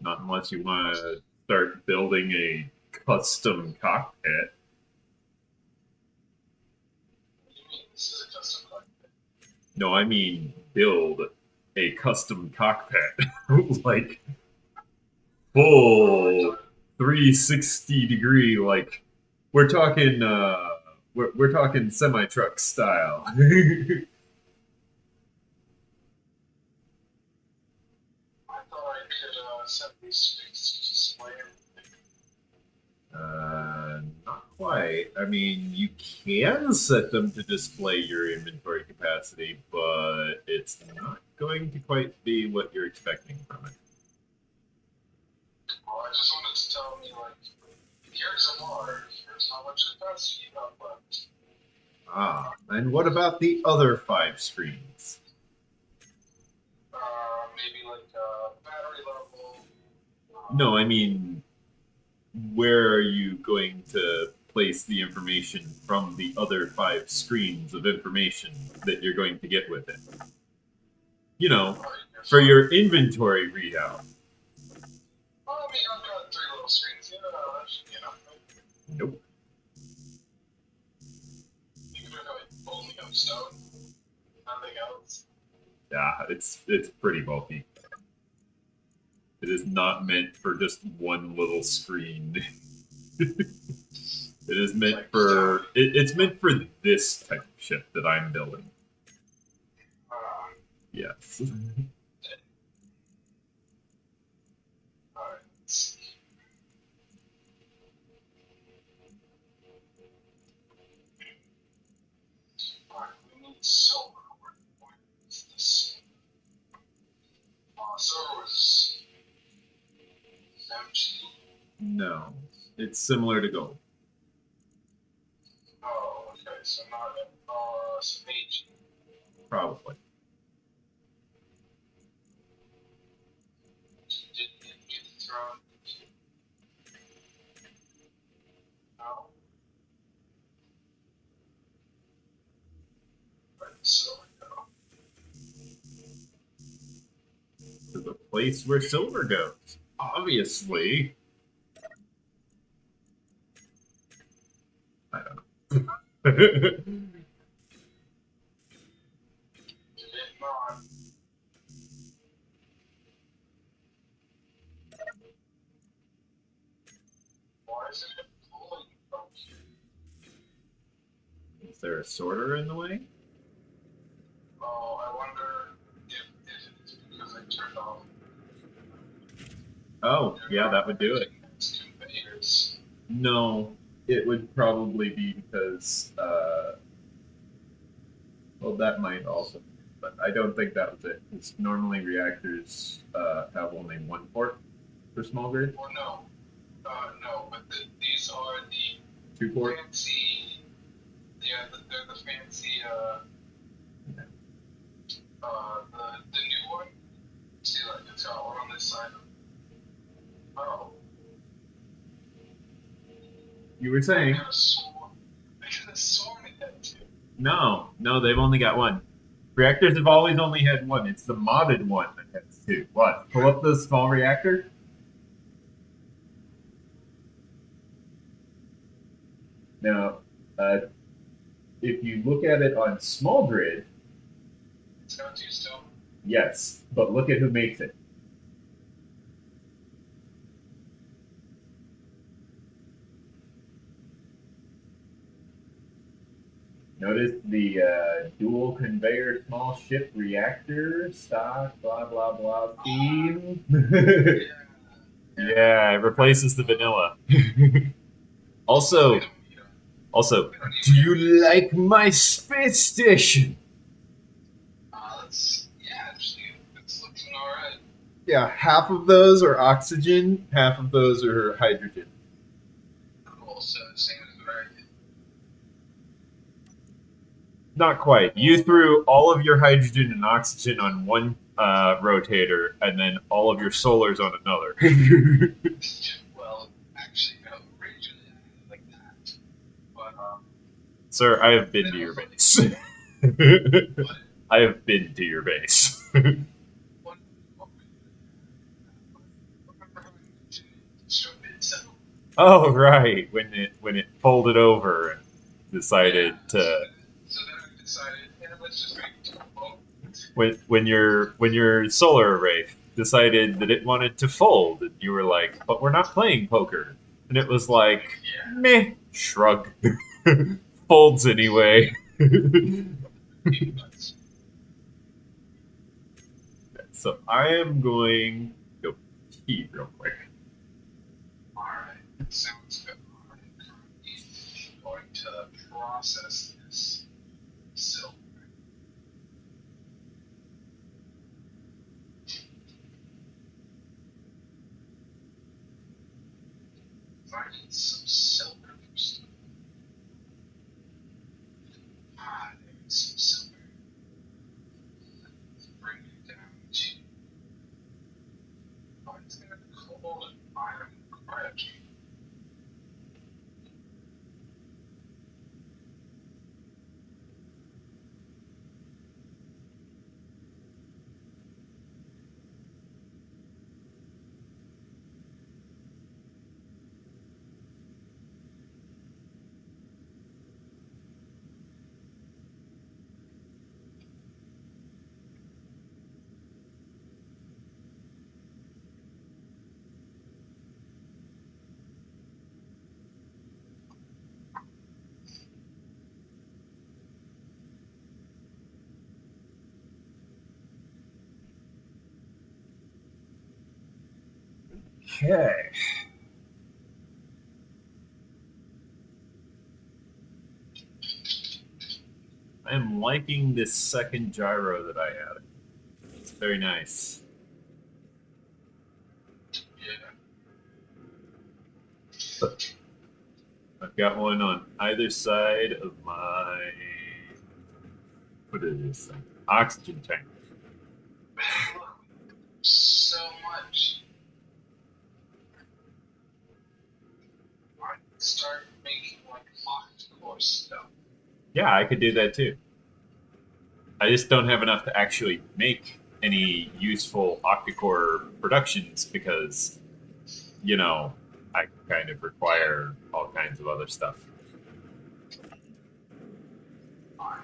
Not unless you want to start building a custom cockpit. What do you mean? This is a custom cockpit. No, I mean build a custom cockpit. Like full 360 degree, like we're talking we're talking semi-truck style. I thought I could set these things to display everything. Not quite. I mean, you can set them to display your inventory capacity, but it's not going to quite be what you're expecting from it. Well, I just wanted to tell me, like, here's a bar, here's how much capacity you have left. Ah, and what about the other 5 screens? Maybe like battery level. No, I mean, where are you going to place the information from the other 5 screens of information that you're going to get with it? You know, for your inventory readout. I mean, I've got 3 little screens. Yeah, that should be enough. Right? Nope. You can do it like only on stone. Nothing else. Yeah, it's pretty bulky. It is not meant for just one little screen. It is meant for it's meant for this type of ship that I'm building. Yes. Alright, let's see. Alright, we need silver. Where is this? Silver was empty. No, it's similar to gold. Oh, okay, so not some H. Probably. Did it get thrown? No. Right, silver go. To the place where silver goes. Obviously. I don't know. Did it not? Why isn't it pulling from here? Is there a sorter in the way? Oh, I wonder if it's because I turned off. Oh, yeah, that would do it. Conveyors. No, it would probably be because, well, that might also, but I don't think that was it. Because normally reactors have only one port for small grid. Well, no, but these are the 2 port. fancy. Yeah, they're the fancy. The new one. See, like it's got one on this side. Oh. You were saying? I could have sworn it had 2. No, they've only got 1. Reactors have always only had 1. It's the modded one that has 2. What? Pull up the small reactor? Now, if you look at it on small grid, It's got 2 still. yes, but look at who makes it. Notice the dual conveyor small ship reactor stock blah blah blah theme. Yeah, it replaces the vanilla. Also, do you like my space station? It's looking alright. Yeah, half of those are oxygen, half of those are hydrogen. Cool, so same as what I did. Not quite. You threw all of your hydrogen and oxygen on one rotator, and then all of your solars on another. Well, actually, no. Originally, I had it like that. But, Sir, I have been to your base. what? I have been to your base. What? Remember how I mentioned it showed itself? Oh, right. When it folded over and decided Yeah, to so then I decided, yeah, let's just make it to a boat. when your solar array decided that it wanted to fold, and you were like, "But we're not playing poker," and it was like, Yeah. "Meh," shrug, folds anyway. Peanuts. So I am going to go pee real quick. Alright, sounds good. I'm currently going to process this silver. I need some silver first. There's some silver. Let's bring it down to. Oh, it's gonna be cold and iron credit. Okay. I am liking this second gyro that I added. It's very nice. Yeah. I've got one on either side of my what is this thing? Oxygen tank. Man, look, so much. I can start making like octa-core stuff. Yeah, I could do that too. I just don't have enough to actually make any useful octa-core productions because, you know, I kind of require all kinds of other stuff.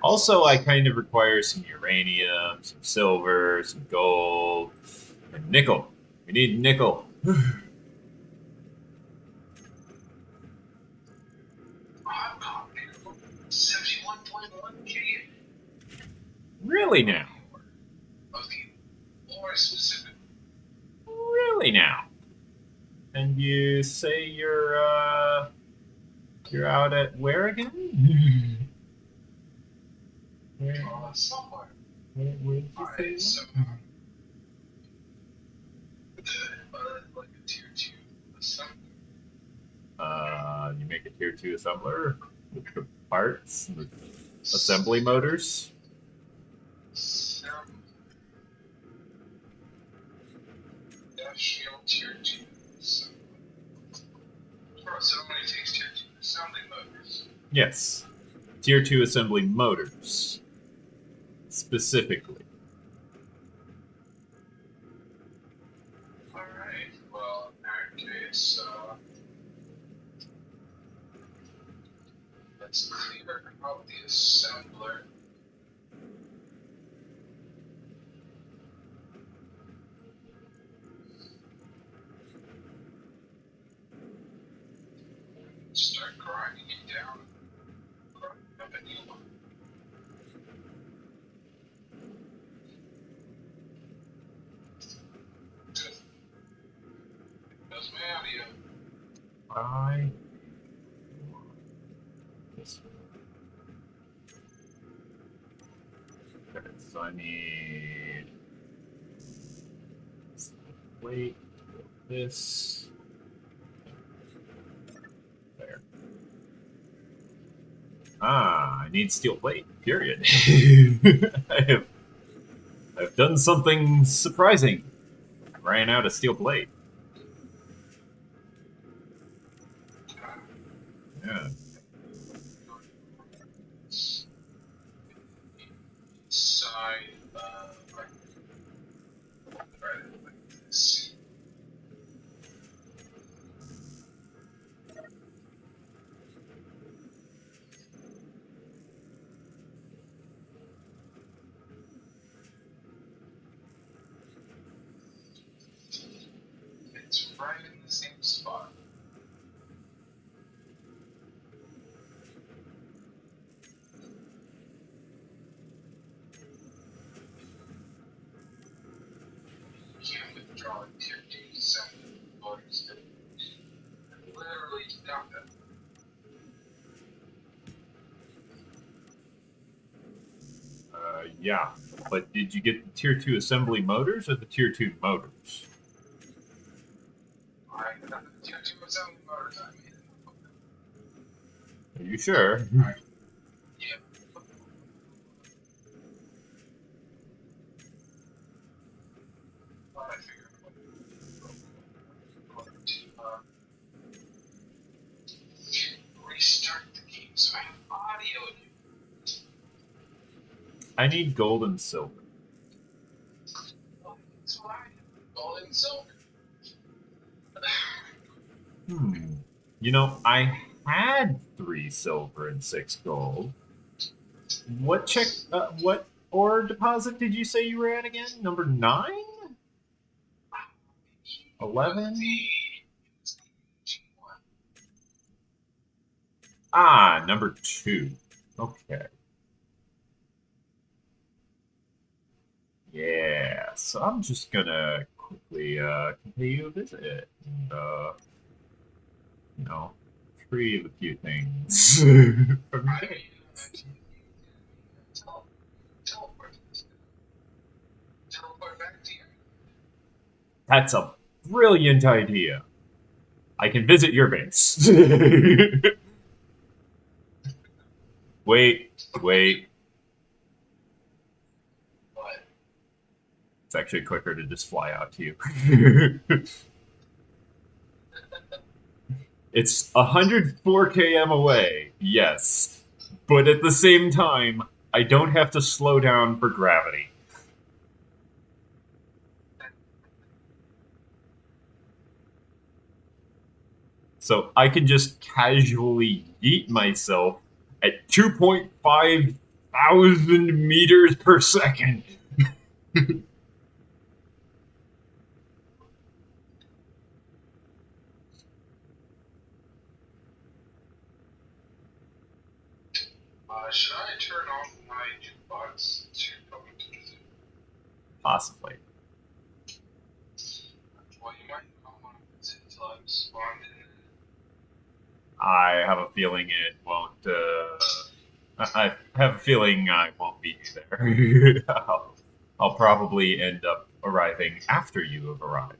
Also, I kind of require some uranium, some silver, some gold, and nickel. We need nickel. I've got 71.1K Really now? of the ore specific. Really now? And you say you're out at where again? Where, Somewhere. where did you Alright, say? so like a tier 2 assembly. You make a tier 2 assembler with the parts, the assembly motors. Industrial tier 2 assembly. So it only takes tier 2 assembly motors. Yes, tier 2 assembly motors specifically. Alright, well, in that case, let's clear out the assembler. Start grinding it down. Grinding up a new one. That's my audio. I this one. Okay, so I need wait this there. I need steel plate. Period. I've done something surprising. I ran out of steel plate. Yeah. Side, like this. It's right in the same spot. You can't withdraw tier 2 7 voters. Literally nothing. Yeah. But did you get the tier 2 assembly motors or the tier 2 motors? I got the tier 2 assembly motors. I made it. Are you sure? Yeah. Thought I figured to restart the game so I have audio. I need gold and silver. That's what I have. Gold and silver. You know, I had 3 silver and 6 gold. What what ore deposit did you say you were at again? Number 9? 11? Ah, number 2. Okay. Yeah, so I'm just gonna quickly pay you a visit and you know, retrieve a few things from your base. Teleport back to you. That's a brilliant idea. I can visit your base. Wait. What? It's actually quicker to just fly out to you. It's 104 km away, yes. But at the same time, I don't have to slow down for gravity. So I can just casually yeet myself at 2.5 thousand meters per second. Should I turn off my jukebox to come to visit? Possibly. Well, you might not want to visit until I'm spawned in. I have a feeling it won't. I have a feeling I won't meet you there. I'll probably end up arriving after you have arrived.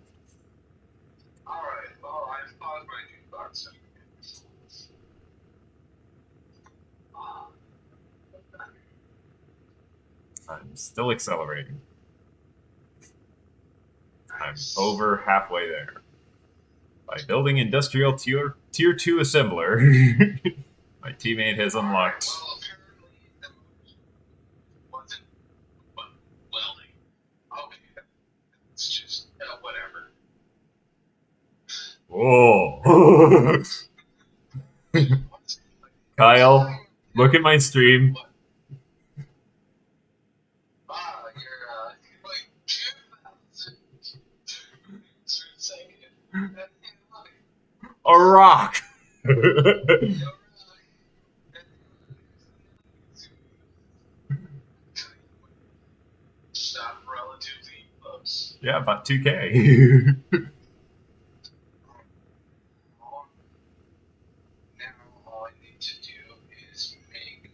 Alright, well, I've paused my jukebox. I'm still accelerating. I'm over halfway there. By building industrial tier 2 assembler, my teammate has unlocked. Well, apparently the wasn't welding. Okay, it's just whatever. Whoa. Kyle, look at my stream. Wow, you're like 2,000 second. A rock. Stop relatively close. Yeah, about 2K. Now all I need to do is make.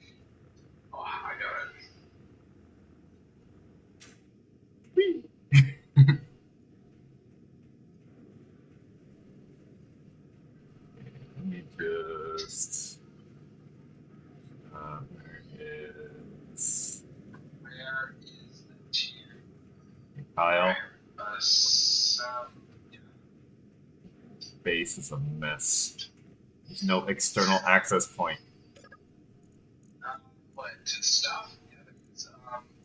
Oh, I got it. Let me just Kyle, Yeah. base is a mess. There's no external access point. But to stuff, yeah, there's,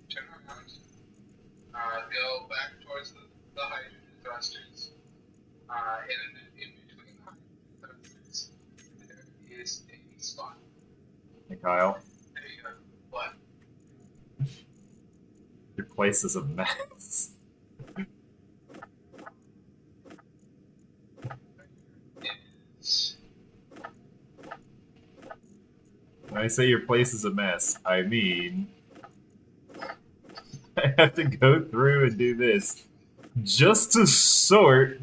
turn around, go back towards the hydrogen thrusters, and in between the hydrogen thrusters, there is a spot. Hey, Kyle, There you go. What? your place is a mess. Is When I say your place is a mess, I mean I have to go through and do this just to sort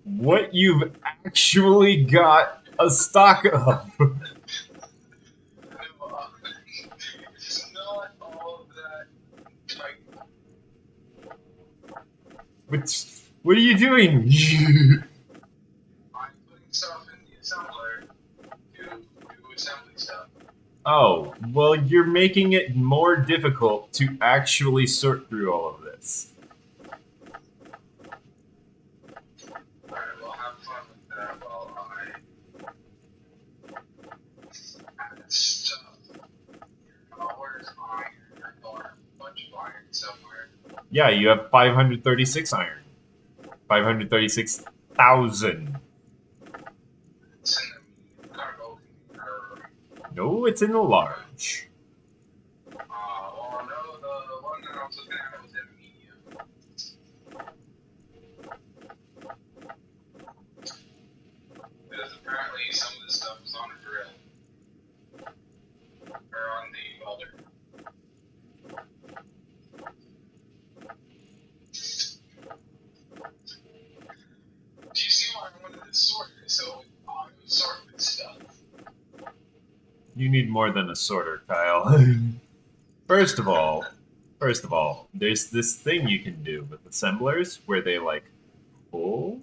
what you've actually got a stock of. it's not all that tight. What are you doing? I'm putting stuff in the assembler to do assembly stuff. Oh, well, you're making it more difficult to actually sort through all of this. Alright, well, have fun with that while I add stuff. Where's iron? Or a bunch of iron somewhere. Yeah, you have 536 iron. 536,000. It's in the cargo container. No, it's in the large. Well, no, the one that I was looking at was in medium. Because apparently some of this stuff is on a drill. Or on the welder. Do you see why I wanted this sorter? So I would sort this stuff. You need more than a sorter, Kyle. First of all, there's this thing you can do with assemblers where they like pull,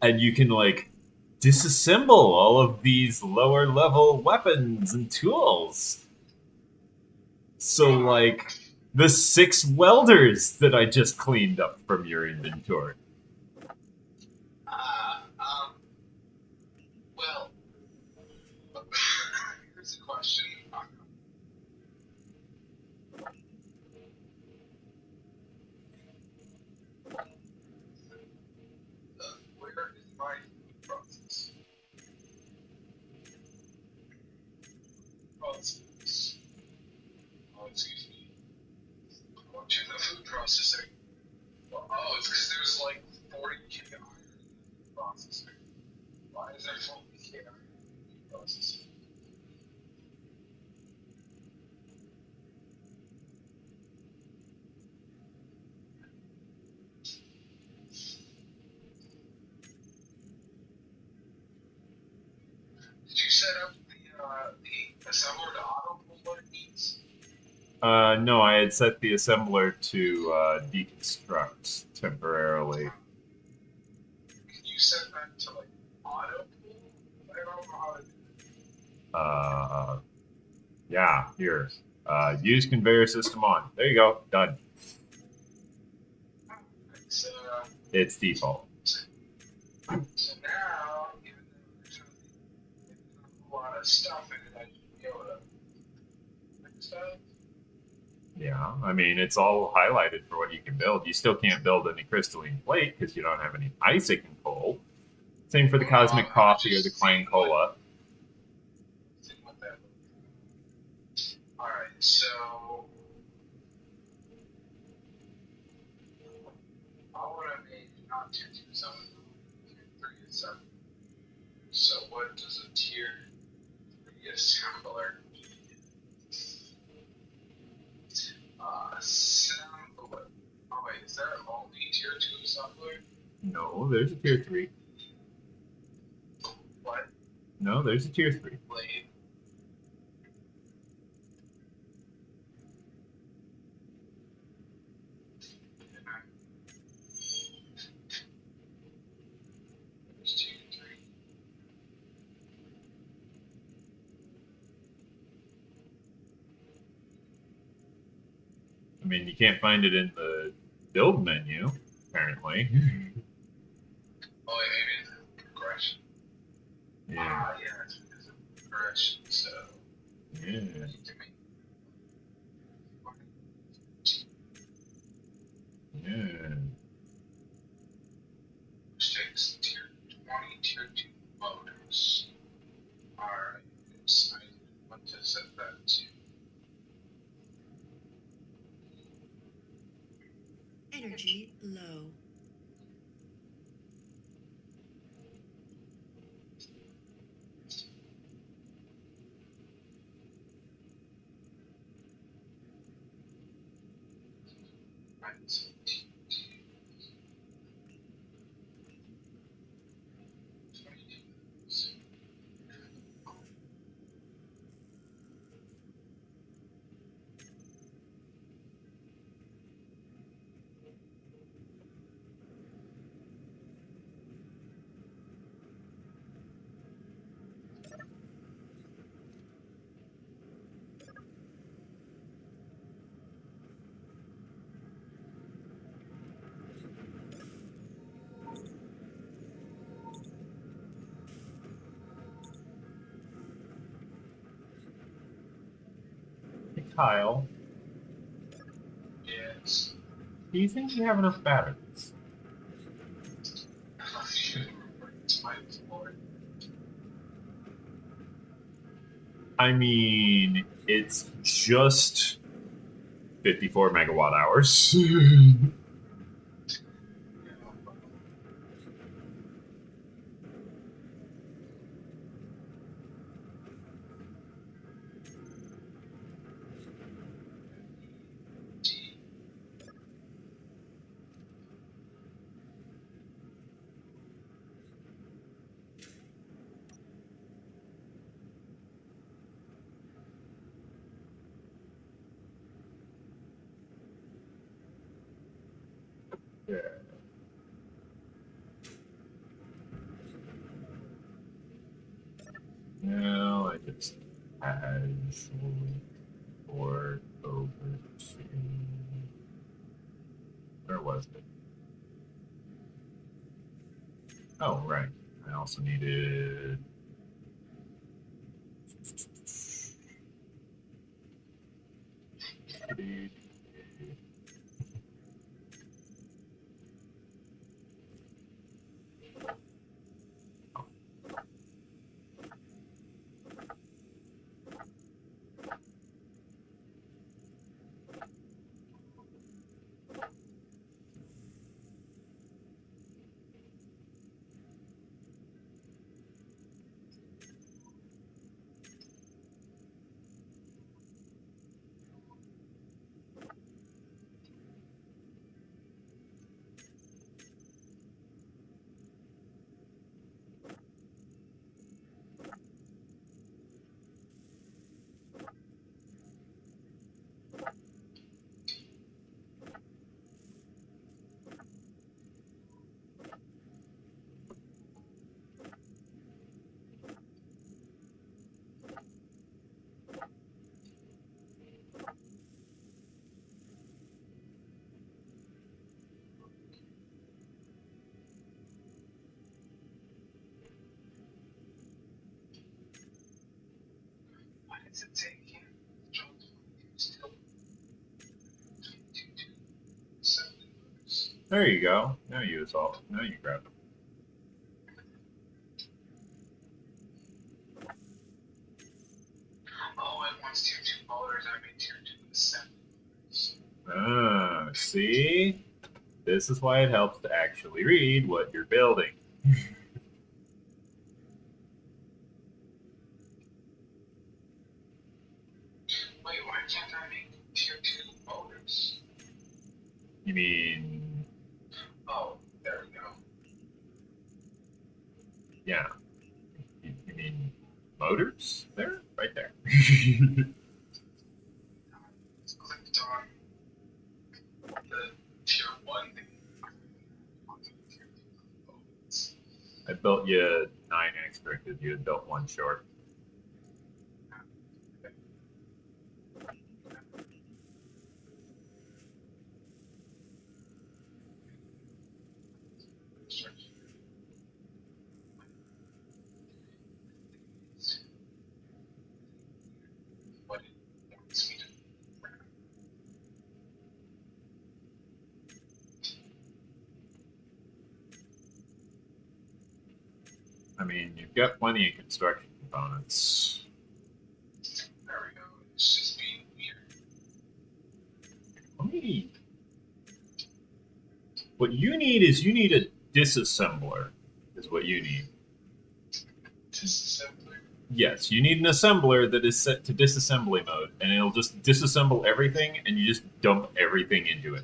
and you can like disassemble all of these lower level weapons and tools. So like the 6 welders that I just cleaned up from your inventory. Well, here's a question. Where is my food process? Process. Oh, excuse me. Go to the food processor. Well, oh, it's because there's like 40k iron in the processor. Why is there 40k iron in the processor? Did you set up the assembler to auto pull what it needs? No, I had set the assembler to deconstruct temporarily. Can you set that to like auto pull? I don't know how to do it. Yeah, here. Use conveyor system on. There you go. Done. It's, It's default. so now, even though there's a lot of stuff in it, I should be able to fix that. Yeah, I mean, it's all highlighted for what you can build. You still can't build any crystalline plate because you don't have any ice it can pull. Same for the cosmic coffee or the Klein Cola. See what that looks like. Alright, so I want to make not tier 2 7, tier 3 is 7. So what does a tier 3 assembler need? Assembler. Oh wait, is there only tier 2 assembler? No, there's a tier 3. What? No, there's a tier 3. Blade. There's tier 3. I mean, you can't find it in the build menu, apparently. Oh, yeah, maybe it's a progression. Yeah. Ah, yeah, it's because of progression, so Yeah. you can make Yeah. mistakes. Tier 20, tier 2 motors. Alright, oops, I want to set that to Energy low. right. Hey, Kyle, Yes. do you think you have enough batteries? It's my floor. I mean, it's just 54 megawatt hours. Yeah. Now I just casually port over to. Where was it? Oh, right. I also needed. Why is it taking still 7 motors? There you go. Now you assault. Now you grab it. Oh, it wants tier 2 motors. I made tier 2 with 7 motors. Ah, see? This is why it helps to actually read what you're building. Wait, why can't I make tier 2 motors? You mean, Oh, there we go. yeah. You mean motors? There? Right there. It's clicked on the tier 1 thing. Tier 2 motors. I built you 9 extra because you had built 1 short. I mean, you've got plenty of construction components. There we go. It's just being weird. Let me... What you need is you need a disassembler, is what you need. Disassembler. Yes, you need an assembler that is set to disassembly mode, and it'll just disassemble everything, and you just dump everything into it.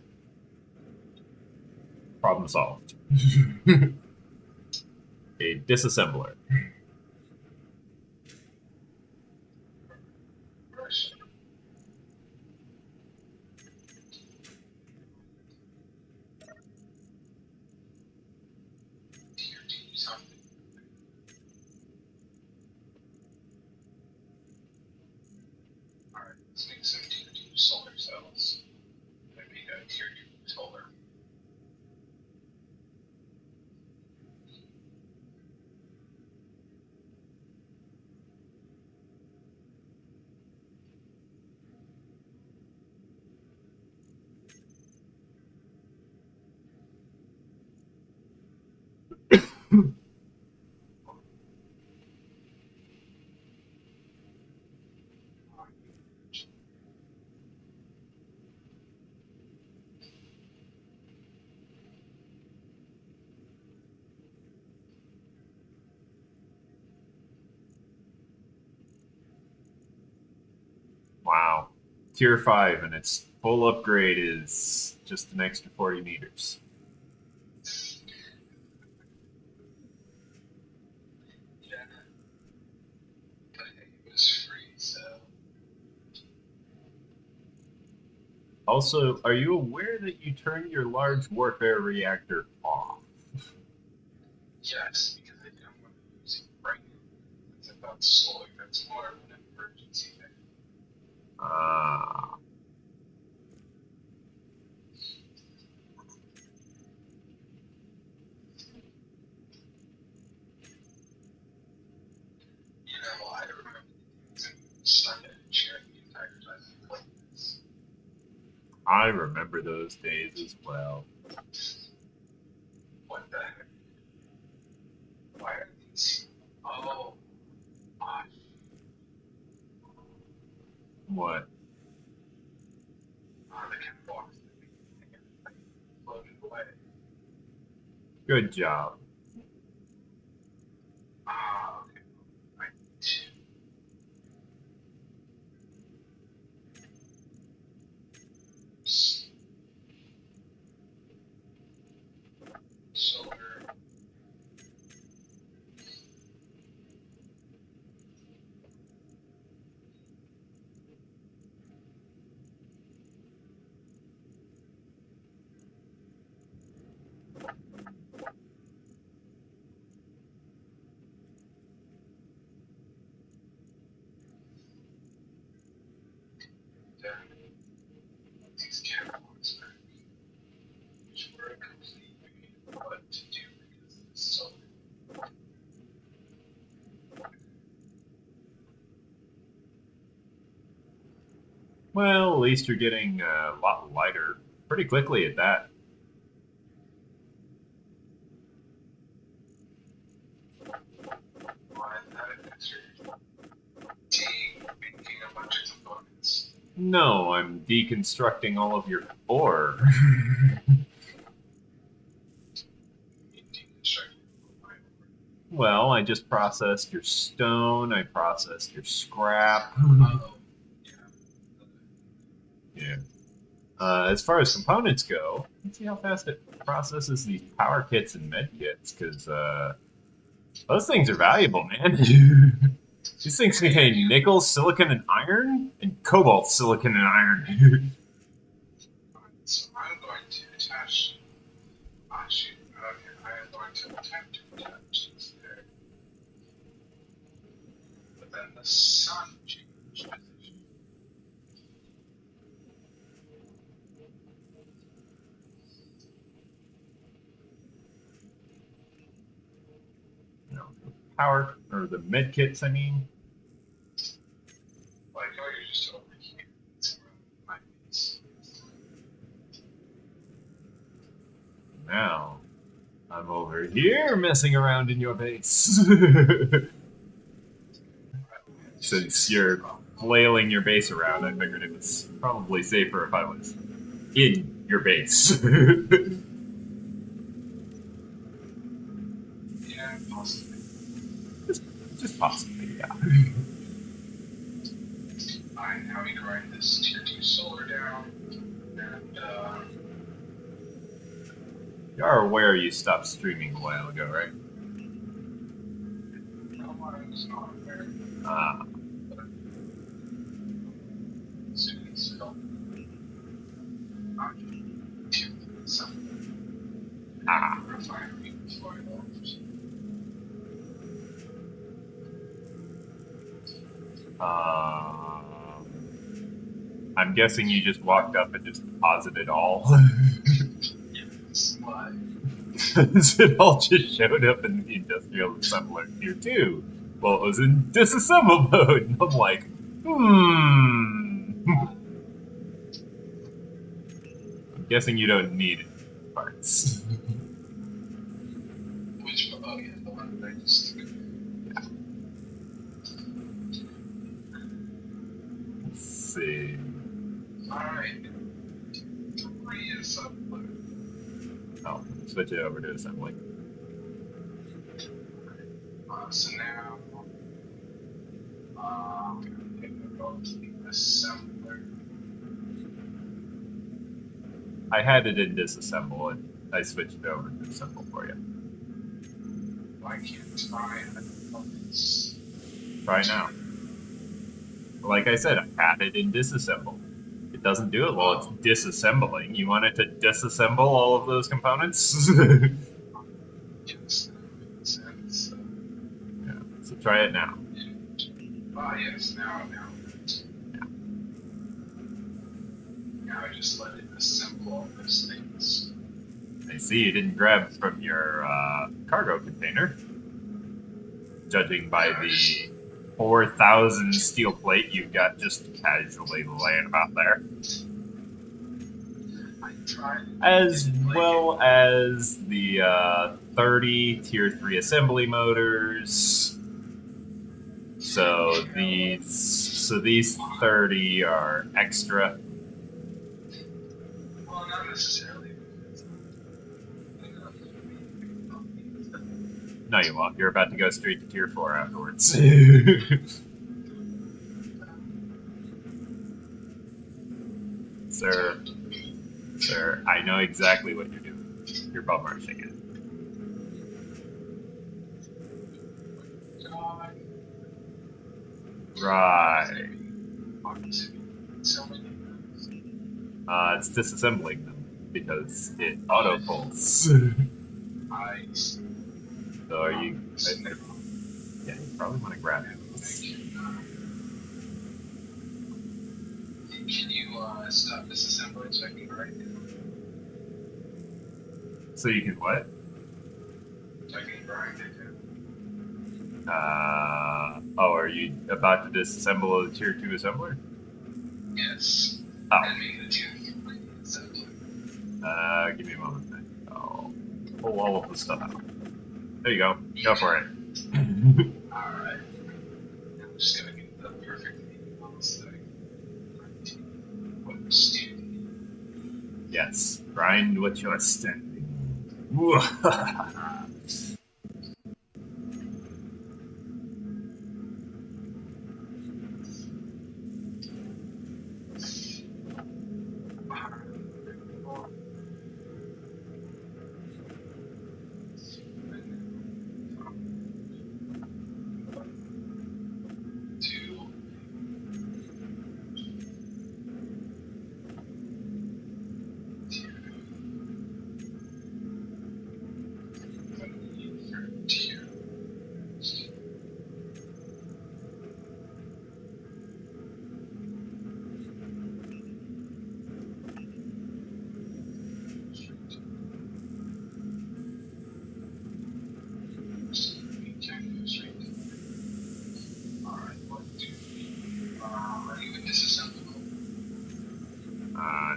Problem solved. A disassembler. Alright, let's make some tier 2 solar cells. And make a tier 2 solar. Wow. Tier 5, and its full upgrade is just an extra 40 meters. Yeah. But hey, it was free, so. Also, are you aware that you turn your large warfare reactor off? Yes, because I don't want to use it right now. It's about solar. That's more of an emergency thing. Ah. You know, I remember stuck at a chair the entire time I played this. I remember those days as well. What the heck? Why are these? Oh, gosh. What? The catwalks that floated away. Good job. Okay. Right. Solar. These catwalks are which were a complete pain in the butt to do because it's so. Well, at least you're getting a lot lighter pretty quickly at that. Why that extra making a bunch of components. No, I'm deconstructing all of your ore. Well, I just processed your stone, I processed your scrap. Yeah. As far as components go, let's see how fast it processes these power kits and med kits, because those things are valuable, man. These things contain nickel, silicon, and iron, and cobalt, silicon, and iron. So I'm going to attach. Ah, shoot. Okay, I am going to attempt to attach this there. But then the sun changed position. You know, power, or the med kits, I mean. Like, oh, you're just over here. It's my base. Now, I'm over here messing around in your base. Since you're flailing your base around, I figured it was probably safer if I was in your base. Yeah, possibly. just possibly, yeah. Alright, now we grind this tier 2 solar down, and You are aware you stopped streaming a while ago, right? no one is not aware. Ah, Soon, so some refinery before it opens. I'm guessing you just walked up and just deposited it all. It's like, It all just showed up in the industrial assembler tier 2. Well, it was in disassemble mode. And I'm like, I'm guessing you don't need parts. which, oh yeah, the one that I just took. Let's see. Alright. 3 is up. Oh, switch it over to assembly. So now, I'm going to go to the assembler. I had it in disassemble and I switched it over to assemble for you. I can't try it. It's Try now. Like I said, I had it in disassemble. It doesn't do it while it's disassembling. You want it to disassemble all of those components? yes, sense. Yeah. So try it now. Yes, now. Now I just let it assemble all those things. I see you didn't grab from your cargo container. Judging by the 4,000 steel plate you've got just casually laying about there. I tried. As well as the 30 tier 3 assembly motors. So these 30 are extra. Well, not necessarily. No, you won't. You're about to go straight to tier 4 afterwards. Sir, I know exactly what you're doing. You're bum rushing it. Right. It's disassembling them because it auto pulls. Nice. So are you? Yeah, you probably want to grab it. Can you stop disassembling so I can grind it? So you can what? So I can grind it. Are you about to disassemble the tier 2 assembler? Yes. Oh. And make the tier 3 assembly. Give me a moment. I'll pull all of the stuff out. There you go. Go for it. Alright. I'm just gonna get the perfect angle so I can what standing. Yes. Grind what you're standing.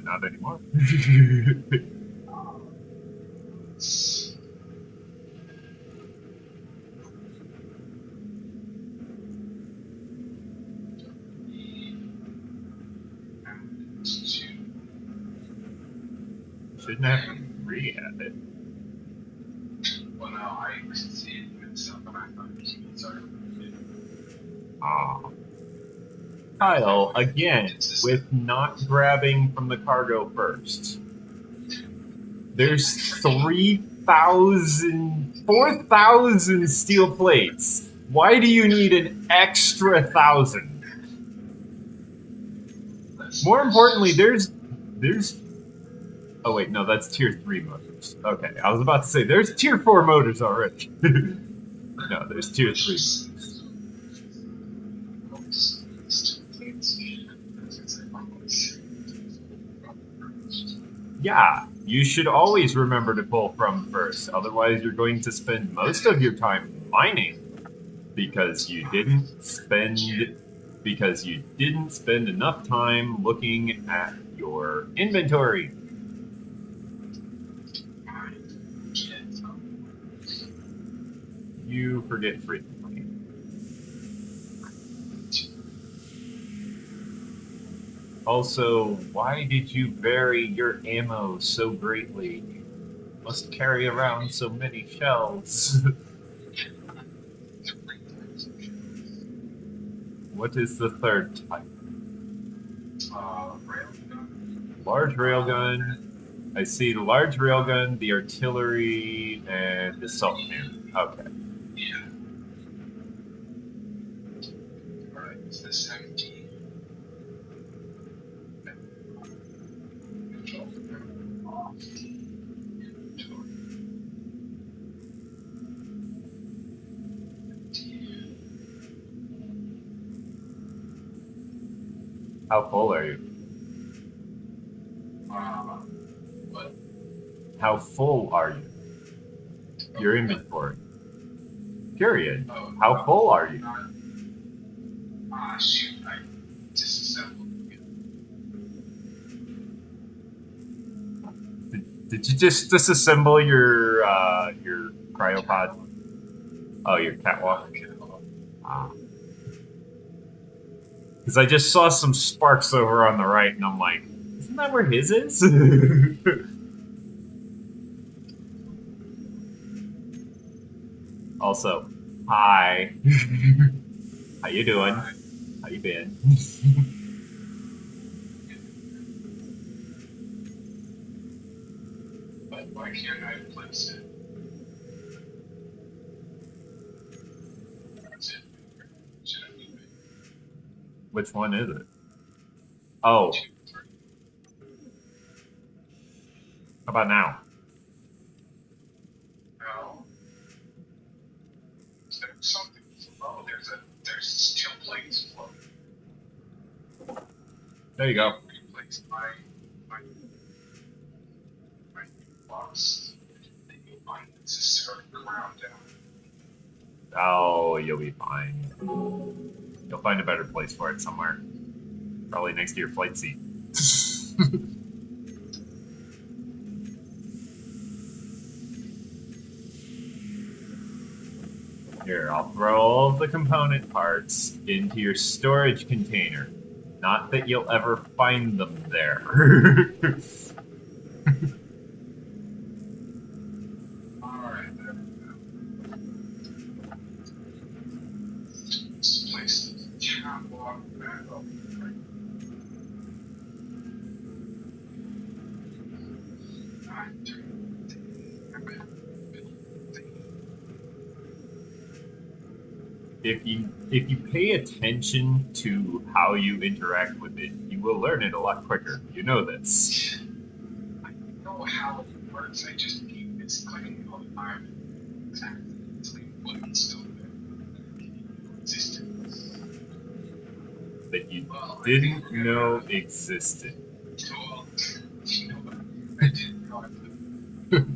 Not anymore. shouldn't have to rehab it. Well, no, I see it and stuff, and I thought it was sorry. Ah. Kyle, again, with not grabbing from the cargo first. There's 4,000 steel plates. Why do you need an extra 1,000? More importantly, there's. Oh wait, no, that's tier 3 motors. Okay, I was about to say there's tier 4 motors already. No, there's tier 3 motors. Yeah, you should always remember to pull from first. Otherwise, you're going to spend most of your time mining because you didn't spend enough time looking at your inventory. You forget frequently. Also, why did you vary your ammo so greatly? Must carry around so many shells. What is the third type? Large railgun. I see the large railgun, the artillery, and the assault cannon. Okay. Yeah. Alright, it's the 17. How full are you? What? How full are you? Your inventory. Period. How full are you? Shoot, I disassembled. Did you just disassemble your cryopod? Oh, your catwalk. Ah. Because I just saw some sparks over on the right, and I'm like, isn't that where his is? Also, hi. How you doing? How you been? But why can't I place it? That's it. Should I leave it? Which one is it? Oh, 2, 3. how about now? No. There's something. Oh, there's steel plates floating. There you go. Replace my box. It's just sort of ground down. Oh, you'll be fine. You'll find a better place for it somewhere. Probably next to your flight seat. Here, I'll throw all of the component parts into your storage container. Not that you'll ever find them there. Alright, there we go. This place is catwalk back up. If you pay attention to how you interact with it, you will learn it a lot quicker. You know this. I know how it works, I just keep misclicking all the time. Exactly what it's doing. Existence. That you didn't know existed. Well, you know, I didn't know I could.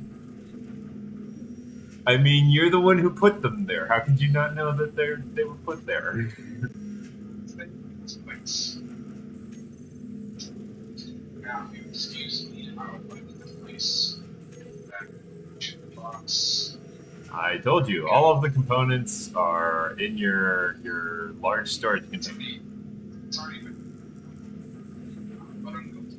I mean, you're the one who put them there. How could you not know that they were put there? Now, if you excuse me, I would like to place that box. I told you, all of the components are in your large storage container. It's already been. But I'm going to.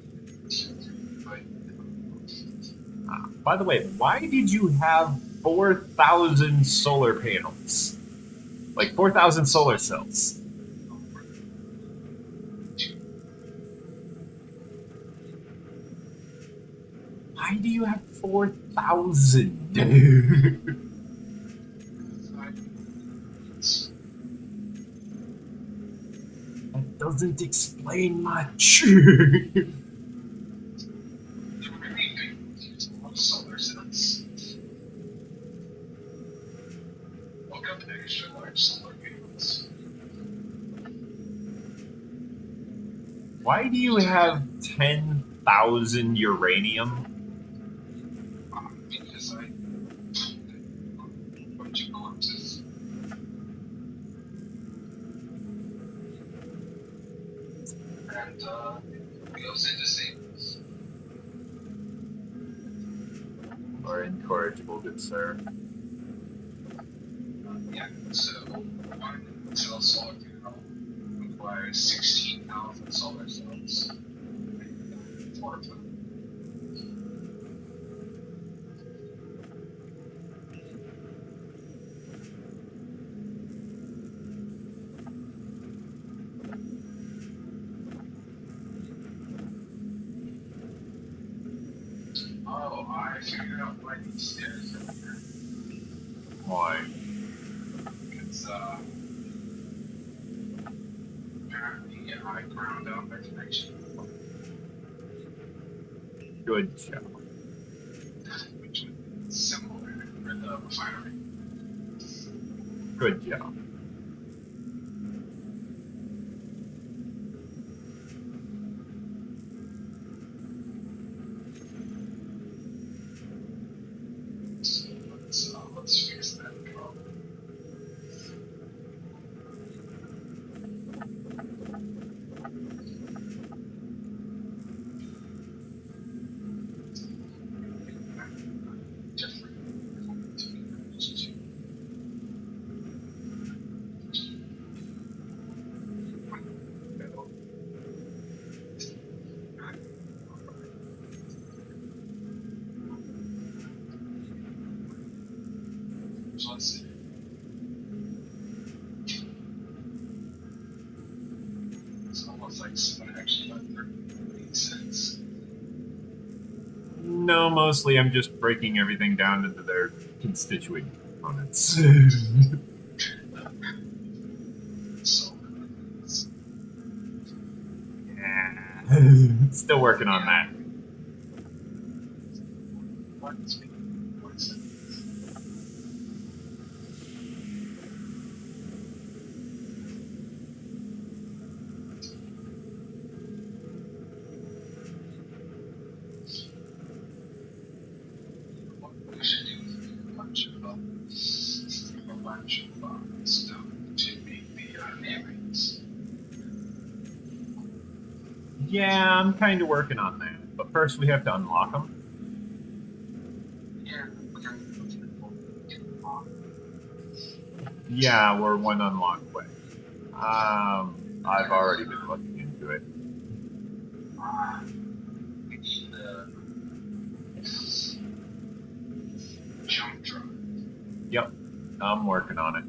By the way, why did you have 4,000 solar panels? Like 4,000 solar cells? Why do you have 4,000? That doesn't explain much. Solar cells. Look up extra large solar panels. Why do you have 10,000 uranium? Because I bunch of corpses. And it goes into savings. Or incorrigible, good sir. Yeah, so one cell solar panel requires 16,000 solar cells. Four of them. Oh, I figured out why these stairs are here. Why? Because, apparently I ground out my connection. Good job. Which was similar for the refinery. Good job. So let's fix that problem. So let's see. It's almost like someone actually went through and made sense. No, mostly I'm just breaking everything down into their constituent components. So Yeah. Still working on that. what's it? What we should do is make a bunch of stuff to make the N.E.X.U.S. Yeah, I'm kind of working on that. But first we have to unlock them. Yeah, Yeah, we're one unlock away. I've already been looking into it. we need the jump drive. Yep, I'm working on it.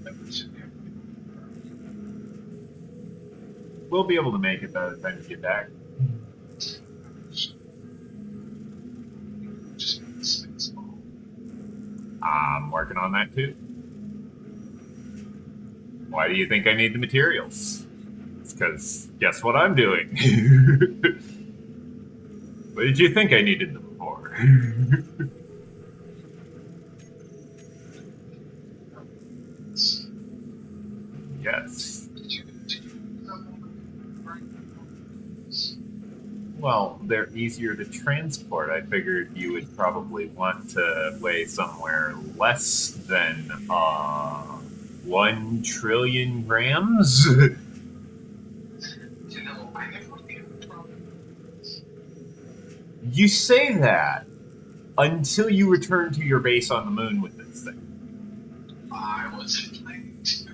That we should be able We'll be able to make it by the time you get back. to just make the space ball. I'm working on that too. Why do you think I need the materials? It's because guess what I'm doing? What did you think I needed them for? Yes. Did you Well, they're easier to transport. I figured you would probably want to weigh somewhere less than 1 trillion grams. You know, I never really had a problem. You say that until you return to your base on the moon with this thing. I wasn't planning to.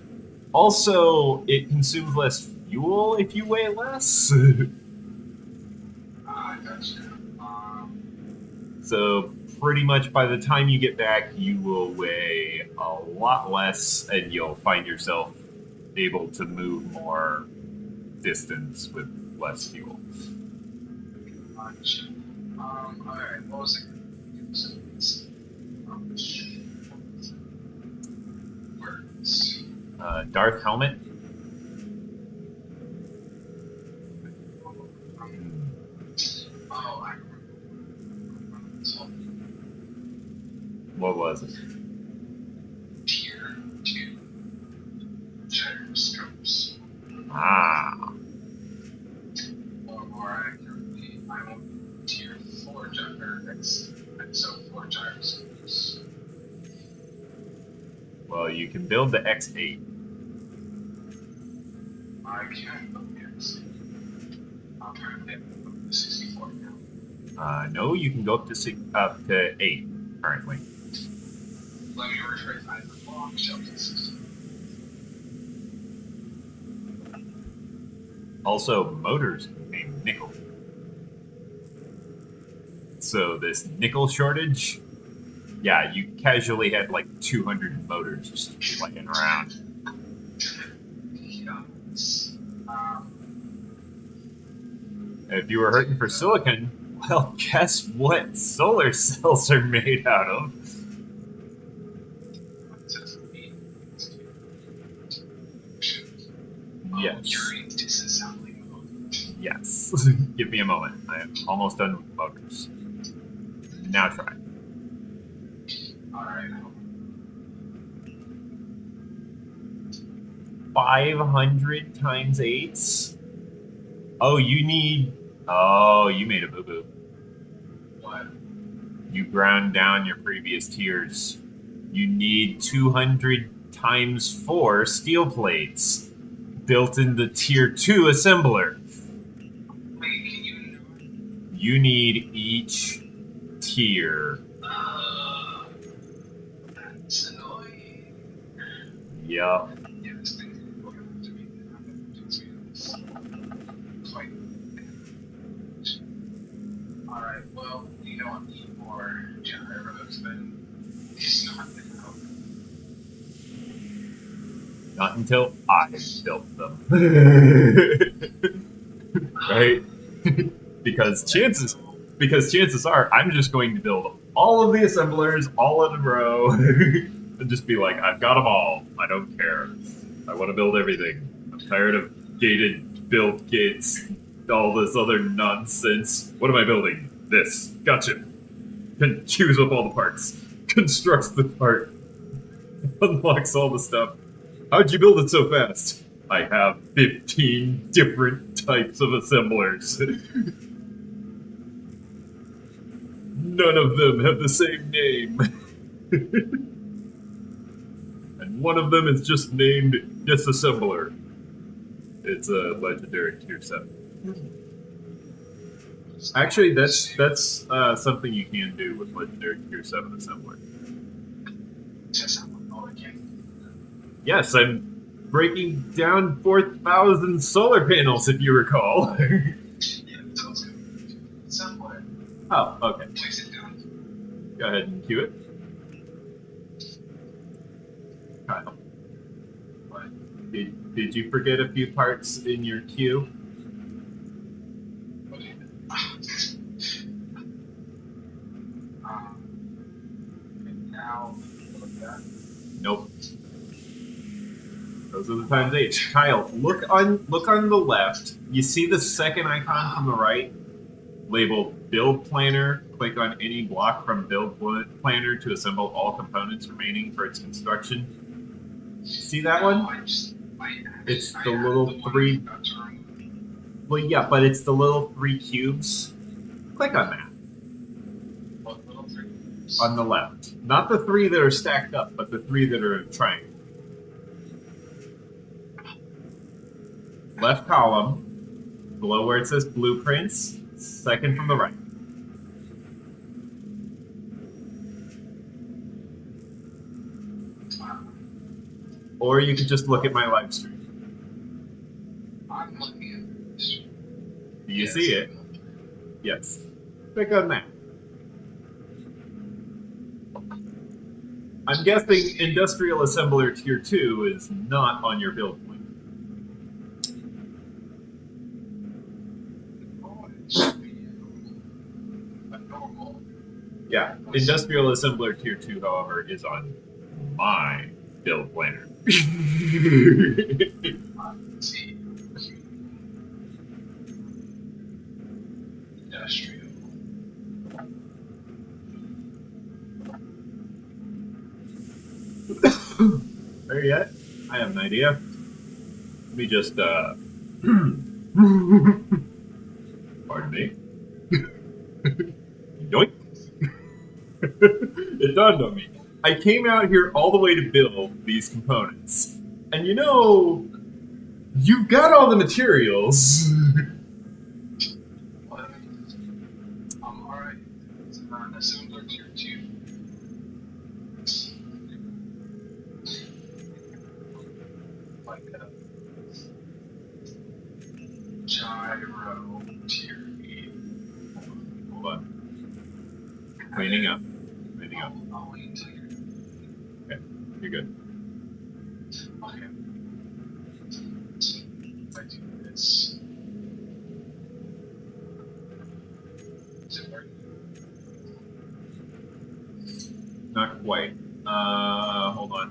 Also, it consumes less fuel if you weigh less. I got you. So pretty much by the time you get back, you will weigh a lot less, and you'll find yourself able to move more distance with less fuel. Gotcha. Alright, what was it? Words. Darth helmet. Oh, I remember. What was it? Tier 2 gyroscopes. Ah, Or more accurately, I want tier 4 XO4 gyroscopes. well, you can build the X8. I can build the X8. Apparently, I'm 64 now. No, you can go up to 8 currently. Let me rephrase. I have a long shelf at 60. Also, motors contain nickel. So this nickel shortage, yeah, you casually had like 200 motors just laying around. Yes. If you were hurting for silicon, well, guess what solar cells are made out of? Yes. During disassembly mode. Yes. Give me a moment. I am almost done with motors. Now try. Alright. 500 times 8s? Oh, you need... Oh, you made a boo-boo. What? You ground down your previous tiers. You need 200 times 4 steel plates built in the tier 2 assembler. Wait, can you... You need each tier. That's annoying. Yup. Yeah, this thing is going to be quite... Alright, well, you don't need more gyros, then it's not gonna help. Not until I built them. Right? because chances are I'm just going to build all of the assemblers all in a row and just be like, I've got them all. I don't care. I want to build everything. I'm tired of gated build kits, all this other nonsense. What am I building? This. Gotcha. Can choose up all the parts. Constructs the part. Unlocks all the stuff. How'd you build it so fast? I have 15 different types of assemblers. None of them have the same name. And one of them is just named Disassembler. It's a legendary tier 7. Actually, that's something you can do with legendary tier 7 assembler. Yes, I'm breaking down 4,000 solar panels, if you recall. Oh, okay. Go ahead and cue it. Kyle. Did you forget a few parts in your queue? Nope. Those are the times 8. Kyle, look on the left. You see the second icon from the right, labeled Build Planner. Click on any block from Build Planner to assemble all components remaining for its construction. See that one? It's the little 3. Well, yeah, but it's the little 3 cubes. Click on that. On the left. Not the 3 that are stacked up, but the 3 that are in a triangle. Left column, below where it says Blueprints, second from the right. Or you could just look at my live stream. I'm looking at this. Do you see it? Yes. Click on that. I'm guessing Industrial Assembler Tier 2 is not on your build point. Oh, it should be a normal. Yeah, Industrial Assembler Tier 2, however, is on my build planner. See, industrial. There yet? I have an idea. Let me just, pardon me. Yoink. It dawned on me. I came out here all the way to build these components. And you know, you've got all the materials. Well, alright. It's an assembler tier 2. Like a gyro tier 8. Hold on. Cleaning up. Cleaning up. I'll wait until you're. Okay, you're good. Okay. If I do this. Is it working? Not quite. Hold on.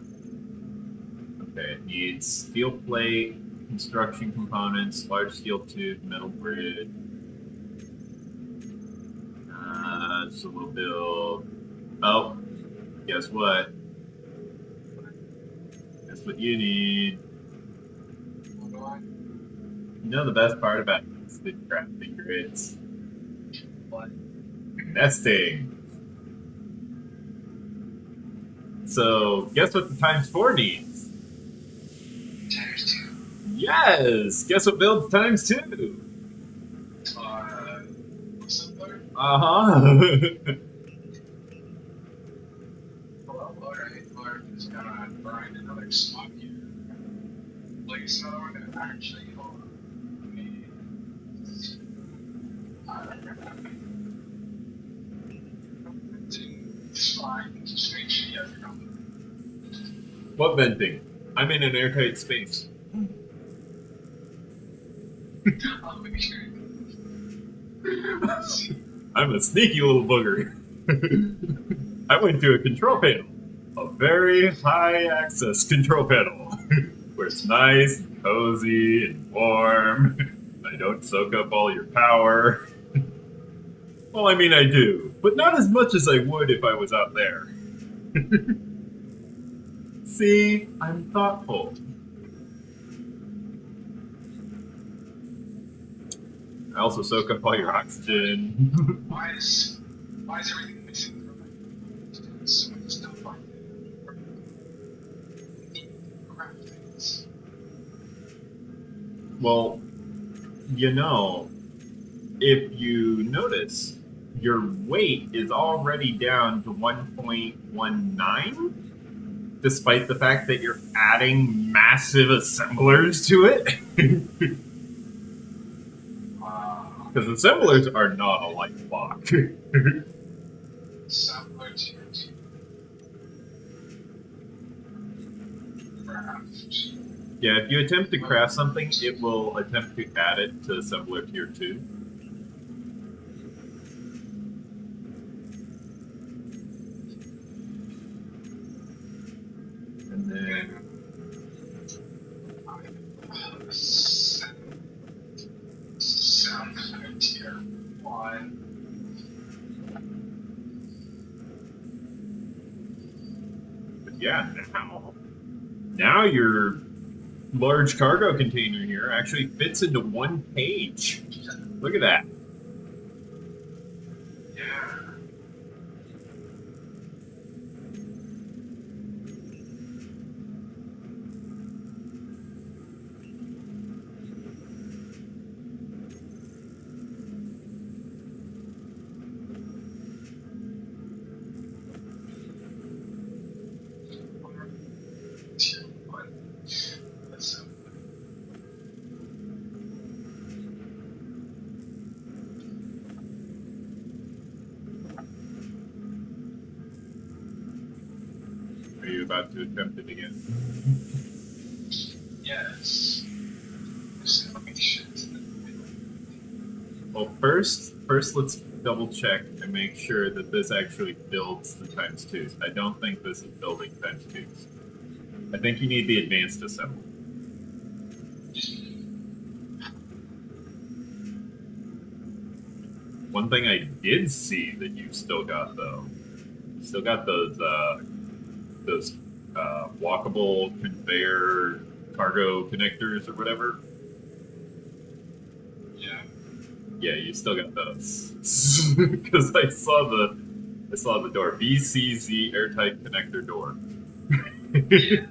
Okay, it needs steel plate, construction components, large steel tube, metal grid. So we'll build. Oh, guess what? Guess what you need. What do I? You know the best part about the crafting grids? What? Nesting. So, guess what the ×4 needs? Times 2. Yes! Guess what builds ×2? Assembler? Uh-huh. Well, alright. Or just gonna grind another slot here. Place another one and actually hold on. It's fine. Just make sure you have your own. What venting? I'm in an airtight space. I'll make sure. I'm a sneaky little booger. I went to a control panel. A very high access control panel. Where it's nice and cozy and warm. I don't soak up all your power. Well, I mean, I do. But not as much as I would if I was out there. See, I'm thoughtful. I also soak up all your oxygen. Why is everything missing from my so much stuff like crap things? Well, you know, if you notice, your weight is already down to 1.19, despite the fact that you're adding massive assemblers to it. Because assemblers are not a light block. Assembler tier 2. Craft. Yeah, if you attempt to craft something, it will attempt to add it to assembler tier 2. And then Assembler tier 1. but yeah, now your large cargo container here actually fits into one page. Look at that. Yeah. Tier 1. Assembler. about to attempt it again. Yes. Just gonna make sure it's in the Well, first let's double check and make sure that this actually builds the times twos. I don't think this is building times twos. I think you need the advanced assembly. One thing I did see that you still got though, you still got those walkable conveyor cargo connectors or whatever. Yeah. Yeah, you still got those. Because I saw the door. VCZ airtight connector door. Yeah.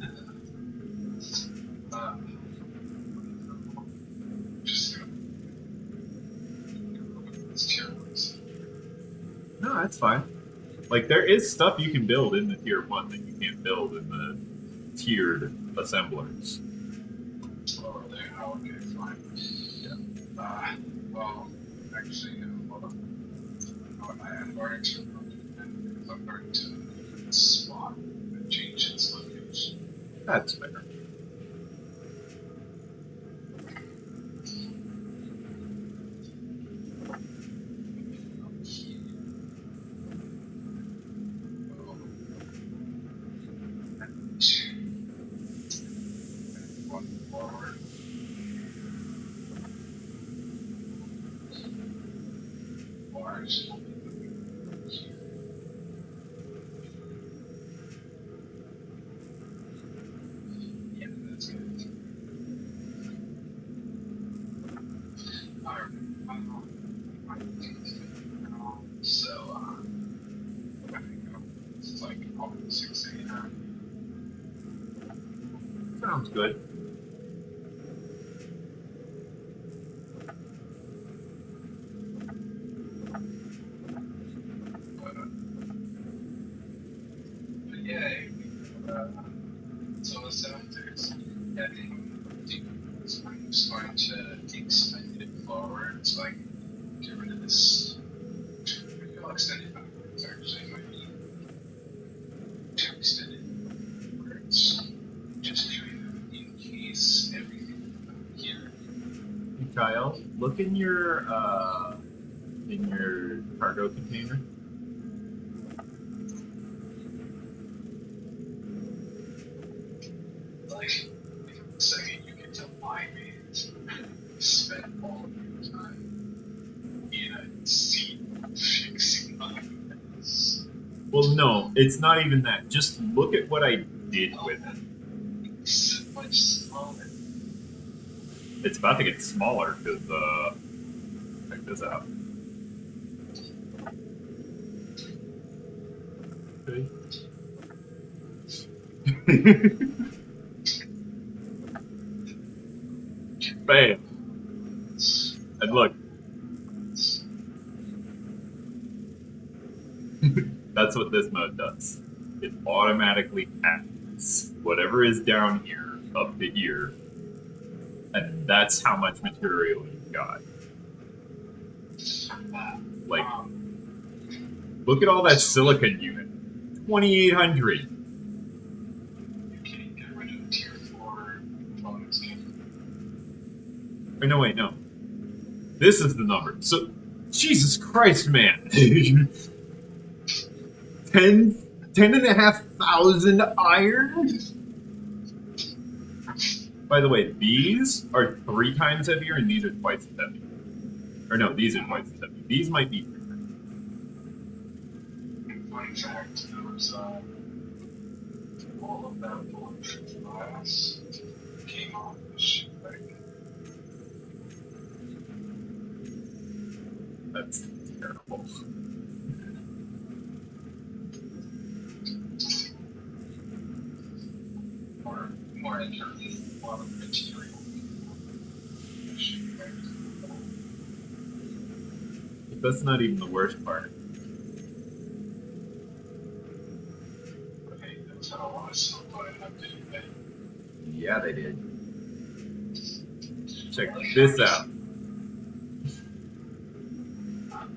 Just gonna. It's careless. No, that's fine. Like there is stuff you can build in the tier 1 that you can't build in the tiered assemblers. Oh, there. Oh, okay, fine. Yeah. Well, actually, hold on. I am going to because I'm going to spot and change its location. That's fair. One forward. Or actually, yeah, that's good. So, it's like almost 6 a.m. Sounds good. But yeah, so the semantics, yeah, I'm just going to extend it forward. It's like get rid of this. Maybe I'll extend it backwards. Actually, it might be to extend it backwards. Just doing them in case everything here. Hey, Kyle, look in your cargo container. Like, the second you get to my base, spend all of your time in a seat fixing my mess. Well, no, it's not even that. Just look at what I did with it. So much smaller. It's about to get smaller because check this out. Okay. Bam. And look. That's what this mode does. It automatically adds whatever is down here up to here. And that's how much material you've got. Like, look at all that silicon unit. 2,800. You can't get rid of tier 4 components, can you? Or no, wait, no. This is the number. So, Jesus Christ, man. 10,500 iron? By the way, these are 3 times heavier and these are twice as heavy. Or no, these are twice as heavy. These might be 3 times. Fun fact, there was all of that bulletproof glass came off the ship, right? That's terrible. More accurately, a lot of material. But that's not even the worst part. Okay, that's how I want to still put it up to today. Yeah, they did. Check this out.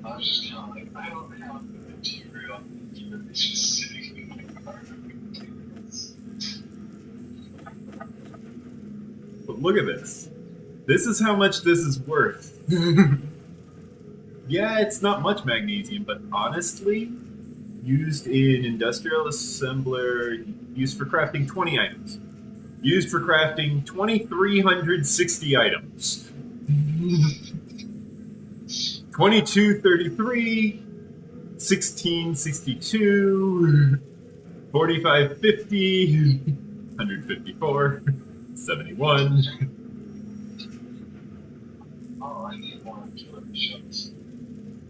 I was just kind of like, I don't have the material, even if it's just sitting in my car. But look at this. This is how much this is worth. Yeah, it's not much magnesium, but honestly, used in industrial assembler, used for crafting 20 items. Used for crafting 2,360 items. 2233, 1662, 4550, 154, 71. Oh, I need more killer shots.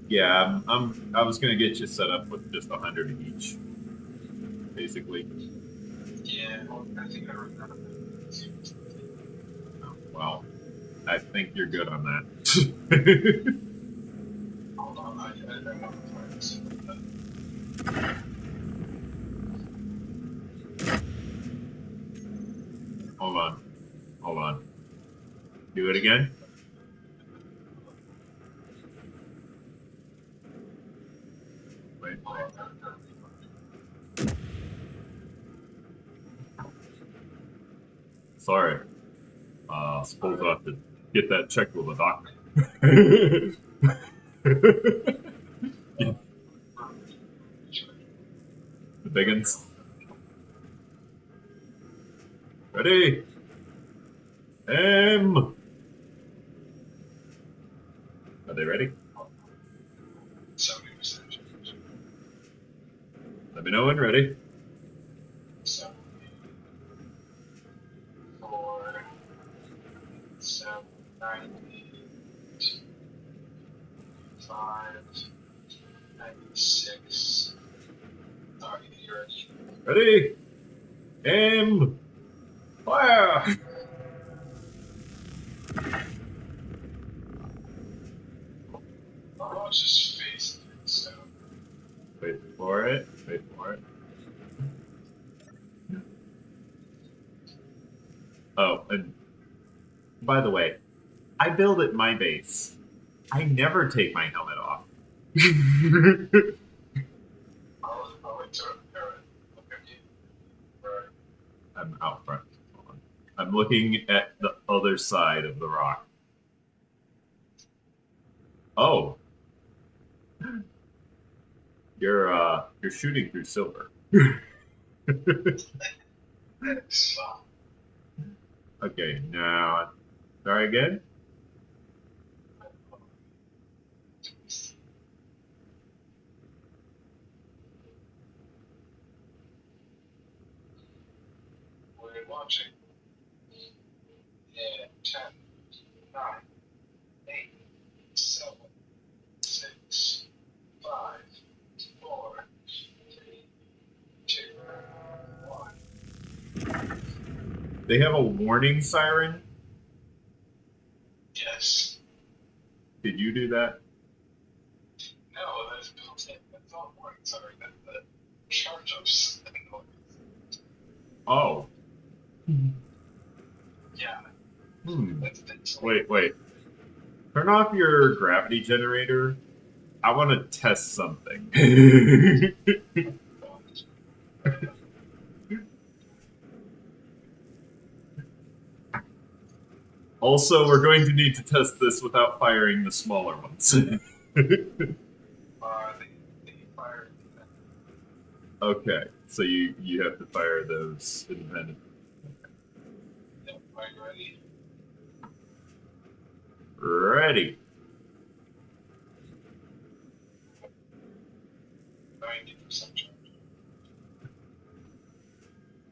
Yeah, I was gonna get you set up with just 100 of each, basically. Yeah, well, I think I remember that. Well, I think you're good on that. Hold on, I want to try this. Hold on. Do it again. Wait. Sorry. Suppose I have to get that checked with a doctor. The big uns. Ready? Are they ready? 70%. Let me know when ready. 74, 790, 5, 96. Alright, you ready? Ready? Aim! Fire! I'll just face it, so. Wait for it. Oh, and by the way, I build at my base. I never take my helmet off. I'll return there. Look at you. Right. I'm out front. Hold on. I'm looking at the other side of the rock. Oh. You're shooting through silver. Stop. Okay, now try again. We're watching. Yeah, 10, 9, 8, 7, 6, 5, 4, 3, 2, 1. They have a warning siren. Yes. Did you do that? No, that's built in. That's not working. Sorry, that the charge ups noise. Oh. Yeah. That's Wait. Turn off your gravity generator. I want to test something. Also, we're going to need to test this without firing the smaller ones. they fired. Okay, so you have to fire those independent. Yep, are you ready? Ready. 90% charge.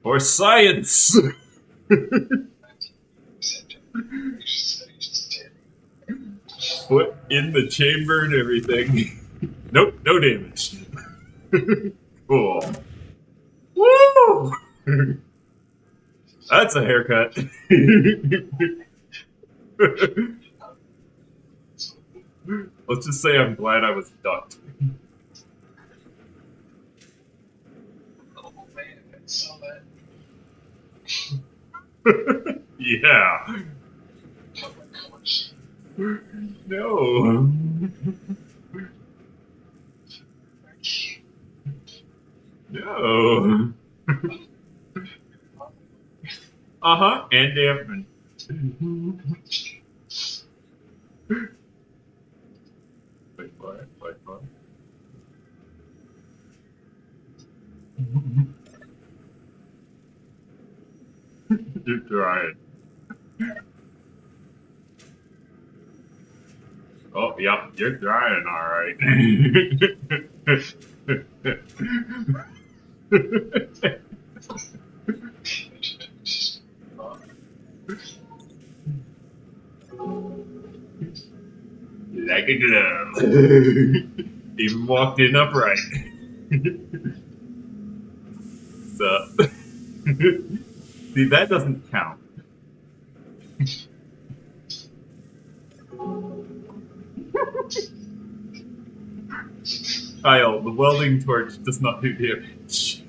For science! 90% charge. You just did. Foot in the chamber and everything. Nope, no damage. Cool. Woo! That's a haircut. Let's just say I'm glad I was ducked. Oh man, I saw that. Yeah. Oh my gosh. No. No. And dampen. Wait for it, wait for it. You're trying. Oh, yeah, you're trying, alright. Like a glove. Even walked in upright. So, see, that doesn't count. Kyle, the welding torch does not do damage.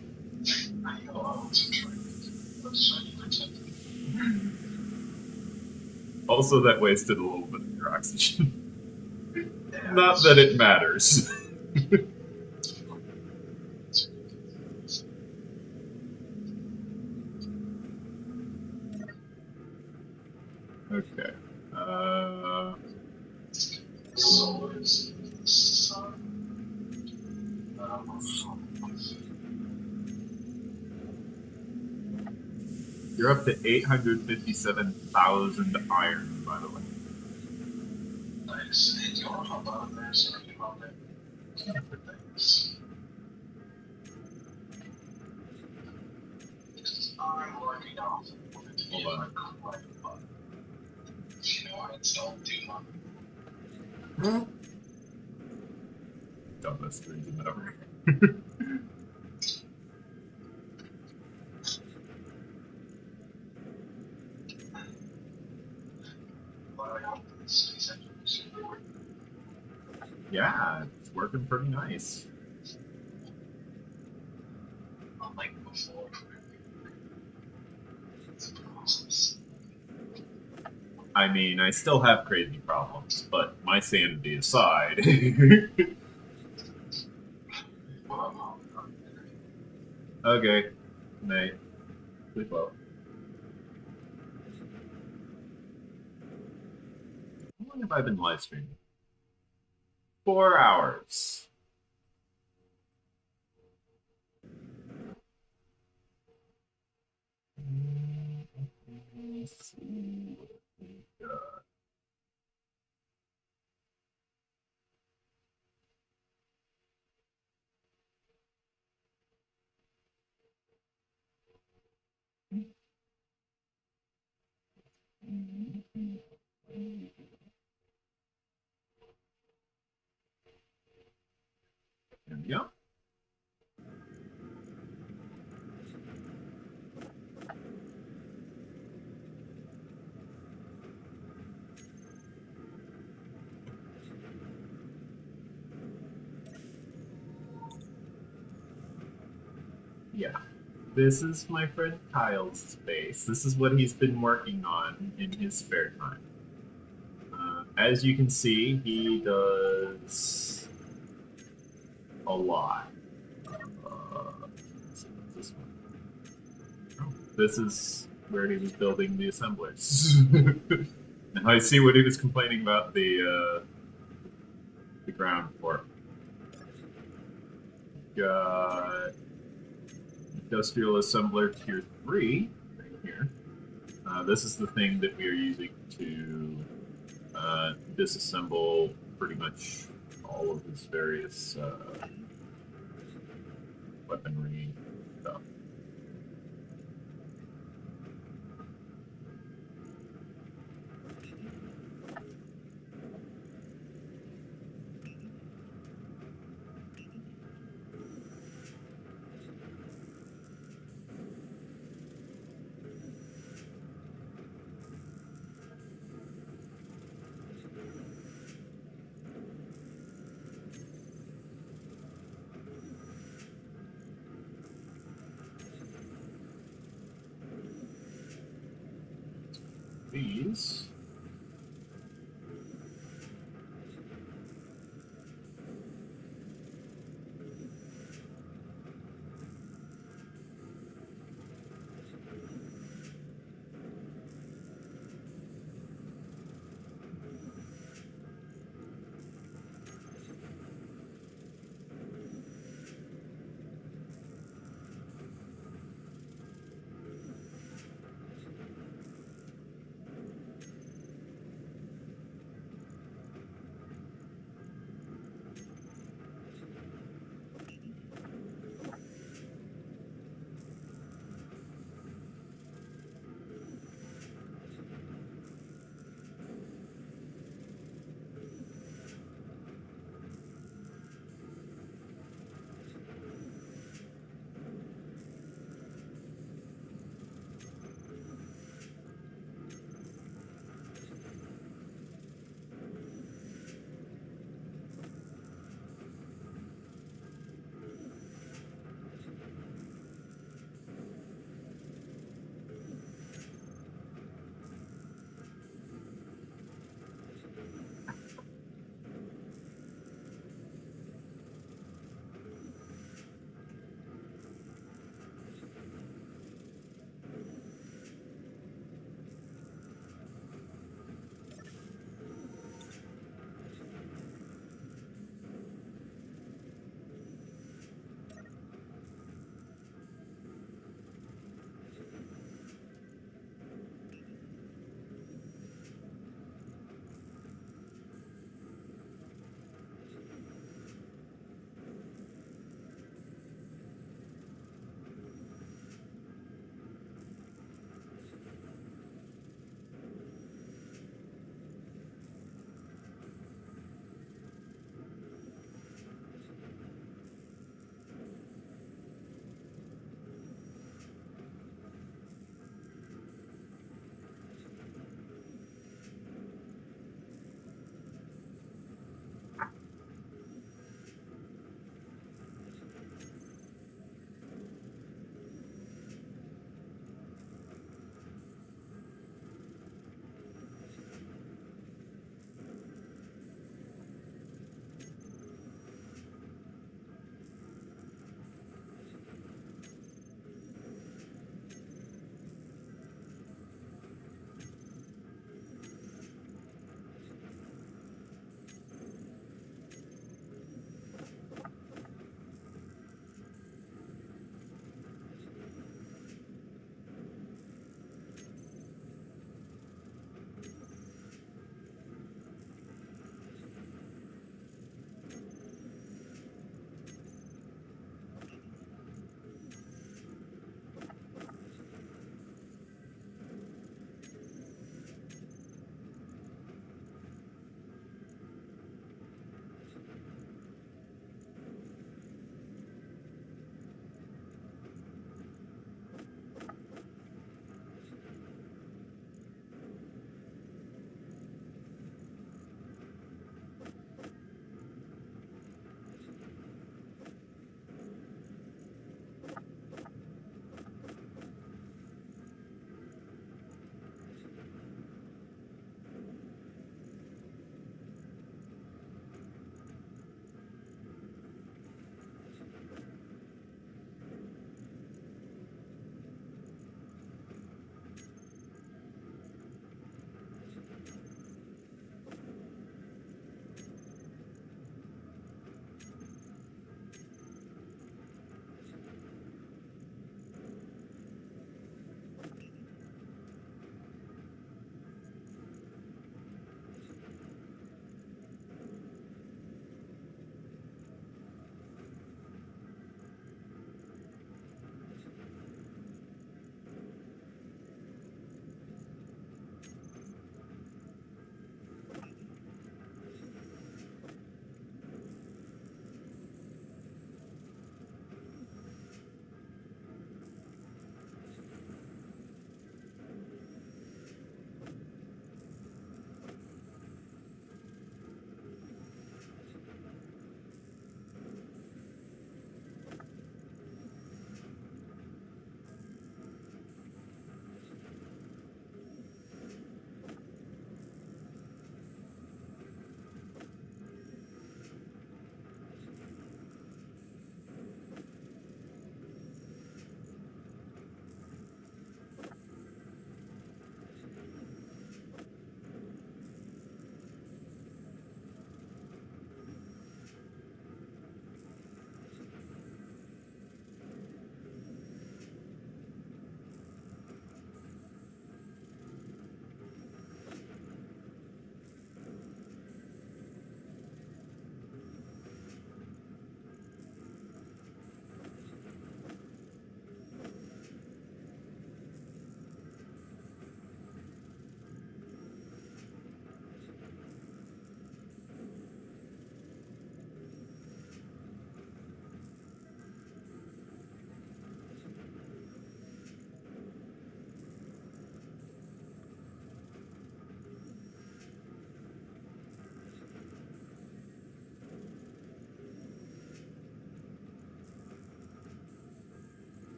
I know, I was trying to protect it. Also, that wasted a little bit of your oxygen. Yeah, Not that it matters. Okay. Solar's sun. You're up to 857,000 iron, by the way. Nice. Hey, do you want to hop out there so I can hop in? Thanks. I'm working off. Hold on. You know, I don't do much. Dumbest reason ever. Yeah, it's working pretty nice. Unlike before. It's a process. I mean, I still have crazy problems, but my sanity aside. Okay, night. Sleep well. How long have I been live streaming? 4 hours. Let's see what we got. There we go. Yeah. This is my friend Kyle's space. This is what he's been working on in his spare time. As you can see, he does a lot. This one. Oh, this is where he was building the assemblers. And I see what he was complaining about the ground for. Got Industrial Assembler Tier 3 right here. This is the thing that we are using to disassemble pretty much all of his various weaponry stuff. These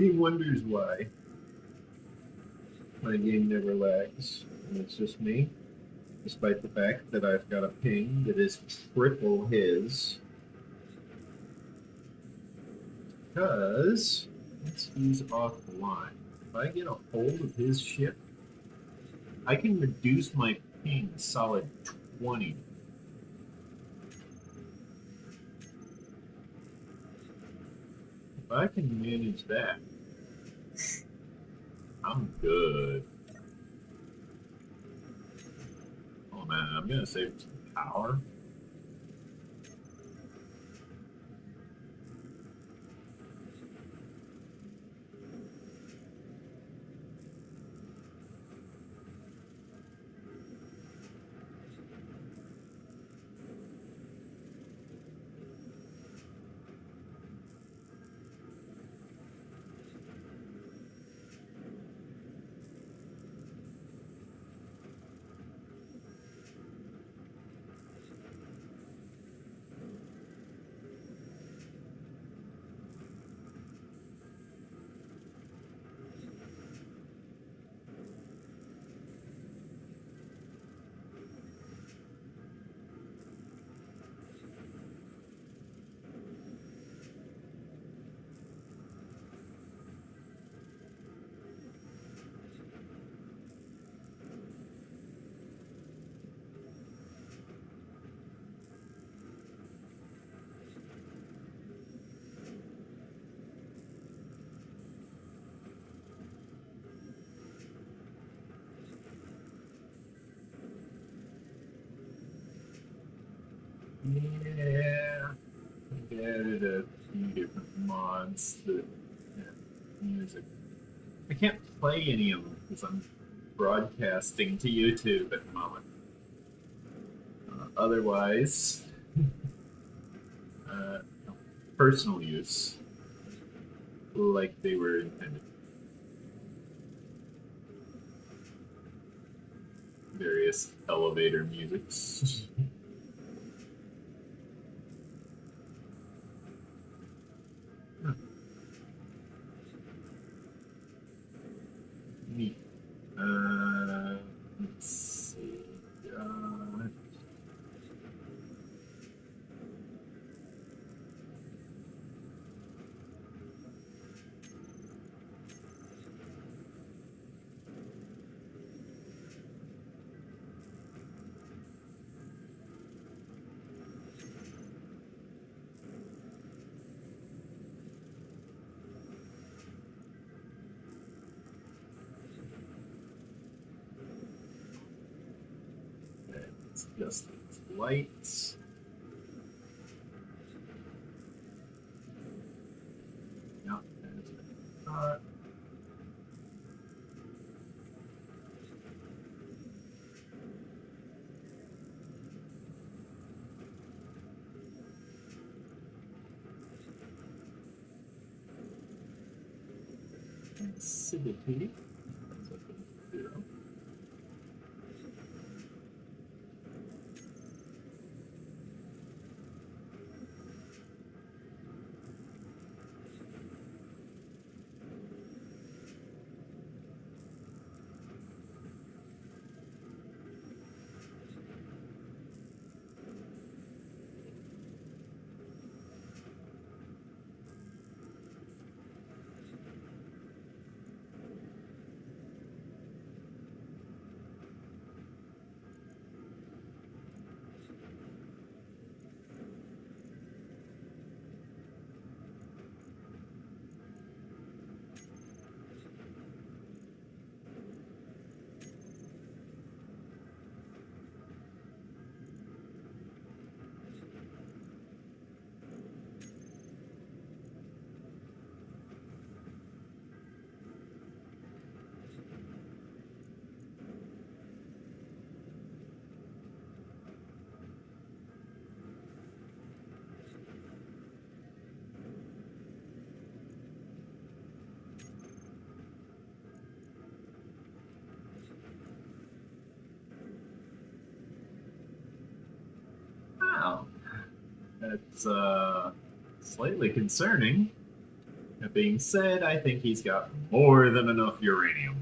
He wonders why my game never lags, and it's just me, despite the fact that I've got a ping that is triple his. Because, once he's offline, if I get a hold of his ship, I can reduce my ping solid 20. If I can manage that, I'm good. Oh man, I'm gonna save some power. Yeah, I added a few different mods that music. I can't play any of them because I'm broadcasting to YouTube at the moment. Otherwise, uh, personal use, like they were intended. Various elevator musics. Neat. Let's see. Let's adjust these lights. Yep, there's that. Acidity. That's up to 0. Wow. That's slightly concerning. That being said, I think he's got more than enough uranium.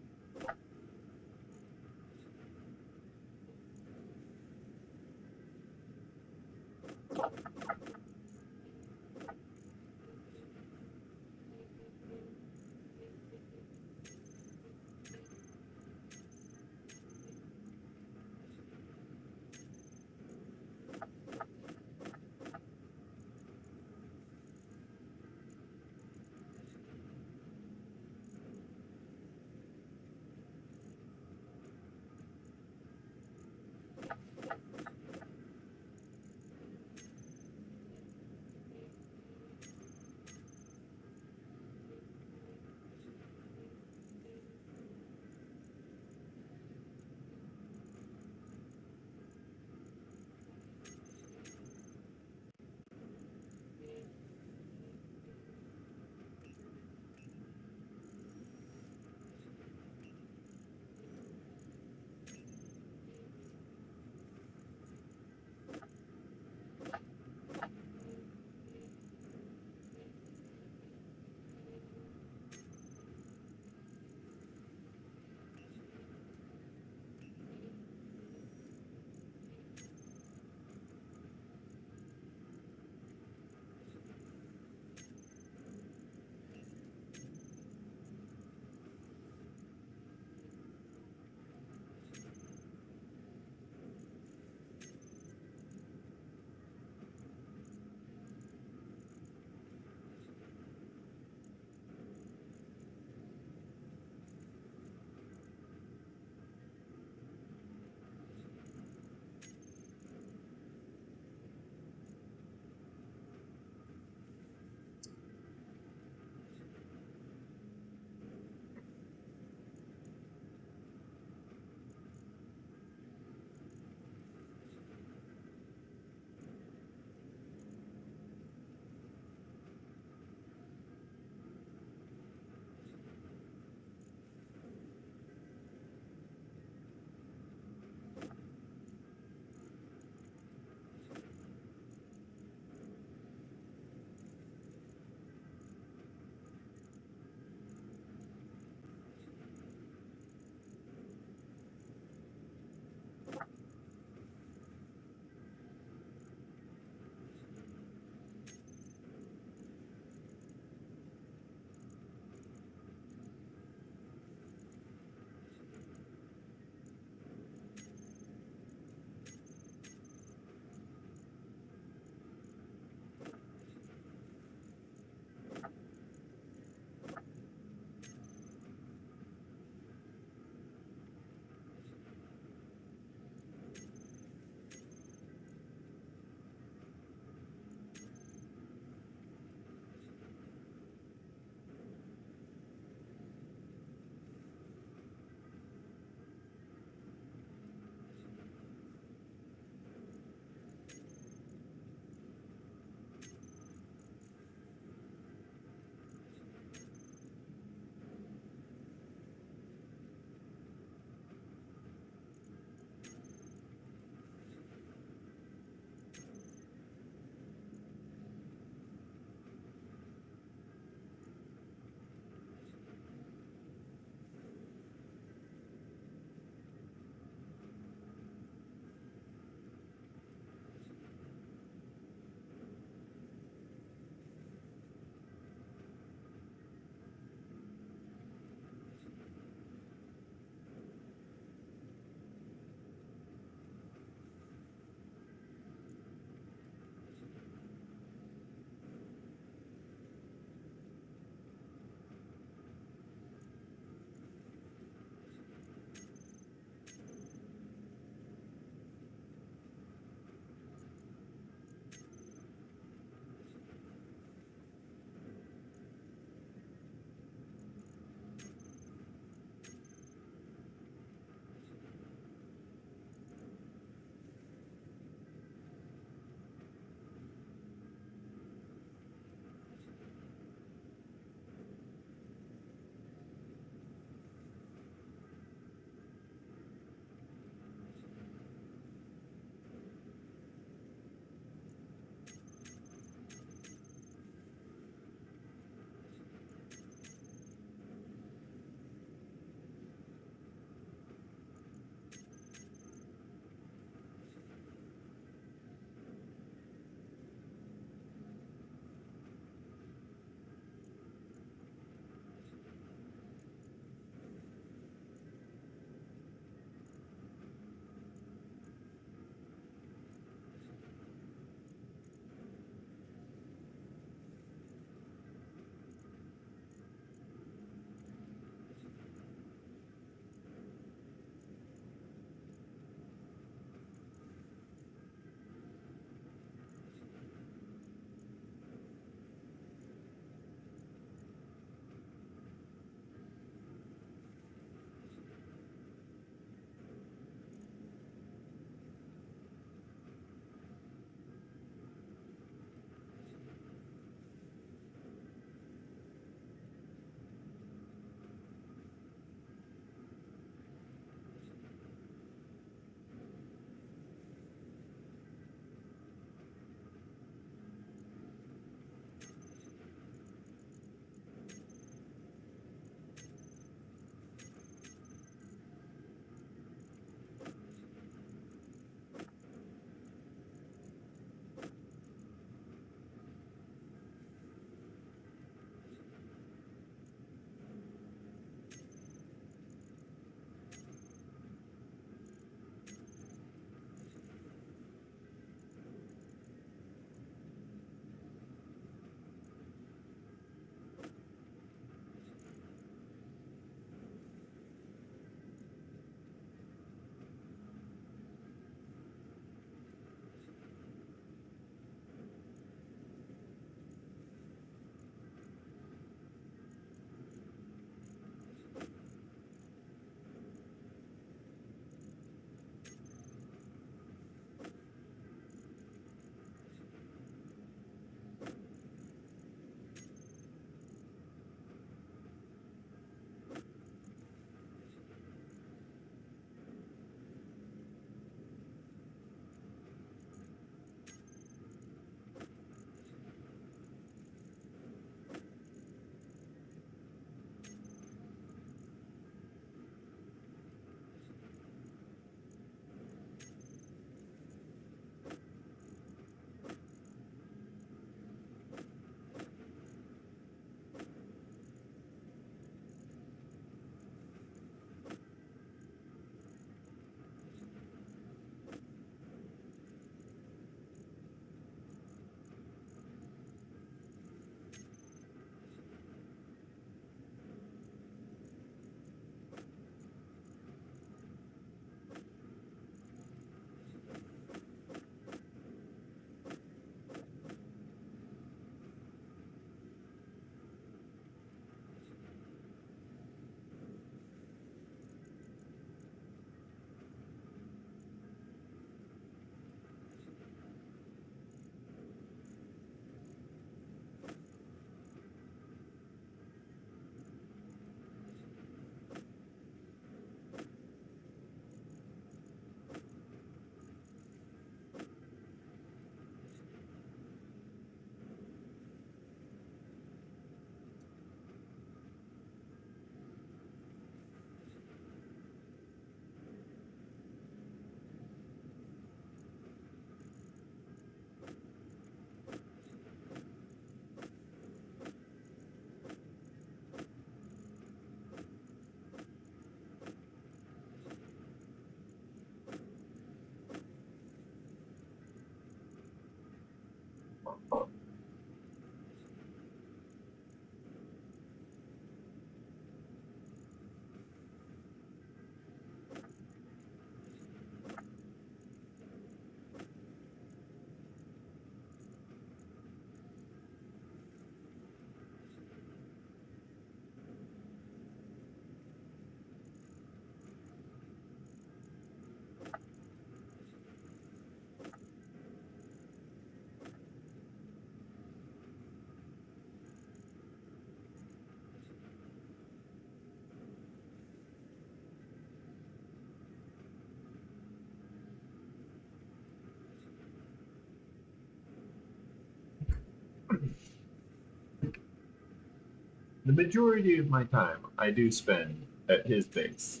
the majority of my time I do spend at his base.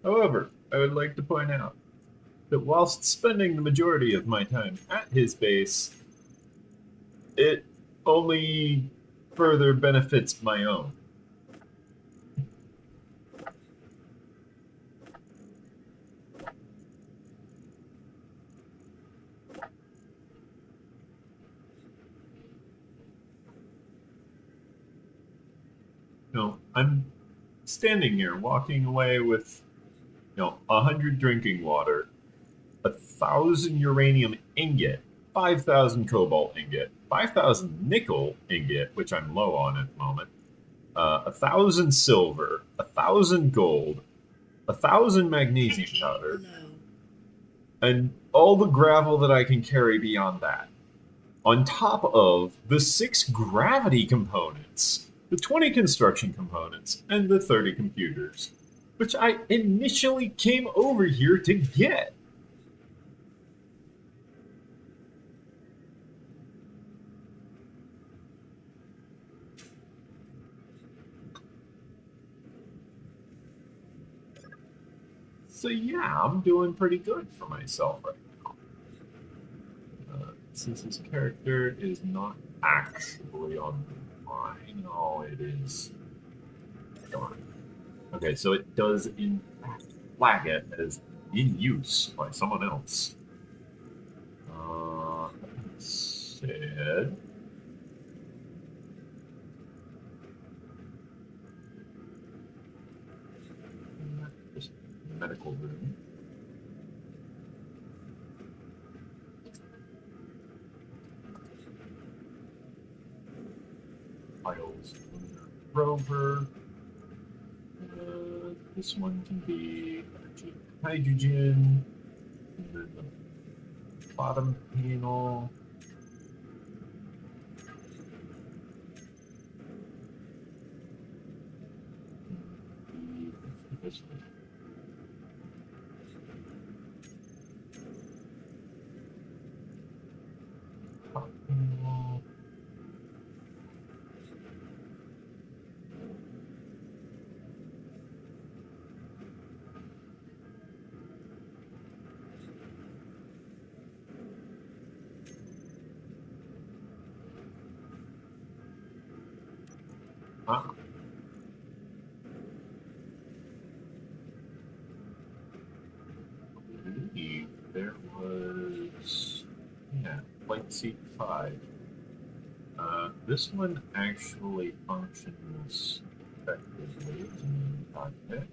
However, I would like to point out that whilst spending the majority of my time at his base, it only further benefits my own. I'm standing here walking away with, 100 drinking water, 1,000 uranium ingot, 5,000 cobalt ingot, 5,000 nickel ingot, which I'm low on at the moment, 1,000 silver, 1,000 gold, 1,000 magnesium Energy powder, low. and all the gravel that I can carry beyond that. On top of the 6 gravity components, the 20 construction components, and the 30 computers, which I initially came over here to get. So yeah, I'm doing pretty good for myself right now. Since this character is not actually on mine, oh, it is. Darn. Okay, so it does in fact flag it as in use by someone else. Said. Just medical room. Files rover. This one can be energy hydrogen. And then the bottom panel. This one. Top panel. Ah. I believe there was, flight seat 5. This one actually functions effectively as a main cockpit.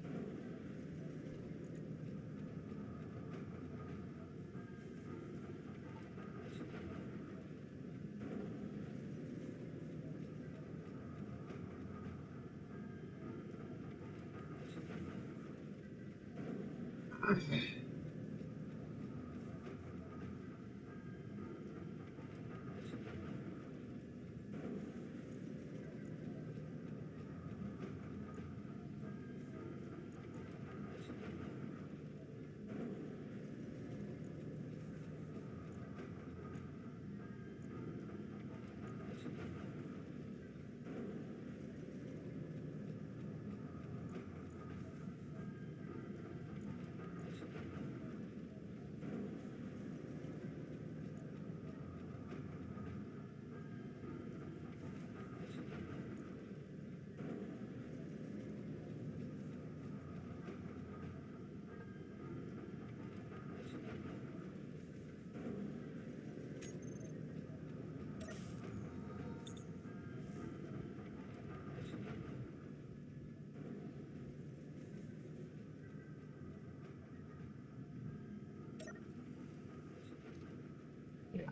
Yeah.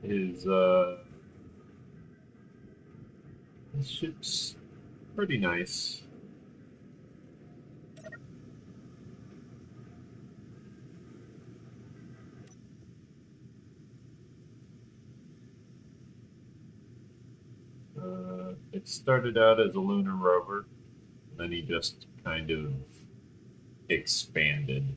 His ship's pretty nice. It started out as a lunar rover, then he just kind of expanded.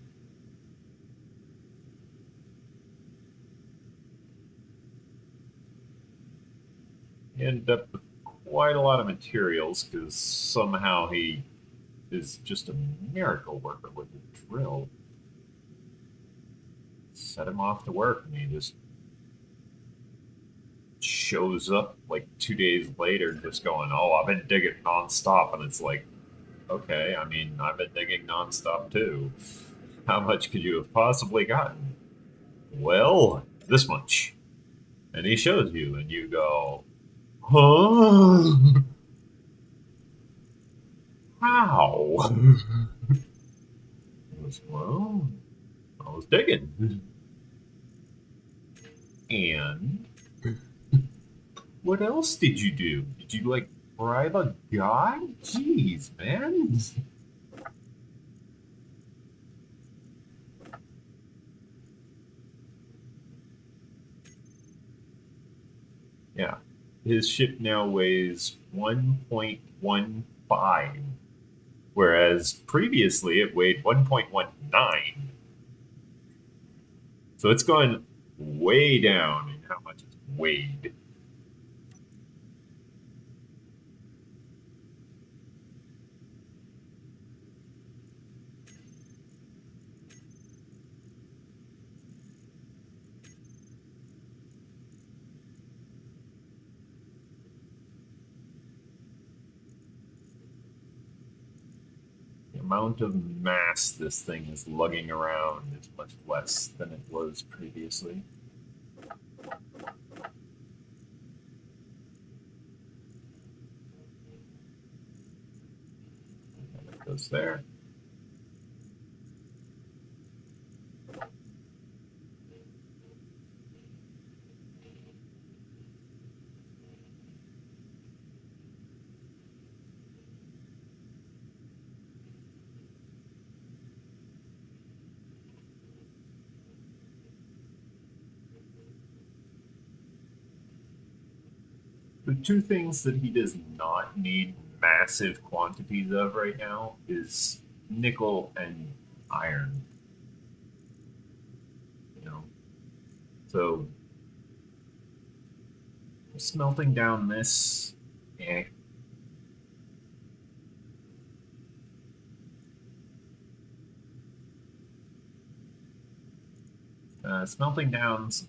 He ended up with quite a lot of materials because somehow he is just a miracle worker with a drill. Set him off to work, and he just shows up like 2 days later, just going, "Oh, I've been digging nonstop," and it's like, okay, I mean, I've been digging nonstop too. How much could you have possibly gotten? Well, this much. And he shows you, and you go, huh? How? He goes, well, I was digging. And what else did you do? Did you, like, bribe a god? Jeez, man. Yeah. His ship now weighs 1.15, whereas previously it weighed 1.19. So it's gone way down in how much it's weighed. The amount of mass this thing is lugging around is much less than it was previously. And it goes there. The two things that he does not need massive quantities of right now is nickel and iron. You know, so smelting down this, eh. Smelting down some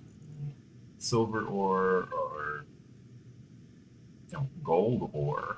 silver ore or gold ore.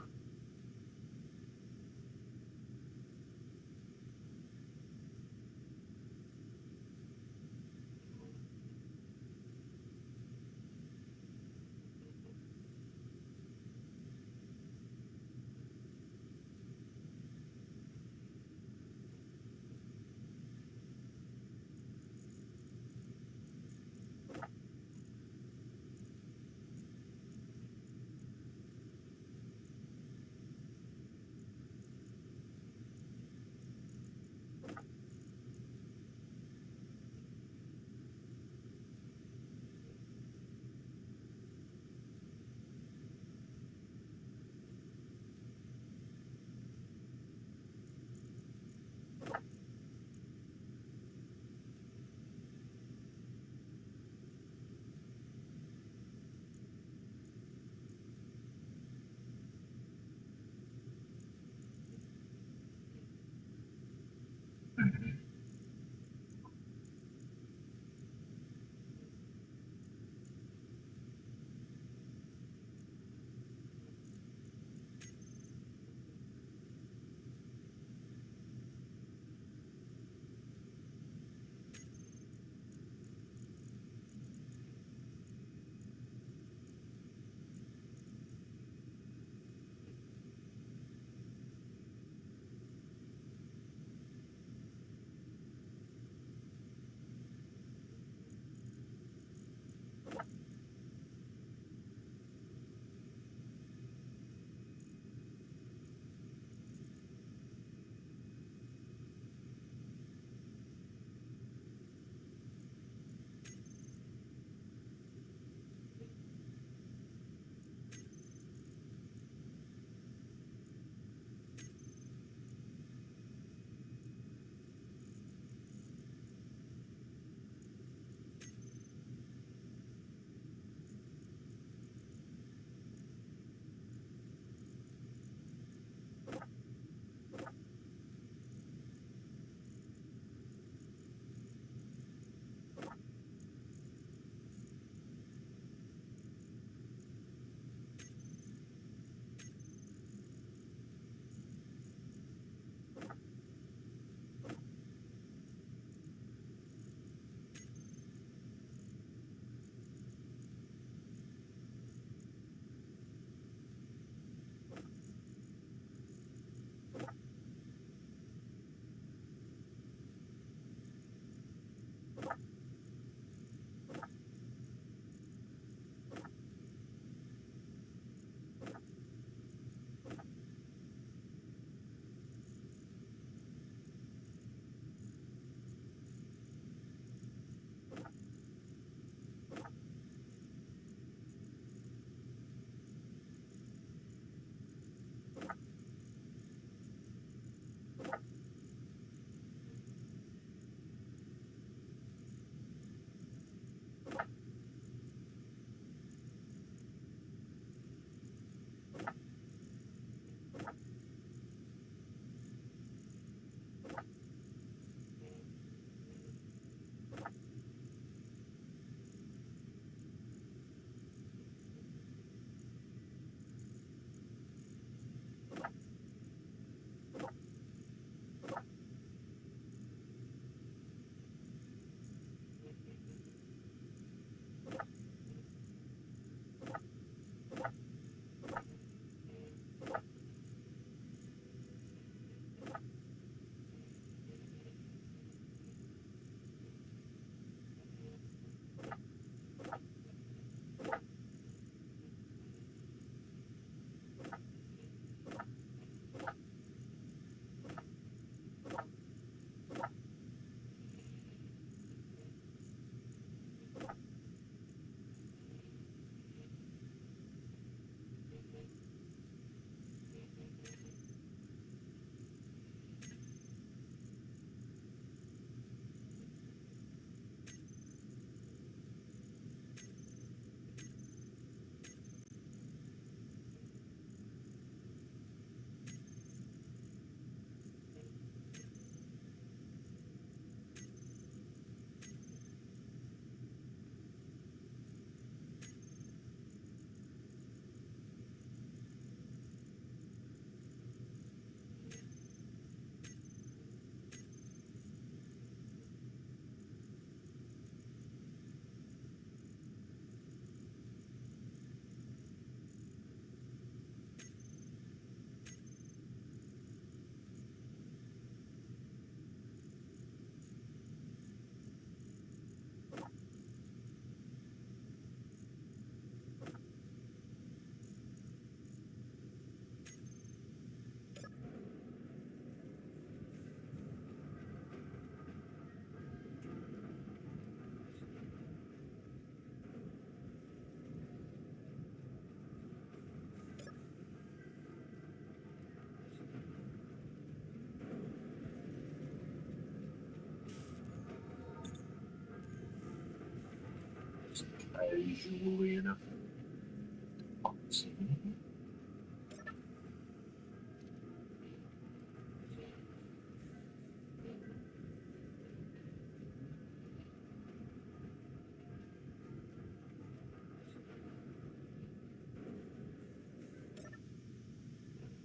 casually enough.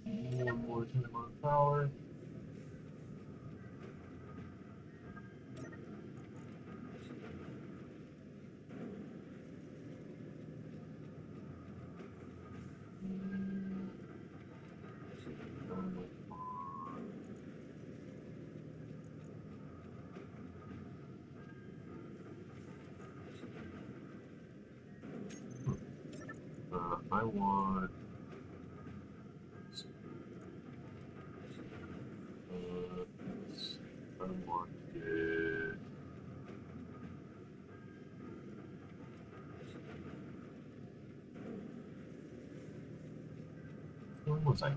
One more time on power. I want. I wanted. Where was I at?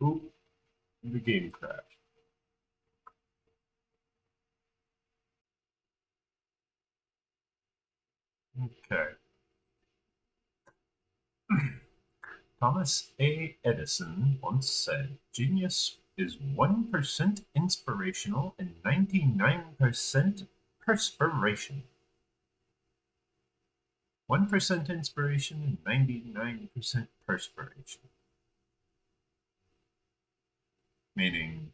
Oop, the game crashed. Okay. Thomas A. Edison once said, "Genius is 1% inspirational and 99% perspiration." 1% inspiration and 99% perspiration. Meaning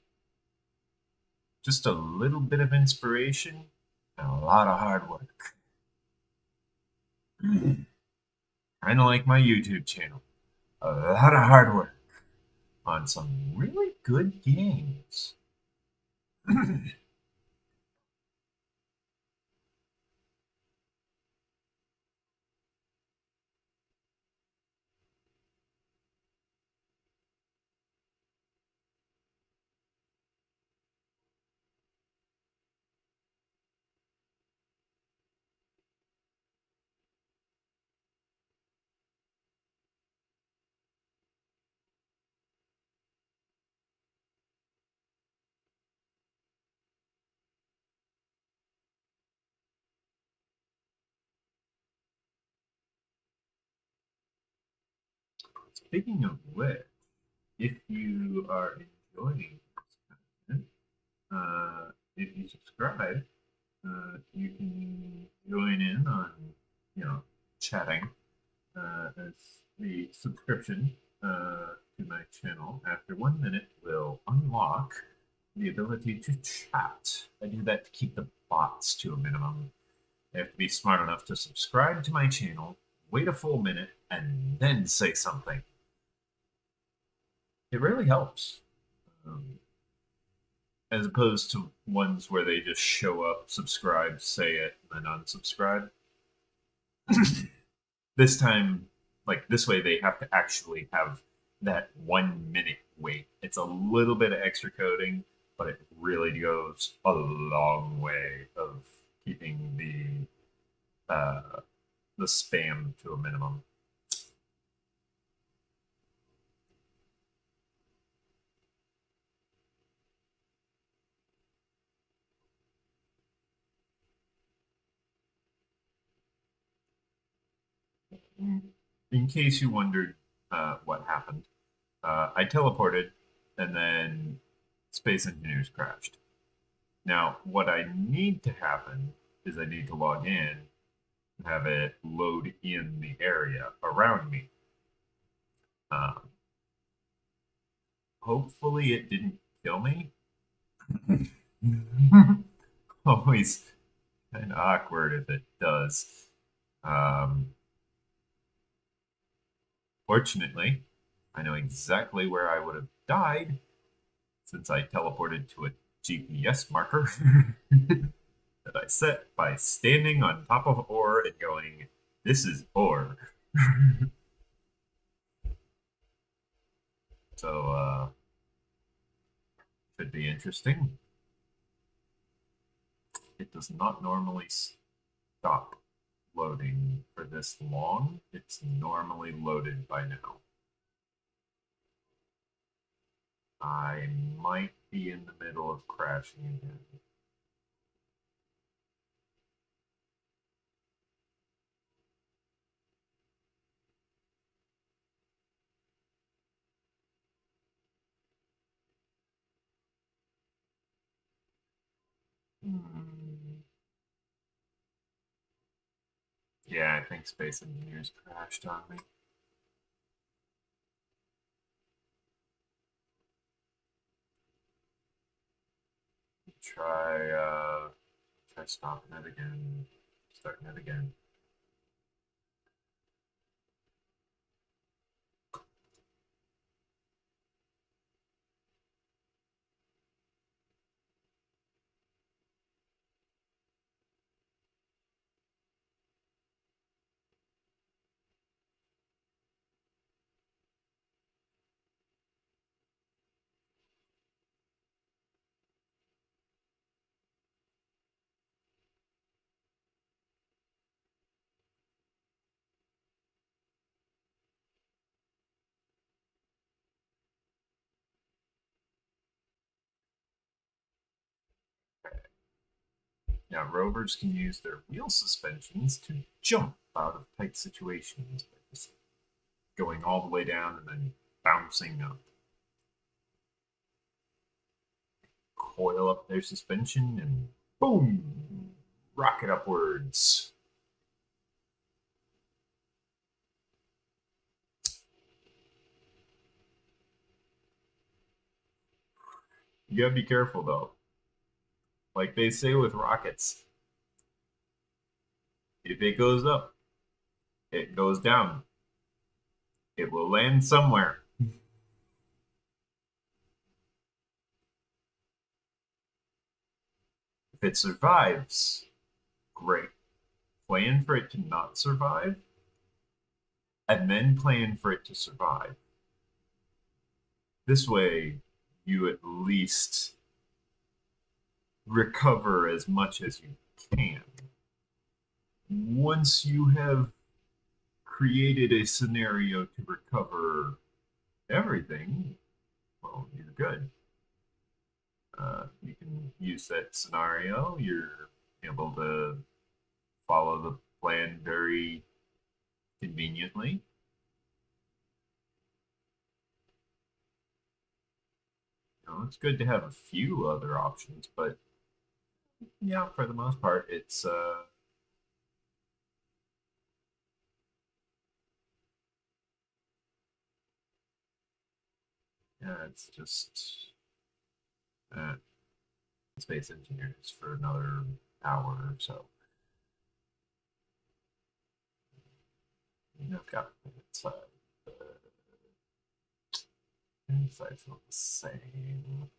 just a little bit of inspiration and a lot of hard work. Kind of like my YouTube channel. A lot of hard work on some really good games. Speaking of which, if you are enjoying this content, if you subscribe, you can join in on, you know, chatting as the subscription to my channel. After 1 minute, will unlock the ability to chat. I do that to keep the bots to a minimum. You have to be smart enough to subscribe to my channel, wait a full minute, and then say something. It really helps. Um, as opposed to ones where they just show up, subscribe, say it, and then unsubscribe. This time, like this way, they have to actually have that 1 minute wait. It's a little bit of extra coding, but it really goes a long way of keeping the spam to a minimum. In case you wondered what happened, I teleported and then Space Engineers crashed. Now, what I need to happen is I need to log in and have it load in the area around me. Hopefully it didn't kill me. Always kind of awkward if it does. Fortunately, I know exactly where I would have died since I teleported to a GPS marker that I set by standing on top of ore and going, "This is ore." So, should be interesting. It does not normally stop loading for this long. It's normally loaded by now. I might be in the middle of crashing again. Yeah, I think Space Engineers crashed on me. Try stopping it again, starting it again. Now, rovers can use their wheel suspensions to jump out of tight situations by just going all the way down and then bouncing up. Coil up their suspension and boom! Rocket upwards. You gotta be careful though. Like they say with rockets, if it goes up, it goes down. It will land somewhere. If it survives, great. Plan for it to not survive, and then plan for it to survive. This way, you at least recover as much as you can. Once you have created a scenario to recover everything, well, you're good. You can use that scenario. You're able to follow the plan very conveniently. It's good to have a few other options, but yeah, for the most part, it's just uh, Space Engineers for another hour or so. I've got the insides look the same.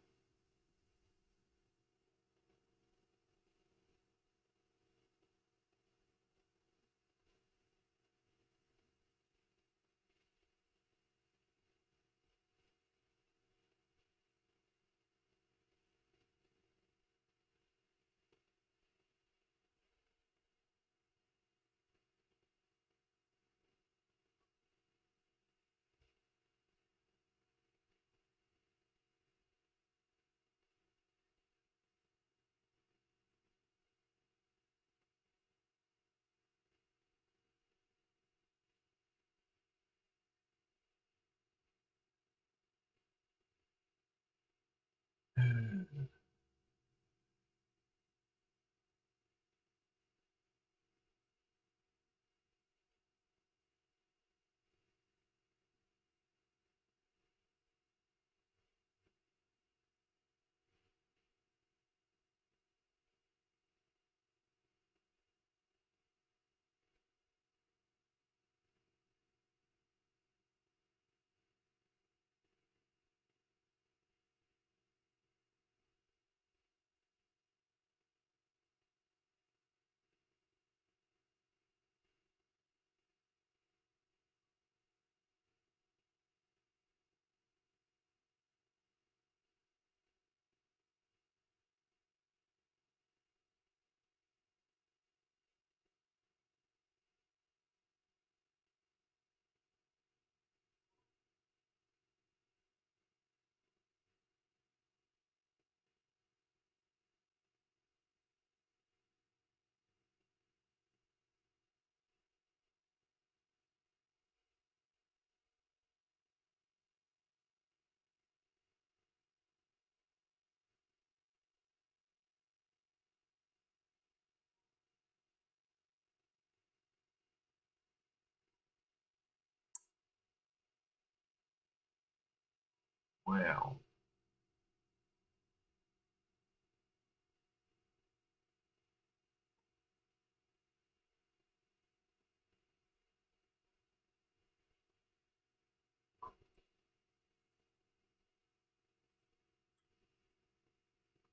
Well,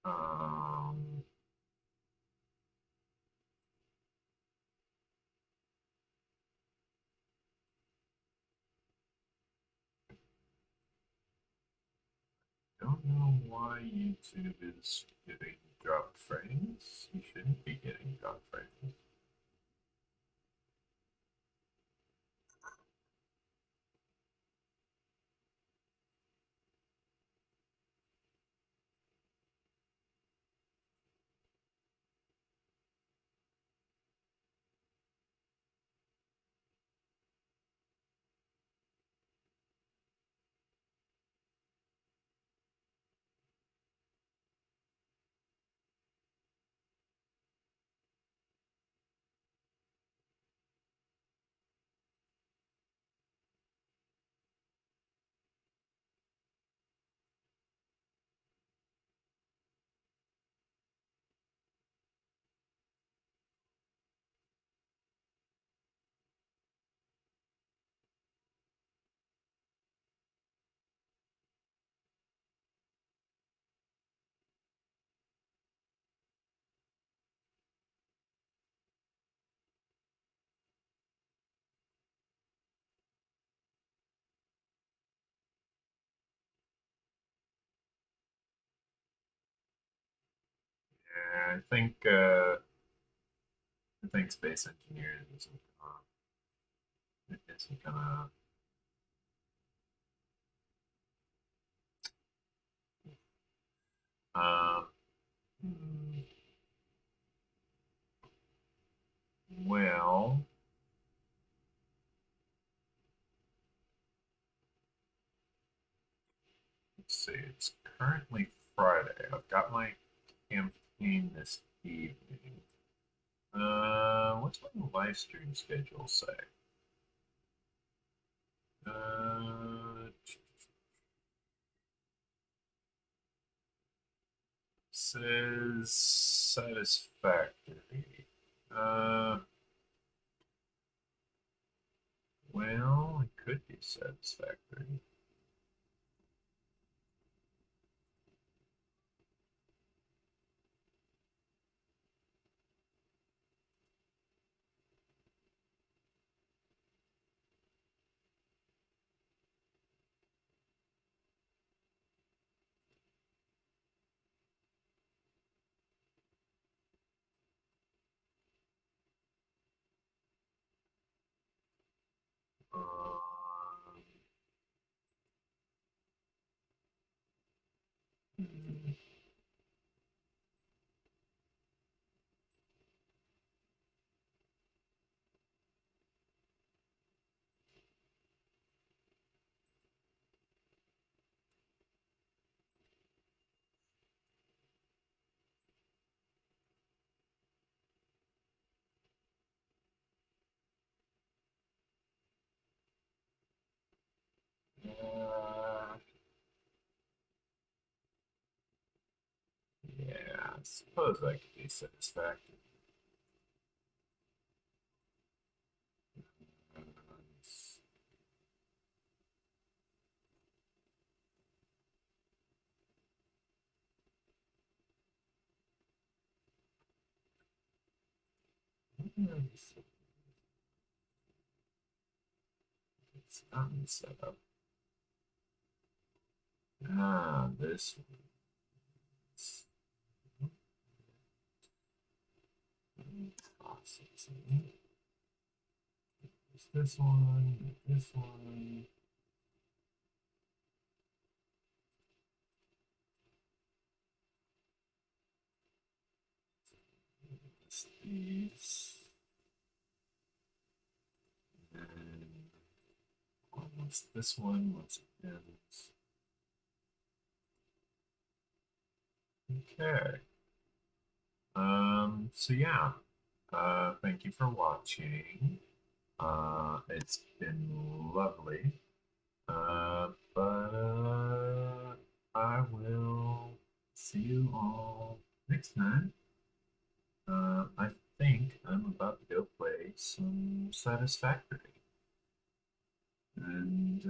um, don't know why YouTube is getting dropped frames. You shouldn't be getting dropped frames. Yeah, I think space engineering isn't gonna. Um, hmm, well, let's see. It's currently Friday. I've got my campaign this evening. What's my live stream schedule say? Uh, says satisfactory. Uh, well, it could be satisfactory. Um, suppose that could be satisfactory. It's not set up. Ah, this one. Processing. This one, this one. These. And what's this one? What's it is? Okay. So yeah. Thank you for watching. It's been lovely. But I will see you all next time. I think I'm about to go play some Satisfactory. And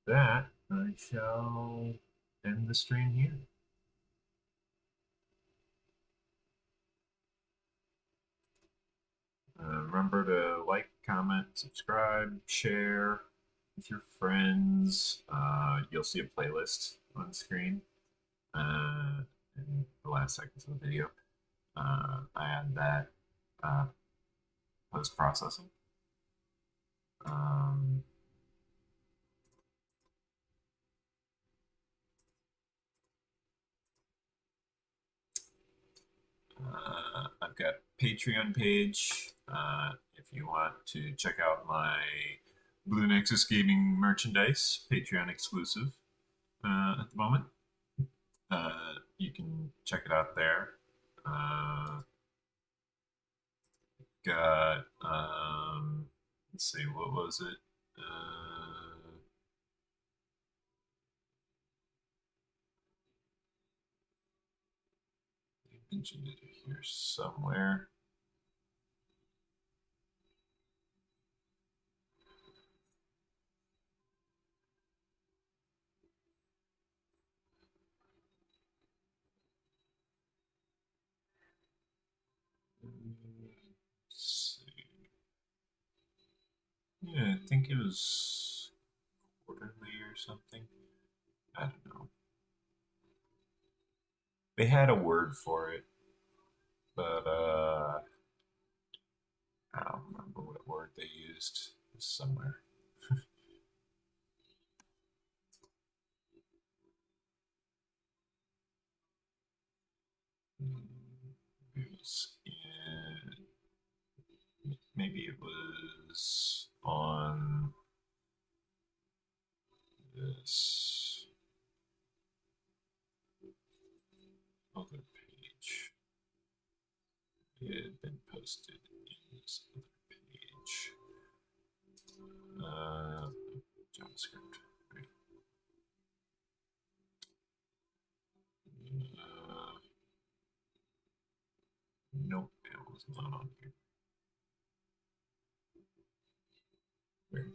that I shall end the stream here. Remember to like, comment, subscribe, share with your friends. You'll see a playlist on screen in the last seconds of the video. I add that post-processing. I've got a Patreon page if you want to check out my Blue Nexus gaming merchandise, Patreon exclusive at the moment. You can check it out there. Got, let's see, what was it? I mentioned it here somewhere. Let's see. Yeah, I think it was quarterly or something. I don't know. They had a word for it, but I don't remember what word they used. It was somewhere. Maybe it was on this other page. It had been posted in this other page. JavaScript. Right. Nope, it was not on here. Weird.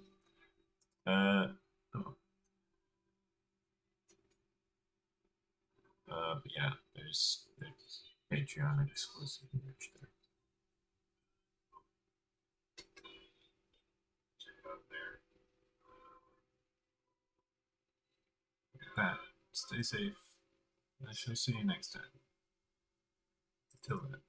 Oh. But yeah, there's Patreon exclusive merch there. Check out there. Look at that. Stay safe. I shall see you next time. Until then.